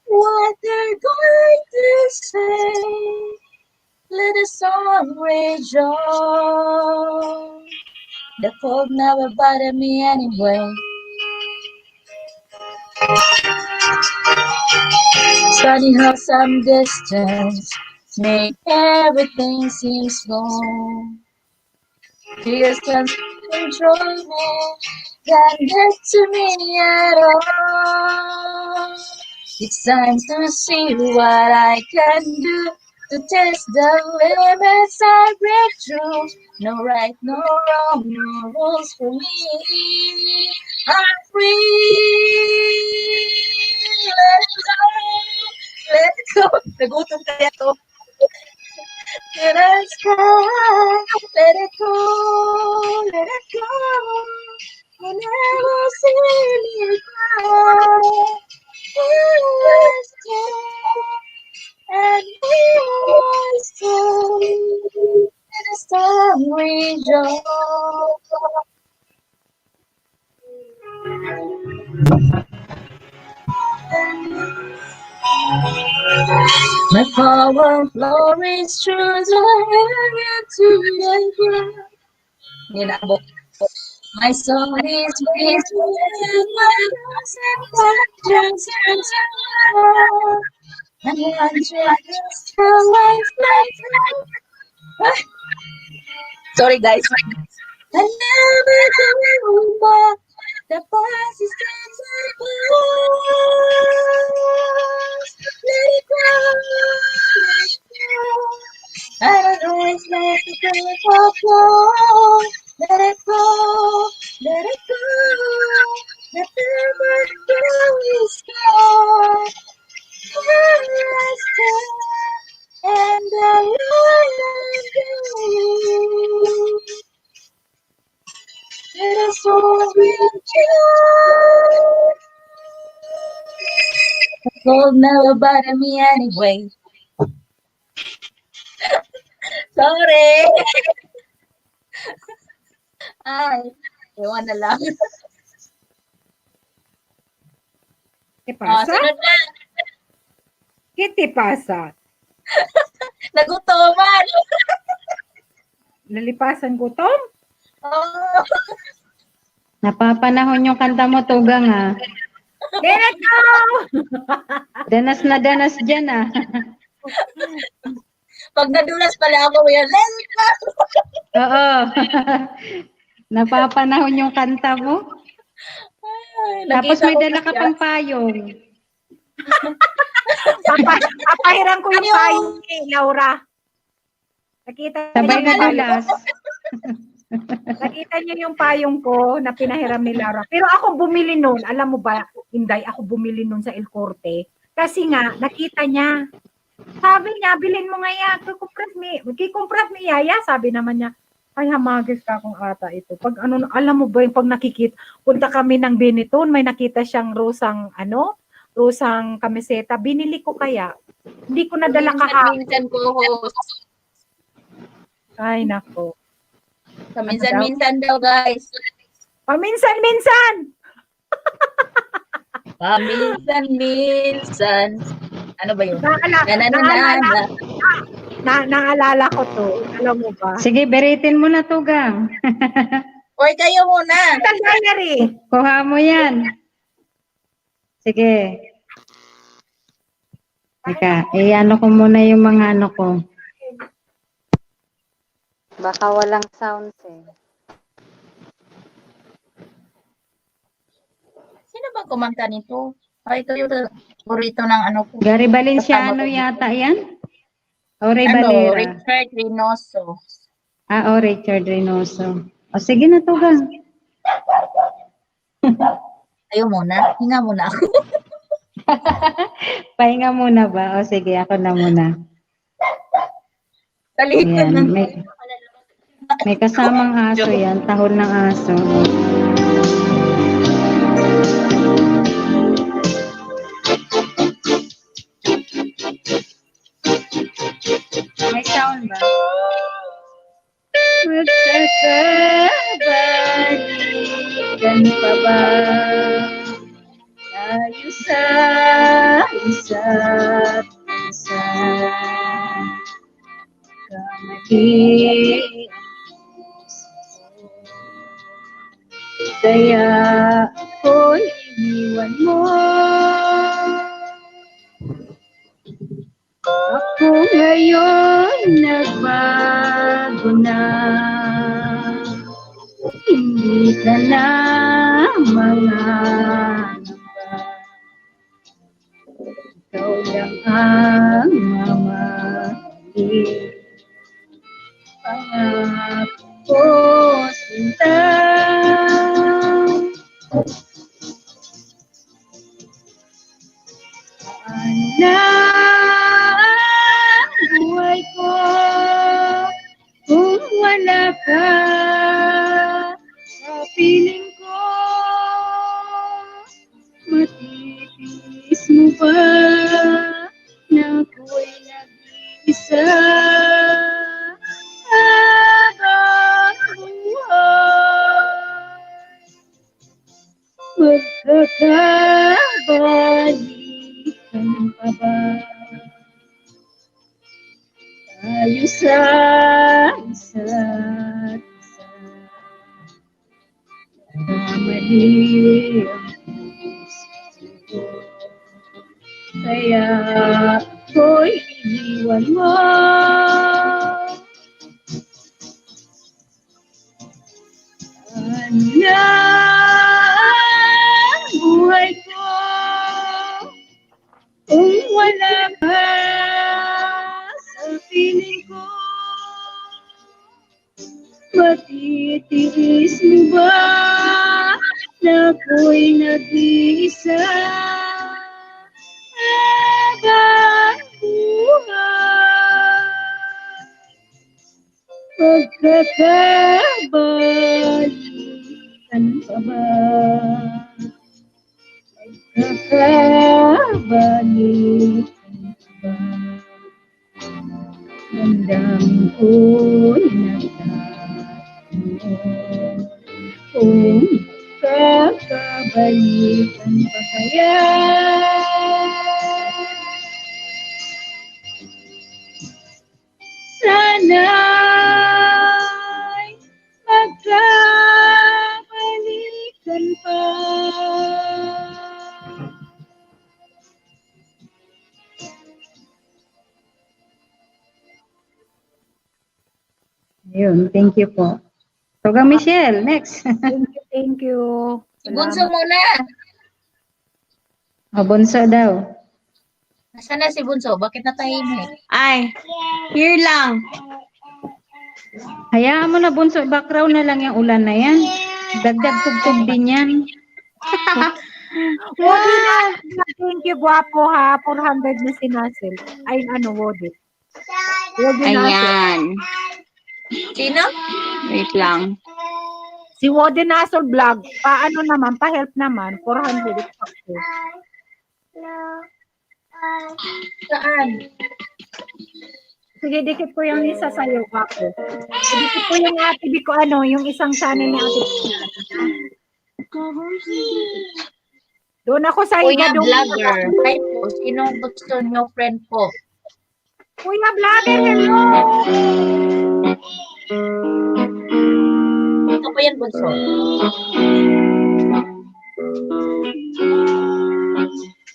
what they're going to say. Let the song rage on. The cold never bothered me anyway. It's funny how some distance make everything seem slow. Fears can't control me, can't get to me at all. It's time to see what I can do to test the limits I break through. No right, no wrong, no rules for me. I'm free. Let it go. Nagutom kaya to. Let us try. Let it go. Let it go. You never see me cry. Let's and we always stay. Let the storm rage on. My power flows through the air into the ground. Ninabok. My soul is raised with my loves and questions and terror. And wonders how life might go. Sorry guys. I never go back. The past is just a past. Let it go. Let it go. I don't always let it go. Let it go. Let it go. Let the go is gone. And the light go. Let us all reach out. The cold never bothered me anyway. Sorry. Ay, ewan na lang. ¿Qué Oh, pasa? sunod na. ¿Qué te pasa? Nagutoman. Nalipasan gutom? Oh. Napapanahon yung kanta mo, Tugang, ha? Let it go! Danas na danas dyan, ha? Pag nadulas pala ako, yan. Let it go. Oo. Napapanahon yung kanta mo. Ay, Tapos nakita may ko dala pa ka siya. pang payong. Papahiram ko yung Ano? payong ni Laura. Nakita Sabay niyo yung payong. nadulas. Nakita niyo yung payong ko na pinahiram ni Laura. Pero ako bumili nun. Alam mo ba, Inday, ako bumili nun sa El Corte. Kasi nga, nakita niya. Sabi niya, bilhin mo nga yan. Kikumpras mi yaya. Sabi naman niya, ay hamagis ka kung ata ito. Pag ano, alam mo ba yung pag nakikita, punta kami ng Benetton, may nakita siyang rosang kamiseta. Binili ko kaya. Hindi ko nadala kahapon. Minsan ko host. Ay, nako. Minsan daw, guys. Paminsan-minsan! Paminsan-minsan. Ano ba yun? Naalala ko to. Alam mo ba? Sige, beritin mo na, Tugang. Hoy, kayo muna. Ang diary. Kuha mo yan. Sige. Teka, ano ko muna yung mga ano ko. Baka walang sounds eh. Sino ba kumanta nito? Ay, ito yung burrito ng ano ko. Gary Valenciano yata yan? O Ray Ano, Valera? Richard Reynoso. Richard Reynoso. O sige na, Tugang. Ayaw muna. Hinga muna ako. Pahinga muna ba? O sige, ako na muna. Talikod Ayan, may kasamang aso yan, tahol ng aso. May sound ba? Magkakabalikan pa ba tayo sa isa't isa? Kamali kaya ako'y iniwan mo. Ako ngayon nagbago na, hindi ka na mangangamba. Ikaw lang ang mamahal. Pangako ko sinta. Paano na ang buhay ko kung wala ka sa piling ko? Matitiis mo ba na ako'y nag-iisa? Magkakabalikan pa ba tayo sa isa't isa? Kamali ang puso ko, kaya ako'y iniwan mo. Ano na ang buhay ko kung wala ka sa piling ko? Matitiis mo ba na ako'y nag-iisa habang buhay? Magkakabalikan pa ba? Magkakabalikan pa ba? Damdamin ko'y nagtatanong kung magkakabalikan pa kaya? Sana'y magkabalikan pa. Ayun, thank you po. Toga Michelle, next. Thank you. Bunso muna. O, bunso daw. Nasaan na si Bunso? Bakit natahimik? Ay, here lang. Hayaan mo na bunso, background na lang yung ulan na yan. Dagdag tugtog din yan. Wodi na, thank you, guwapo ha. 400 na si Nasil. Ay, ano, Wodi. Wodi Nasil. Ayan. Sino? Wait lang. Si Wodi Nasil vlog. Paano naman, pa-help naman. 400 exacto. Saan? Sige, dikit ko yung isa sa'yo, guwapo. Dikit ko yung ate ko, ano, yung isang channel ni ate. Doon ako sa Kuya iba. Vlogger. Hi po. Sino gusto nyo friend po? Kuya Vlogger, hello! Ito po yan, Bunso.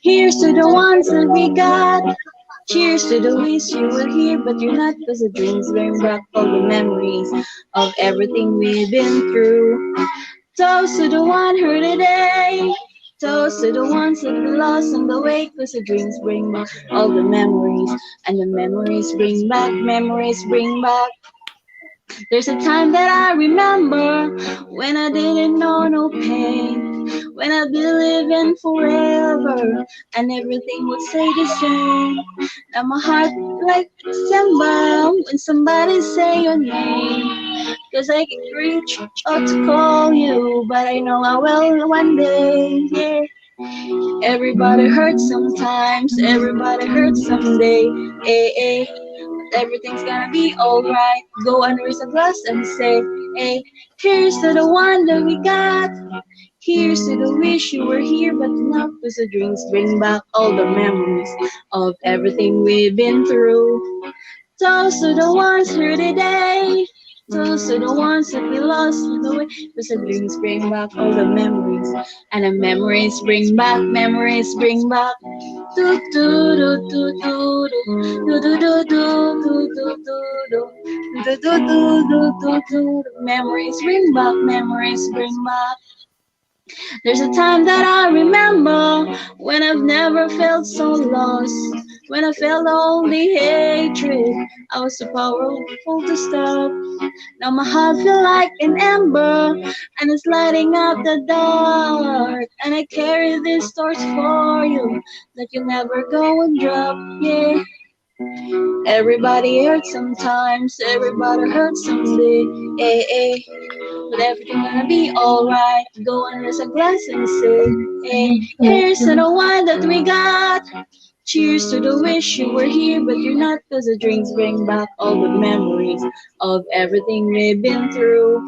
Here's to the ones that we got. Cheers to the wish you were here, but you're not, 'cause the dreams bring back all the memories of everything we've been through. Toast to the one here today. Toast to the ones that we lost on the way, 'cause the dreams bring back all the memories, and the memories bring back, memories bring back. There's a time that I remember when I didn't know no pain. when I believe in forever, and everything would stay the same. Now my heart like December when somebody say your name. Cause I can reach out to call you, but I know I will one day, yeah. Everybody hurts sometimes, everybody hurts someday, eh, eh. But everything's gonna be alright. Go and raise a glass and say, hey, here's to the one that we got. Here's to the wish you were here, but not cause the drinks bring back all the memories of everything we've been through. Toast to the ones here today. Toast to the ones that we lost in the way. Cause the drinks bring back all the memories. And the memories bring back, memories bring back. Do do do do do do do do do do do do do do do. Memories bring back, memories bring back. There's a time that I remember when I've never felt so lost. When I felt all the hatred, I was so powerful to stop. Now my heart feels like an ember, and it's lighting up the dark. And I carry this torch for you that you'll never go and drop, yeah. Everybody hurts sometimes, everybody hurts someday, eh, eh. But everything gonna be alright. Go and raise a glass and say, hey, here's to the one that we got. Cheers to the wish you were here, but you're not. Cause the drinks bring back all the memories of everything we've been through.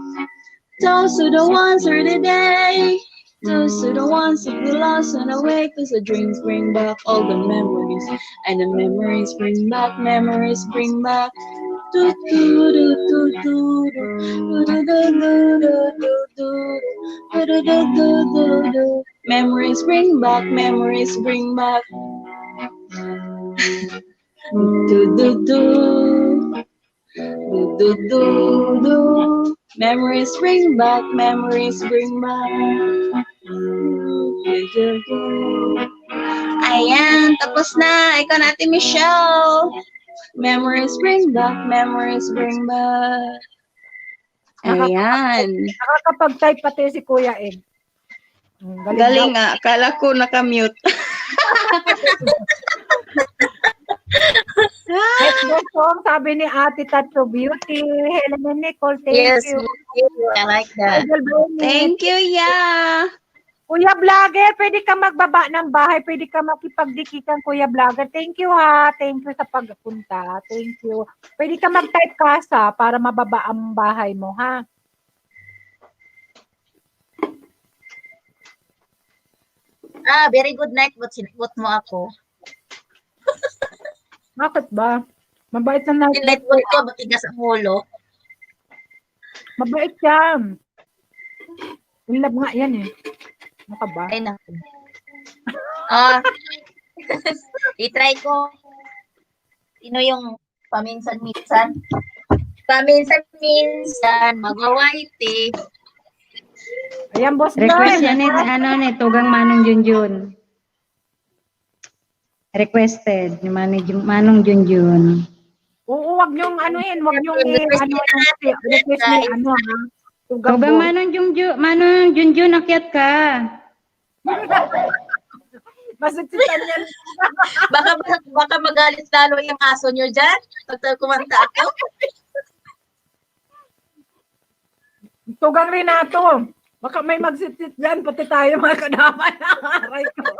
Toast to the ones here today. Toast to the ones that we lost on the way. Cause the drinks bring back all the memories. And the memories bring back, memories bring back. Do do do do do do do do do do do do do. Memories bring back, memories bring back. Do do do do do do do. Memories bring back, memories bring back. Do do do. Ayan, tapos na. Ikaw natin, Michelle. Memories bring back, memories bring back. Ayan. Nakakapag-type pati si Kuya Ed. Galing nga. Akala ko nakamute. Next song, sabi ni Ate Tattoo Beauty. Helena Nicole, thank Yes, you. I like that. Thank you, yeah. Kuya Vlogger, pwede ka magbaba ng bahay, pwede ka makipagdikitan, Kuya Vlogger. Thank you ha, thank you sa pagpunta, thank you. Pwede ka mag-type kasa para mababa ang bahay mo ha. Very good night. What mo ako? Bakit ba? Mabait na natin. Night what ko, matigas ang ulo. Mabait yan. In love nga yan eh. Ano ka ba? Ay, naku. I-try ko. Sino yung paminsan-minsan? Paminsan-minsan, mag-white. Ayan, boss. Request yan ni Tugang Manong Junjun. Requested ni Manong Junjun. Oo, wag niyong anuhin, wag niyong request ni ano ha. Tugang Manong Junjun, akyat ka. Masutsitan yan. Baka magalit lalo yung aso nyo dyan. Pag kumanta ako. Tugang Renato. Baka may magsitit dyan, pati tayo mga kadaman. Aray ko.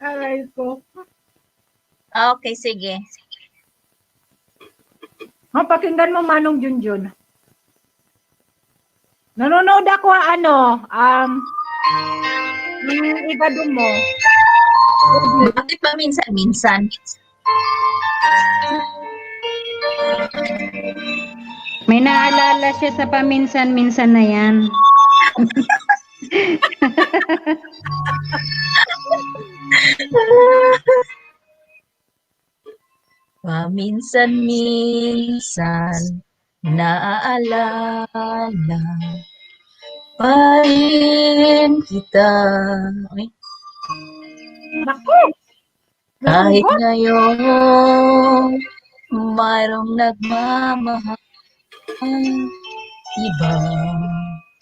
Aray ko. Okay, sige. Pakinggan mo Manong Junjun. Nanonood ako yung igadong mo. Bakit pa minsan-minsan? May naalala siya sa paminsan-minsan na yan. Paminsan-minsan naaalala pa rin kita. Ay. Naku! Kahit ngayon mayroong nagmamahal iba.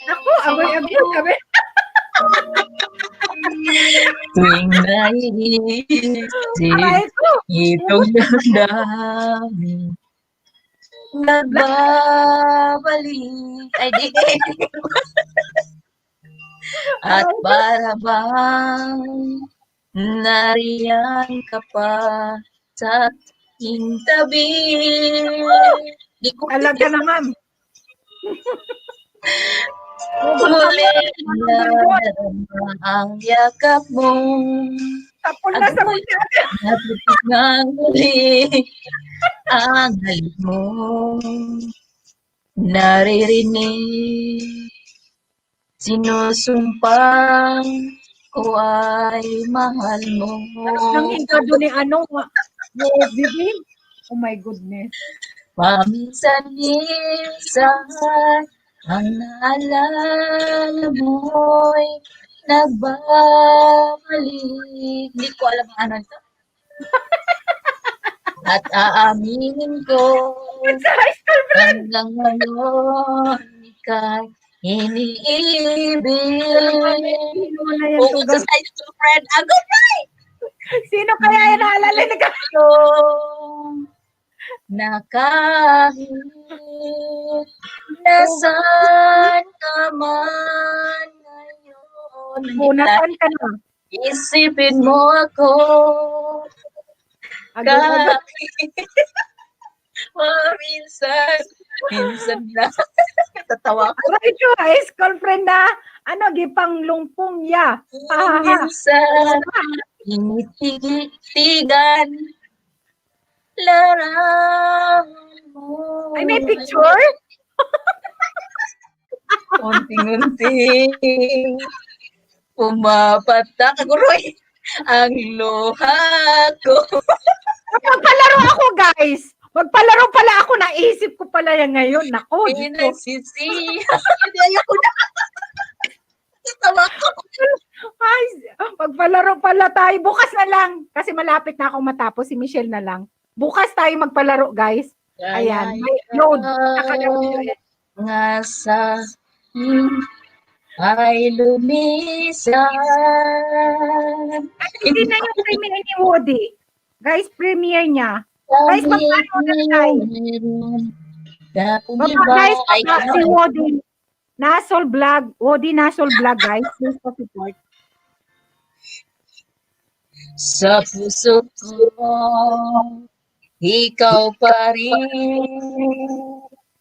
Ako, agoy-agoy kami. Tuwing naisip Aray ko. itong damdamin, nagbabalik. Ay, di. At para bang nariyan ka pa sa aking tabi. Di ko Alaga naman. muli na darama ang yakap mo. Tapon na sa Agoy, muli. napitik ng muli ang halik mo. Naririnig, sinusumpang ko ay mahal mo. Nang hingado ni ano, Bibin? Oh my goodness. Paminsan-minsan ang naalala mo'y nagbabalik. Hindi ko alam ang ano ito. At aaminin ko hanggang ngayon ika'y iniibig. Oh, sa side to friend. Agad na eh! Sino kaya yung naalala ni Carlo? Na kahit nasaan ka man ngayon, Nasaan ka na? isipin mo ako Agad-agad. kahit minsan lang. Tatawa ko. Aray ko, high school friend na, ano, gipang lungpong ya. Minsan, tinitigan, larawan mo. Ay, may picture? Unting-unting pumapatak aguroy ang luha ko. Magpalaro ako, guys. Magpalaro pala ako. Naisip ko pala yan ngayon. Nako, Diyos ko. Pinagsisi. Hindi ayoko na. Tawa ko. Ay, magpalaro pala tayo. Bukas na lang. Kasi malapit na akong matapos. Si Michelle na lang. Bukas tayo magpalaro, guys. Ayan. May load. Nakaload. Nga sa ay lumisan. Hindi na yung premiere ni Woody. Guys, premiere niya. Guys, magpano na tayo. Guys, si Woody. Nasol Vlog. Woody Nasol Vlog, guys. Please support. Sa puso ko, ikaw pa rin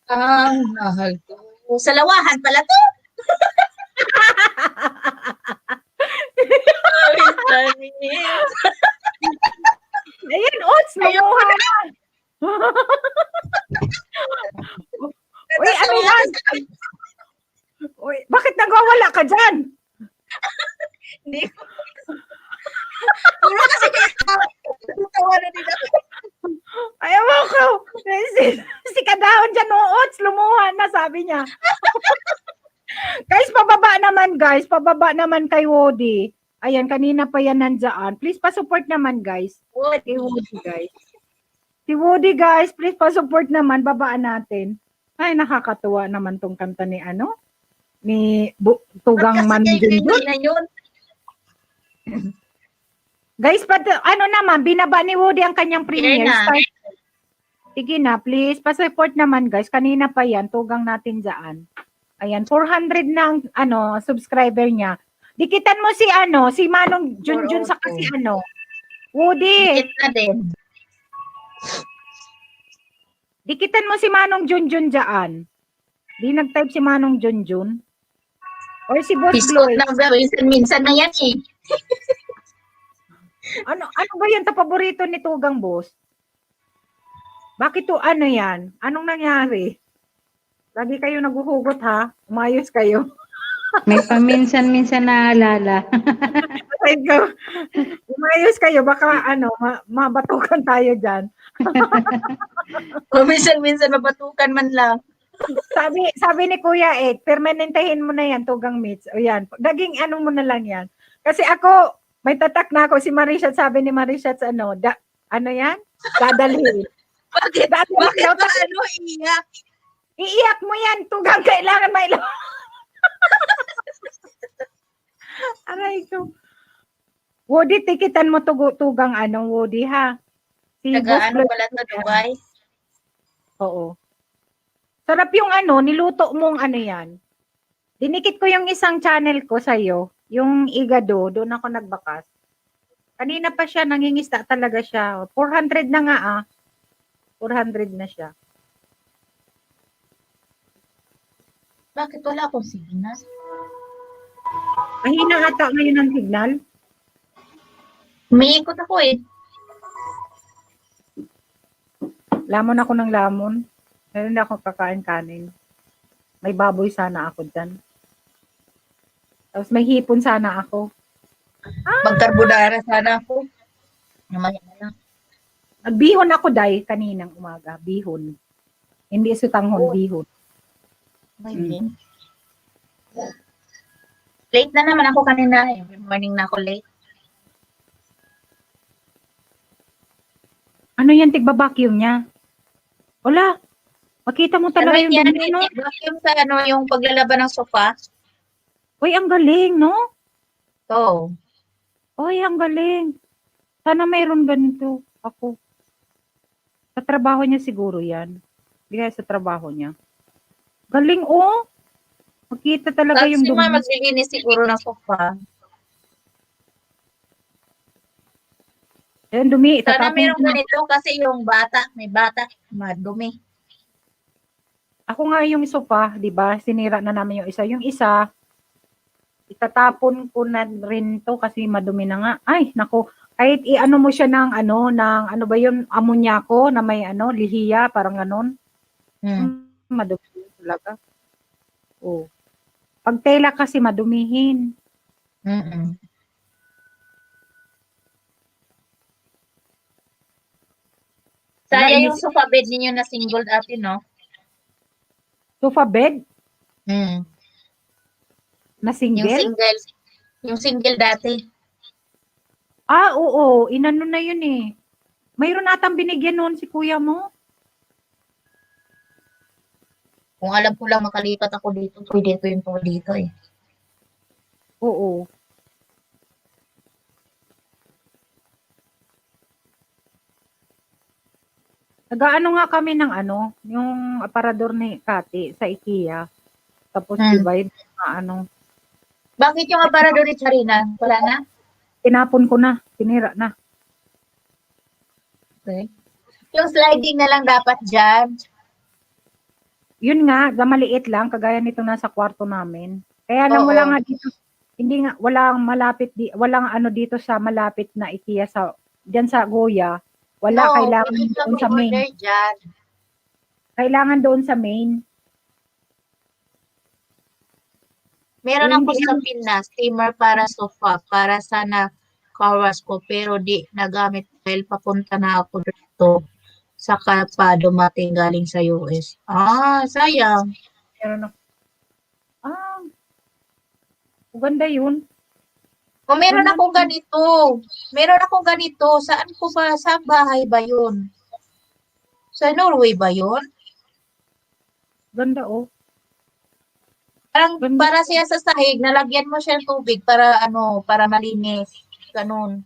ang mahal ko. Sa lawahan pala to. Ayan, Ots, namuha na. Uy, ano yan? Uy, bakit nagwawala ka dyan? Hindi ko. Puro kasi tawa na din ako. Ayaw ko. Si Kadahon dyan, Ots, lumuha na, sabi niya. Guys, pababa naman, guys. Pababa naman kay Woody. Ayan, kanina pa yan nandyan. Please, pa-support naman, guys. Kay Woody, guys. Si Woody, guys, please, pa-support naman. Babaan natin. Ay, nakakatuwa naman tong kanta ni ano? Ni Tugang Mandin. Guys, ano naman, binaba ni Woody ang kanyang premiere. Sige na, please, pa-support naman, guys. Kanina pa yan, tugang natin dyan. Ayan, 400 ng ano, subscriber niya. Dikitan mo si ano, si Manong Junjun sa kasi ano. Woody. Dikit na din. Dikitan mo si Manong Junjun dyan. Di nag-type si Manong Junjun. Or si Boss Biskot Gloy. lang ba? Minsan na yan eh. Ano ba yan ta paborito ni Tugang, boss? Bakit to ano yan? Anong nangyari? Lagi kayo naguhugot, ha? Umayos kayo. May paminsan-minsan naalala. Umayos kayo, baka ano, mabatukan tayo dyan. O minsan mabatukan man lang. Sabi ni Kuya Ed, permanentahin mo na yan, Tugang Meets. O yan, naging ano mo na lang yan. Kasi ako, may tatak na ako. Si Marishat, sabi ni Marishat, ano, ano yan? Dadalhin. Bakit ba ano iiyak? Iiyak mo yan, Tugang, kailangan may Aray ko. Woody, tikitan mo tugang ano, Woody, ha? Si Boss Taga ano Floyd pala to, yan. Dubai? Oo. Sarap yung ano, niluto mong ano yan. Dinikit ko yung isang channel ko sa'yo, yung Igado, doon ako nagbakas. Kanina pa siya, nangingista talaga siya. 400 na nga 400 na siya. Bakit wala akong signal? Mahina ata ngayon ang signal. Umiikot ako eh. Lamon ako ng lamon. Meron na akong kakain kanin. May baboy sana ako dyan. Tapos may hipon sana ako. Magkarbonara sana ako. Mamaya na lang. Nagbihon ako, Day, kaninang umaga. Bihon. Hindi sutanghon, bihon. Okay. Late na naman ako kanina. Every morning na ako late. Ano yan, tigba-vacuum niya? Wala. Makita mo talaga Ano yung yan? dumi, no? Vacuum sa ano, yung paglalaban ng sofa. Uy, ang galing, no? Oo. Uy, ang galing. Sana mayroon ganito ako. Sa trabaho niya siguro yan. Hindi kaya sa trabaho niya. Galing, oh. Makita talaga yung Kasi dumi. maglilinis siguro ng sofa. Ayan, dumi. Sana Itatapon meron ko na. ganito kasi yung bata, may bata, madumi. Ako nga yung sofa, di ba? Sinira na namin yung isa. Yung isa, itatapon ko na rin to kasi madumi na nga. Ay, nako. Kahit i-ano mo siya ng ano ba yun, amonyako na may lihiya, parang ganon. Madumi talaga. Oh. Pag tela kasi madumihin. Mm-mm. Sayang yung sofa bed ninyo na single dati, no? Sofa bed Mm. na Yung single? single. Yung single dati. Oo. Inano na yun eh. Mayroon atang binigyan noon si kuya mo. Kung alam ko lang makalipat ako dito, pwede ko yung dito eh. Oo. Nag-aano nga kami ng yung aparador ni Kati sa IKEA. Tapos divide na Bakit yung aparador ni Charina? Wala na? tinapon ko na, tinira na. Okay. Yung sliding na lang dapat dyan. Yun nga, maliit lang, kagaya nito nasa kwarto namin. Kaya lang Oo. wala nga dito, hindi nga, walang malapit, walang dito sa malapit na IKEA dyan sa Goya. Wala, No, kailangan pwede doon sa lang main. i-order dyan. Kailangan doon sa main. Meron Hindi ako sa Pinas, steamer para sofa, para sana kawas ko, pero di nagamit dahil papunta na ako dito. Saka pa dumating galing sa US. Sayang. Meron ako. Maganda yun. O meron akong ganito. Meron akong ganito. Saan ko ba? Sa bahay ba yun? Sa Norway ba yun? Ganda, oh. Parang para siya sa sahig, nalagyan mo siya ng tubig para para malinis. Ganun.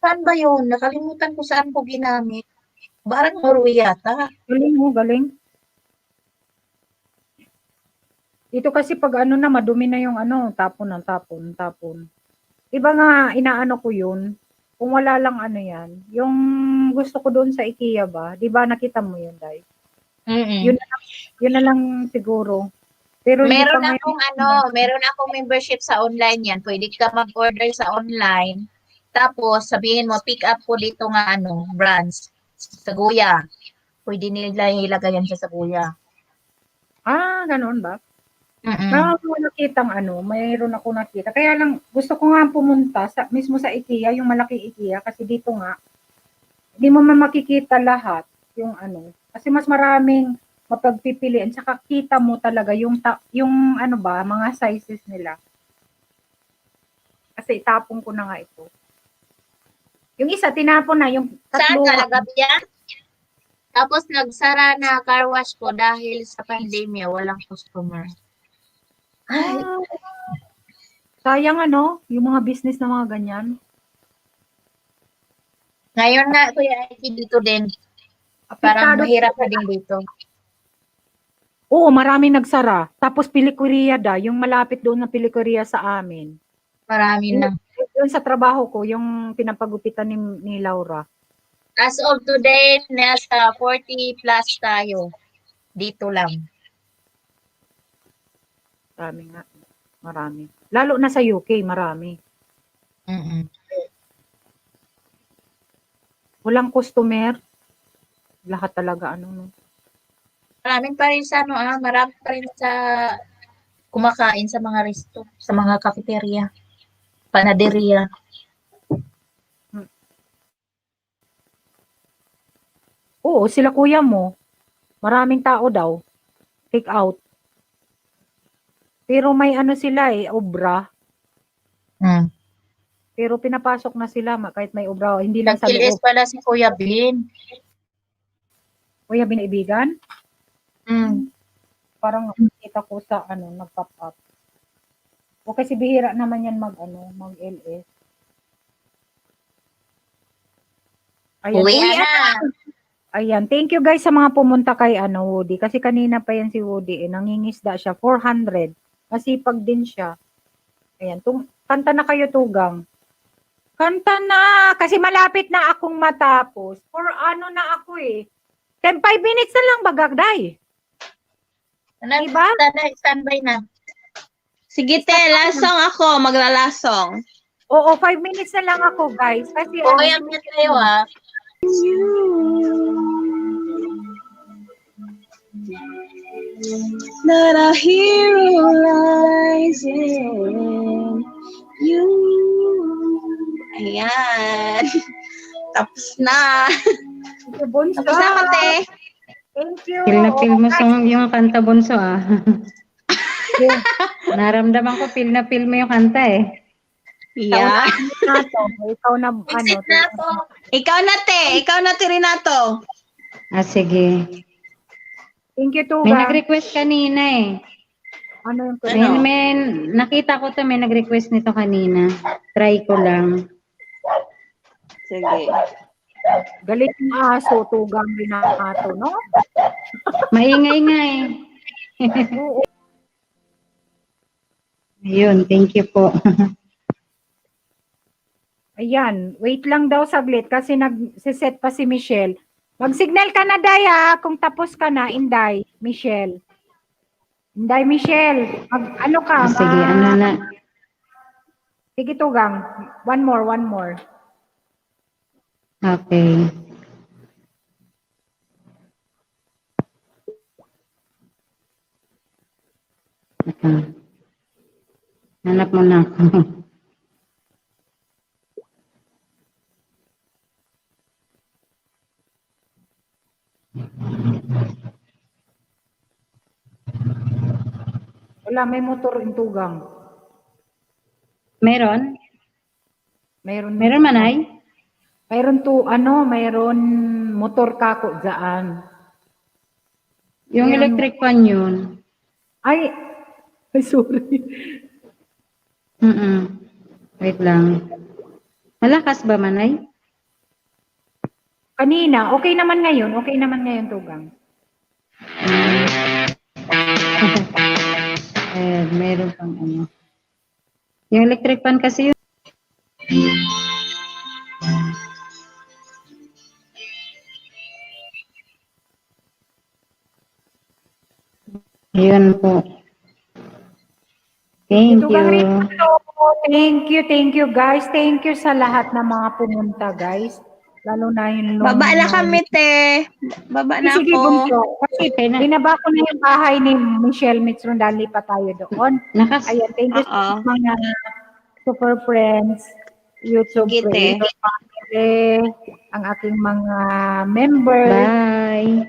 Saan ba yun? Nakalimutan ko saan ko ginamit. Parang Norway yata. Galing mo, galing. Dito kasi pag na, madumi na yung tapon. Diba nga, inaano ko yun, kung wala lang yan, yung gusto ko doon sa IKEA ba, diba nakita mo yun, Day? Mm-mm. Yun na lang siguro. Pero hindi Meron pa akong meron akong membership sa online yan. Pwede ka mag-order sa online. Tapos sabihin mo, pick up ko dito nga brands. Sa Guya. Pwede nila ilagay yan sa Guya. Ganoon ba? Mm-mm. Mayroon ako nakita. Kaya lang, gusto ko nga pumunta mismo sa IKEA, yung malaki IKEA, kasi dito nga, hindi mo makikita lahat yung kasi mas maraming mapagpipilian, saka kita mo talaga yung mga sizes nila. Kasi itapon ko na nga ito. Yung isa, tinapon na, yung Saan tatlo. ka nagabi yan? Tapos nagsara na car wash ko dahil sa pandemya, walang customer. Ah, sayang ano, yung mga business na mga ganyan. Ngayon nga, Kuya Ike, dito din. Parang Apektado mahirap na sila. din dito. Oo, marami nagsara. Tapos Pilikoria yung malapit doon na Pilikoria sa amin. Marami na. Doon sa trabaho ko, yung pinapagupitan ni Laura. As of today, nasa 40 plus tayo. Dito lang. Marami nga. Marami. Lalo na sa UK, marami. Mm-mm. Walang customer. Lahat talaga ano. No? Marami pa rin sa marami pa rin sa kumakain sa mga resto, sa mga cafeteria, panaderia. Oo, sila kuya mo. Maraming tao daw. Take out. Pero may ano sila obra. Hmm. Pero pinapasok na sila kahit may obra. Hindi lang sa Nag-LS loob. pala si Kuya Bin. Kuya binibigan? Hmm. Parang nakita ko sa nag-pop up. O kasi bihira naman yan mag-LS. Ayan, Uwi uwi na. Ayan, thank you guys sa mga pumunta kay Woody. Kasi kanina pa yan si Woody, nangingisda siya, 400. Masipag din siya. Ayan, kanta na kayo tugang. Kanta na, kasi malapit na akong matapos. For na ako 10, 5 minutes na lang bagagday. Diba? Standby na. Sige te, lasong ako, maglalasong. Oo, 5 minutes na lang ako guys. Kasi Okay, ang tayo That a hero lies in you. Ayan. Tapos na. Bunso. Tapos na kate. Thank you. Feel na feel mo yung kanta, Bunso, ah. Naramdaman ko, feel na feel mo yung kanta, Yeah. Ikaw na, Ikaw na te. Ikaw na te, Renato. Ah, sige. Thank you, May Tuga. nag-request kanina Ano yung May nakita ko may nag-request nito kanina. Try ko lang. Sige. Galit yung aso, Tugang Renato, no? Maingay nga Ayun, thank you po. Ayan, wait lang daw saglit kasi nag-set pa si Michelle. Mag-signal ka na, Day, ha? Kung tapos ka na, Inday, Michelle. Inday, Michelle. Ano ka? Sige, ano na. Sige, Tugang. One more. Okay. Hanap mo na ako. Wala, may motor yung Tugang. Meron? Meron Manay? Mayroon motor kako dyan. Yung Meron- electric fan yun. Ay, sorry. Wait lang. Malakas ba, Manay? Kanina, okay naman ngayon, Tugang. Meron pang Yung electric fan kasi yun. Yun po. Thank Tugang you. Renato, thank you guys. Thank you sa lahat ng mga pumunta, guys. Lalo na yung Baba na kami te. Baba na Sige, ako. Bunso. Kasi binaba ko na yung bahay ni Michelle Mitron. Dali pa tayo doon. Ayan, thank you sa mga super friends, YouTube Sige, te. family, ang aking mga members. Bye.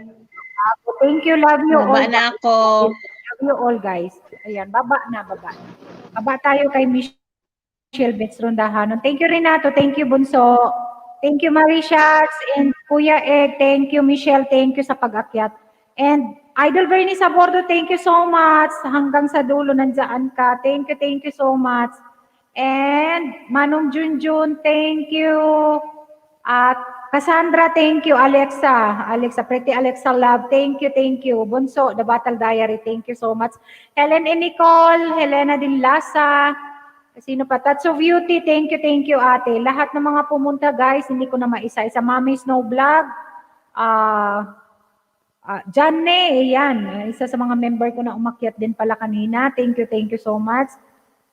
Thank you, love you all. Baba na ako. Love you all, guys. Ayan, baba na. Baba tayo kay Michelle Mitron Dahanon. Thank you, Renato. Thank you, Bunso. Thank you, Marie Schatz and Kuya Egg. Thank you, Michelle. Thank you sa pag-akyat. And Idol Bernie Sabordo, thank you so much. Hanggang sa dulo nandiyan ka. Thank you so much. And Manong Junjun, thank you. At Cassandra, thank you. Alexa, Pretty Alexa Love, thank you. Bunso, The Battle Diary, thank you so much. Helen and Nicole, Helena Dinlasa, sino pa? Tatsu Beauty, thank you ate. Lahat ng mga pumunta guys, hindi ko na maisa-isa. Mami Snow Vlog, Janne, yan. Isa sa mga member ko na umakyat din pala kanina. Thank you so much.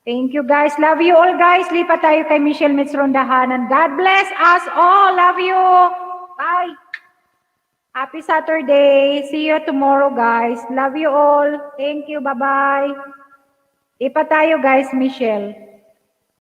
Thank you guys. Love you all guys. Lipat tayo kay Michelle Mitsrondahanan. God bless us all. Love you. Bye. Happy Saturday. See you tomorrow guys. Love you all. Thank you. Bye-bye. Lipat tayo guys, Michelle.